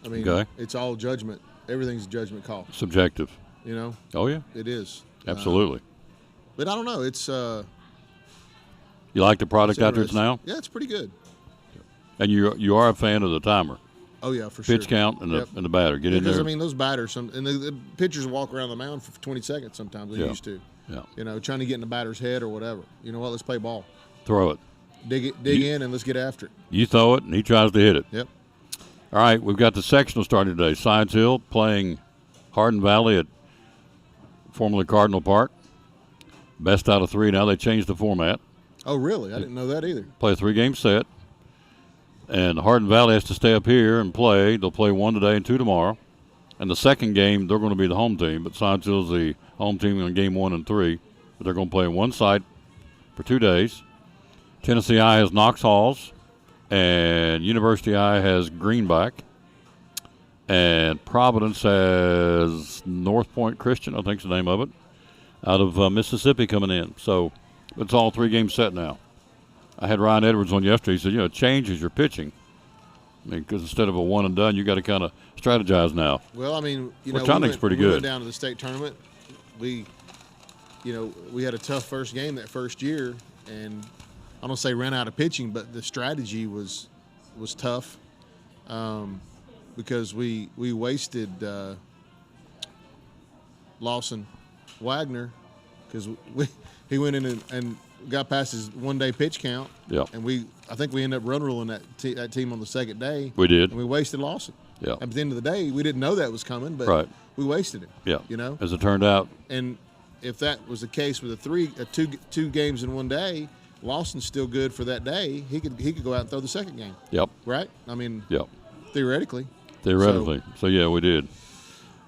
I mean, Okay. It's all judgment. Everything's a judgment call. Subjective. Oh, yeah. It is. Absolutely. But I don't know. It's you like the product out there now? Yeah, it's pretty good. And you are a fan of the timer. Oh yeah, for sure. Pitch count and the batter. Get in there. Because I mean, those batters, and the pitchers walk around the mound for 20 seconds sometimes. They used to. Yeah. Trying to get in the batter's head or whatever. You know what? Let's play ball. Throw it. Dig in and let's get after it. You throw it and he tries to hit it. Yep. All right, we've got the sectional starting today. Science Hill playing Hardin Valley at formerly Cardinal Park. Best out of three now. They changed the format. Oh, really? I didn't know that either. Play a 3-game set. And Hardin Valley has to stay up here and play. They'll play 1 today and 2 tomorrow. And the second game, they're going to be the home team. But Science Hill's the home team in game 1 and 3. But they're going to play in one site for 2 days. Tennessee I has Knox Halls. And University I has Greenback. And Providence has North Point Christian, I think's the name of it, out of Mississippi coming in. So it's all 3-game set now. I had Ryan Edwards on yesterday. He said, it changes your pitching. I mean, because instead of a one and done, you got to kind of strategize now. Well, I mean, which I think's pretty we good. went down to the state tournament. We had a tough first game that first year, and I don't say ran out of pitching, but the strategy was tough because we wasted Lawson Wagner because he went in and got past his one-day pitch count. Yeah. And I think we ended up run ruling that team on the second day. We did. And we wasted Lawson. Yeah. At the end of the day, we didn't know that was coming, but we wasted him. Yeah. As it turned out. And if that was the case with two games in one day, Lawson's still good for that day. He could go out and throw the second game. Yep. Right? I mean. Yep. Theoretically. So yeah, we did.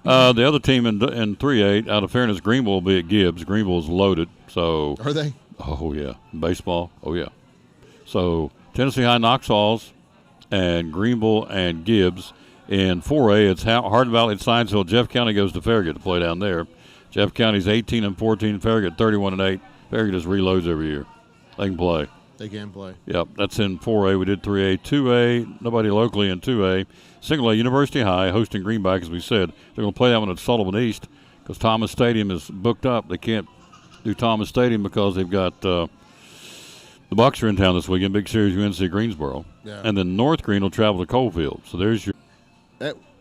The other team in 3A, out of fairness, Greenville will be at Gibbs. Greenville's loaded. So. Are they? Oh yeah. Baseball. Oh yeah. So Tennessee High, Knox Halls, and Greenville and Gibbs. In 4A, it's Hardin Valley at Science Hill. Jeff County goes to Farragut to play down there. Jeff County's 18-14. Farragut 31-8. Farragut just reloads every year. They can play. They can play. Yep, that's in 4A. We did 3A. 2A, nobody locally in 2A. Single A, University High, hosting Greenback, as we said. They're going to play that one at Sullivan East because Thomas Stadium is booked up. They can't do Thomas Stadium because they've got the Bucks are in town this weekend, big series UNC Greensboro. Yeah. And then North Green will travel to Coalfield. So there's your.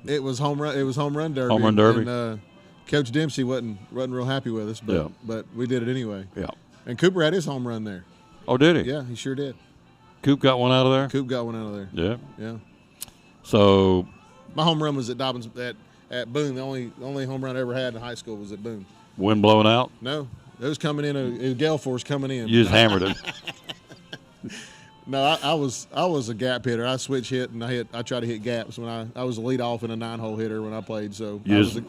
It was home run. It was home run derby. Home run derby. And Coach Dempsey wasn't real happy with us, but we did it anyway. Yeah. And Cooper had his home run there. Oh, did he? Yeah, he sure did. Coop got one out of there? Coop got one out of there. Yeah. Yeah. So. My home run was at Dobbins at Boone. The only home run I ever had in high school was at Boone. Wind blowing out? No. It was coming in. A gale force coming in. You just hammered it. No, I was a gap hitter. I switch hit and I try to hit gaps when I was a lead off and a 9-hole hitter when I played. So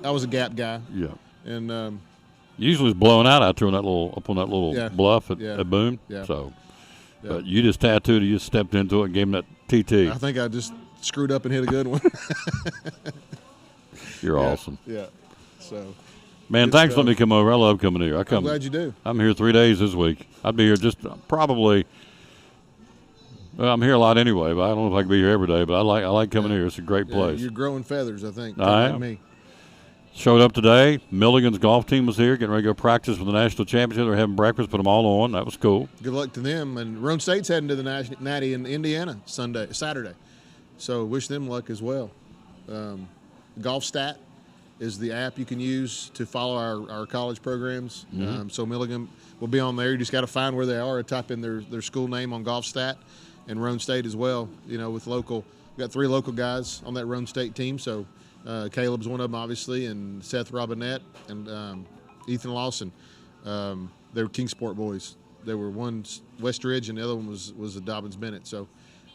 I was a gap guy. Yeah. And usually it's blowing out there on that little bluff at Boone. Yeah. So, Yeah. but you just tattooed it. You just stepped into it and gave him that TT. I think I just screwed up and hit a good one. You're awesome. Yeah. So. Man, thanks for letting me come over. I love coming here. I'm glad you do. I'm here 3 days this week. I'd be here just probably. Well, I'm here a lot anyway, but I don't know if I can be here every day. But I like coming here. It's a great place. You're growing feathers, I think. I like am. Me. Showed up today. Milligan's golf team was here, getting ready to go practice for the national championship. They're having breakfast, put them all on. That was cool. Good luck to them. And Roan State's heading to the Natty in Indiana Saturday. So wish them luck as well. Golf Stat is the app you can use to follow our college programs. Mm-hmm. So Milligan will be on there. You just got to find where they are and type in their school name on Golf Stat, and Roan State as well. With local, we got 3 local guys on that Roan State team. So Caleb's one of them, obviously, and Seth Robinette and Ethan Lawson. They were Kingsport boys. They were one's West Ridge and the other one was the Dobbins Bennett. So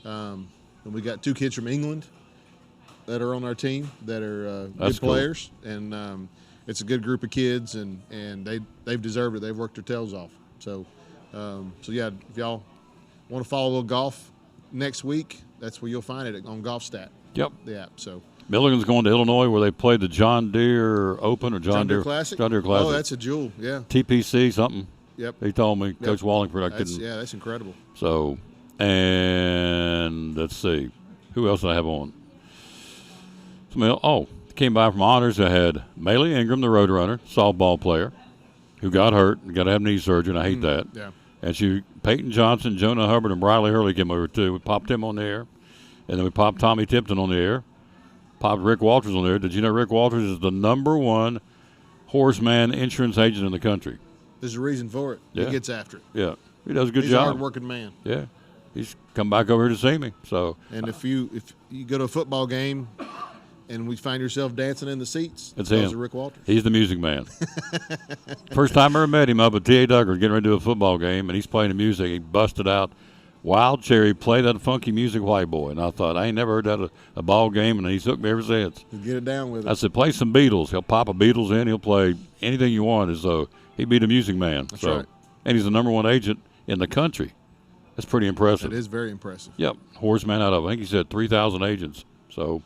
and we got 2 kids from England that are on our team that are good players, and it's a good group of kids, and they've deserved it. They've worked their tails off. So yeah, if y'all want to follow a little golf next week, that's where you'll find it on Golf Stat. Yep. The app. So Milligan's going to Illinois where they played the John Deere Open or John Deere Classic. John Deere Classic. Oh, that's a jewel. Yeah. TPC something. Yep. He told me, Coach Wallingford. That's incredible. So, and let's see, who else did I have on? Came by from honors. I had Maylee Ingram, the Roadrunner, softball player, who got hurt and got to have knee surgery, and I hate that. Yeah. And Peyton Johnson, Jonah Hubbard, and Briley Hurley came over too. We popped him on the air, and then we popped Tommy Tipton on the air. Popped Rick Walters on there. Did you know Rick Walters is the #1 horseman insurance agent in the country? There's a reason for it. Yeah. He gets after it. Yeah, he does a good He's job. a hard-working man. Yeah, he's come back over here to see me. So. And if you go to a football game and we find yourself dancing in the seats, It's those him. are Rick Walters. He's the music man. First time I ever met him up at T.A. Duggar getting ready to do a football game, and he's playing the music. He busted out Wild Cherry, play that funky music, white boy. And I thought, I ain't never heard that at a ball game, and he's hooked me ever since. Get it down with it. I said, play some Beatles. He'll pop a Beatles in. He'll play anything you want. As though he'd be the music man. That's right. And he's the #1 agent in the country. That's pretty impressive. It is very impressive. Yep. Horseman out of, I think he said 3,000 agents. So,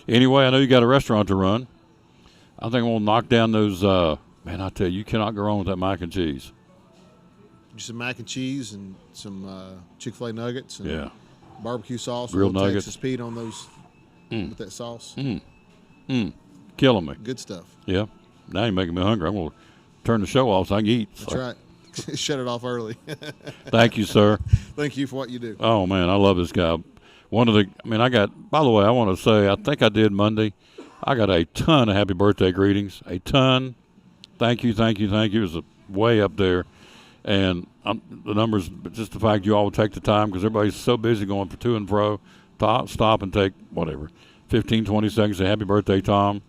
anyway, I know you got a restaurant to run. I think I'm going to knock down those, man, I tell you cannot go wrong with that mac and cheese. Just some mac and cheese and some Chick-fil-A nuggets and Yeah. barbecue sauce. Grilled a little nuggets. Texas Pete on those with that sauce. Killing me. Good stuff. Yeah. Now you're making me hungry. I'm going to turn the show off so I can eat. That's right. Shut it off early. Thank you, sir. Thank you for what you do. Oh, man, I love this guy. By the way, I want to say, I think I did Monday. I got a ton of happy birthday greetings. A ton. Thank you. It was way up there. And the numbers, just the fact you all would take the time because everybody's so busy going for to and fro. Stop and take, 15, 20 seconds. Say, happy birthday, Tom.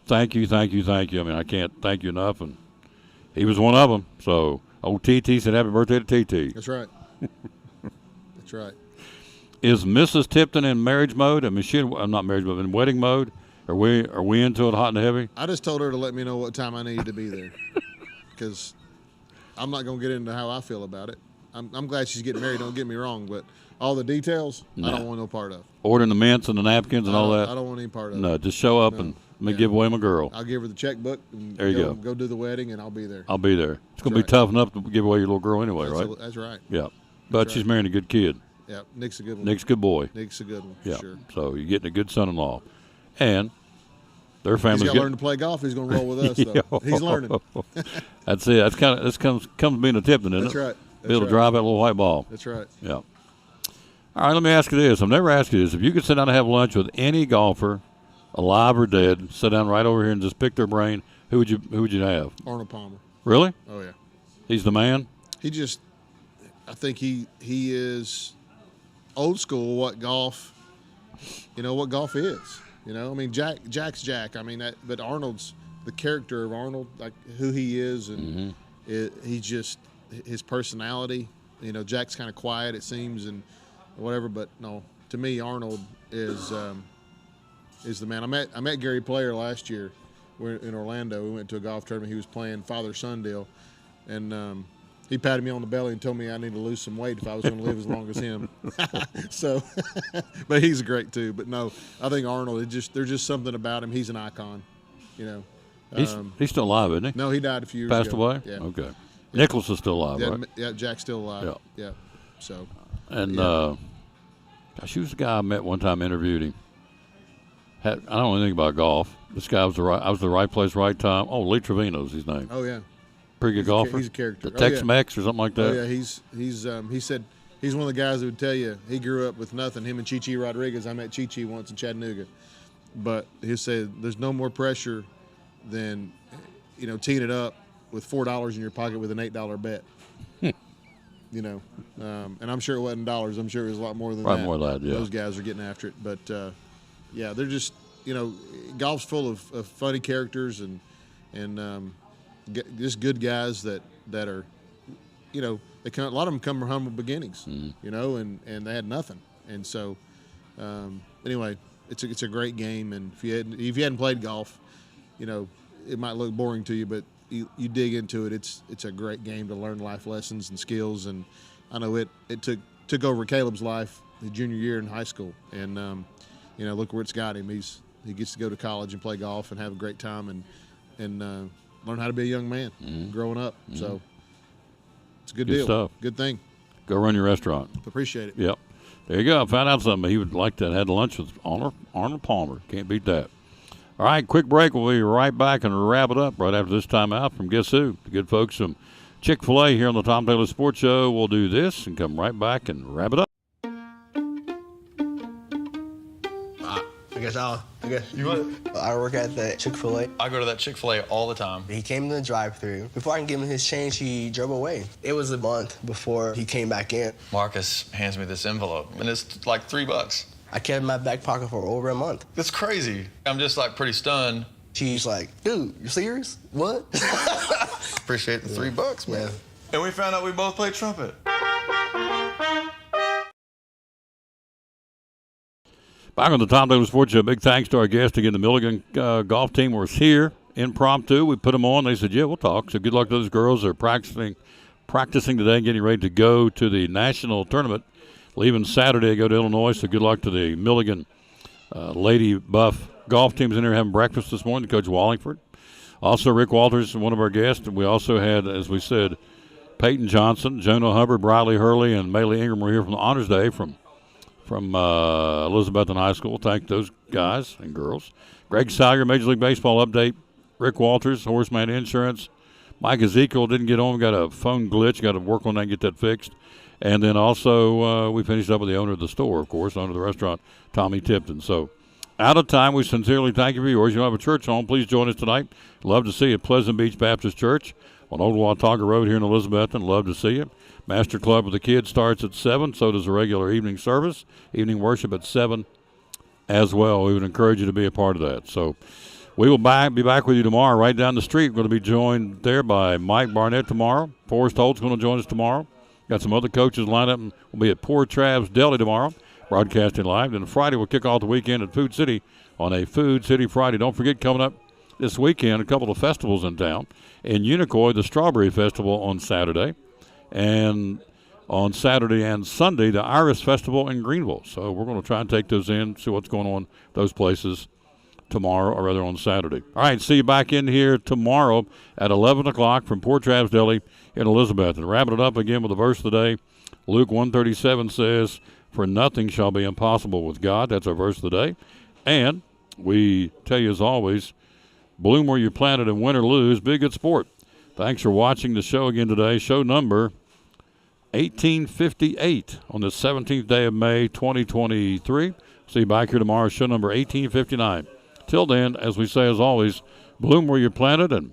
Thank you. I mean, I can't thank you enough. And he was one of them. So, old TT said happy birthday to TT. That's right. That's right. Is Mrs. Tipton in marriage mode? I mean, I'm not marriage mode, in wedding mode. Are we into it hot and heavy? I just told her to let me know what time I needed to be there because I'm not going to get into how I feel about it. I'm glad she's getting married, don't get me wrong, but all the details, I don't want no part of. Ordering the mints and the napkins and all that? I don't want any part of it. No, just show up and let me give away my girl. I'll give her the checkbook and there you go. Go do the wedding, and I'll be there. I'll be there. It's going to be tough enough to give away your little girl anyway, right? That's right. Yeah. But she's marrying a good kid. Yeah, Nick's a good one. Nick's a good boy. Nick's a good one, for sure. So you're getting a good son-in-law. And their family's He's got to learn to play golf. He's going to roll with us, though. He's learning. That's it. This comes being a Tipton, isn't it? That's right. Be able to drive that little white ball. That's right. Yeah. All right, let me ask you this. I've never asked you this. If you could sit down and have lunch with any golfer, alive or dead, sit down right over here and just pick their brain, who would you have? Arnold Palmer. Really? Oh, yeah. He's the man? I think he is old school what golf is. I mean, Jack's Jack. I mean, but Arnold's, the character of Arnold, like who he is, and he just, his personality. Jack's kind of quiet, it seems, and or whatever. But no, to me, Arnold is the man. I met Gary Player last year. We're in Orlando. We went to a golf tournament. He was playing father-son deal, and he patted me on the belly and told me I need to lose some weight if I was going to live as long as him. So, but he's great too. But no, I think Arnold. There's just something about him. He's an icon. You know. He's still alive, isn't he? No, he died a few years Passed ago. away? Yeah. Okay. Nicholas is still alive, Yeah, right? yeah, Jack's still alive. Yeah. So. And yeah. gosh, he was the guy I met one time, interviewed him. I don't know anything about golf. This guy was I was the right place, right time. Oh, Lee Trevino's his name. Oh yeah. Pretty good golfer. He's a character. The Tex-Mex or something like that. Oh yeah, he said he's one of the guys that would tell you he grew up with nothing. Him and Chi Rodriguez. I met Chi once in Chattanooga, but he said there's no more pressure than teeing it up with $4 in your pocket with an $8 bet. And I'm sure it wasn't dollars. I'm sure it was a lot more than that. Probably more than that, yeah. Those guys are getting after it, but yeah, they're just golf's full of funny characters and just good guys that are, a lot of them come from humble beginnings, and they had nothing, and so anyway, it's a great game, and if you hadn't played golf, it might look boring to you, but you dig into it. It's a great game to learn life lessons and skills, and I know it took over Caleb's life his junior year in high school, and look where it's got him. He gets to go to college and play golf and have a great time and learn how to be a young man growing up. So it's a good deal. Stuff. Good thing. Go run your restaurant. Appreciate it. Yep. There you go. I found out something. He would like that. Had lunch with Arnold Palmer. Can't beat that. All right, quick break. We'll be right back and wrap it up right after this time out from Guess Who? The good folks from Chick-fil-A here on the Tom Taylor Sports Show. We'll do this and come right back and wrap it up. I work at the Chick-fil-A. I go to that Chick-fil-A all the time. He came in the drive-thru. Before I can give him his change, he drove away. It was a month before he came back in. Marcus hands me this envelope, and it's like $3. I kept it in my back pocket for over a month. That's crazy. I'm just like pretty stunned. She's like, dude, you serious? What? Appreciate the $3, man. Yeah. And we found out we both played trumpet. Back on the Tom Taylor Sports Show, big thanks to our guest again. The Milligan golf team was here impromptu. We put them on. They said, yeah, we'll talk. So good luck to those girls. They're practicing today and getting ready to go to the national tournament. Leaving Saturday to go to Illinois. So good luck to the Milligan Lady Buff golf teams in there having breakfast this morning. Coach Wallingford. Also, Rick Walters, one of our guests. And we also had, as we said, Peyton Johnson, Jonah Hubbard, Briley Hurley, and Maylee Ingram were here from the Honors Day from Elizabethton High School. Thank those guys and girls. Greg Salyer, Major League Baseball update. Rick Walters, Horseman Insurance. Mike Ezekiel didn't get on. Got a phone glitch. Got to work on that and get that fixed. And then also we finished up with the owner of the store, of course, owner of the restaurant, Tommy Tipton. So out of time, we sincerely thank you for yours. You have a church home. Please join us tonight. Love to see you at Pleasant Beach Baptist Church on Old Watauga Road here in Elizabethton. Love to see you. Master Club with the kids starts at 7. So does the regular evening service. Evening worship at 7 as well. We would encourage you to be a part of that. So we will be back with you tomorrow right down the street. We're going to be joined there by Mike Barnett tomorrow. Forrest Holt's going to join us tomorrow. Got some other coaches lined up, and we'll be at Poor Trav's Deli tomorrow, broadcasting live. Then Friday, we'll kick off the weekend at Food City on a Food City Friday. Don't forget, coming up this weekend, a couple of festivals in town. In Unicoi, the Strawberry Festival on Saturday. And on Saturday and Sunday, the Iris Festival in Greenville. So we're going to try and take those in, see what's going on those places tomorrow, or rather on Saturday. All right, see you back in here tomorrow at 11 o'clock from Poor Trav's Deli in Elizabeth. And wrapping it up again with the verse of the day, Luke 1:37 says, "For nothing shall be impossible with God." That's our verse of the day. And we tell you, as always, bloom where you're planted and win or lose, be a good sport. Thanks for watching the show again today. Show number 1858 on the 17th day of May, 2023. See you back here tomorrow, show number 1859. Till then, as we say, as always, bloom where you're planted and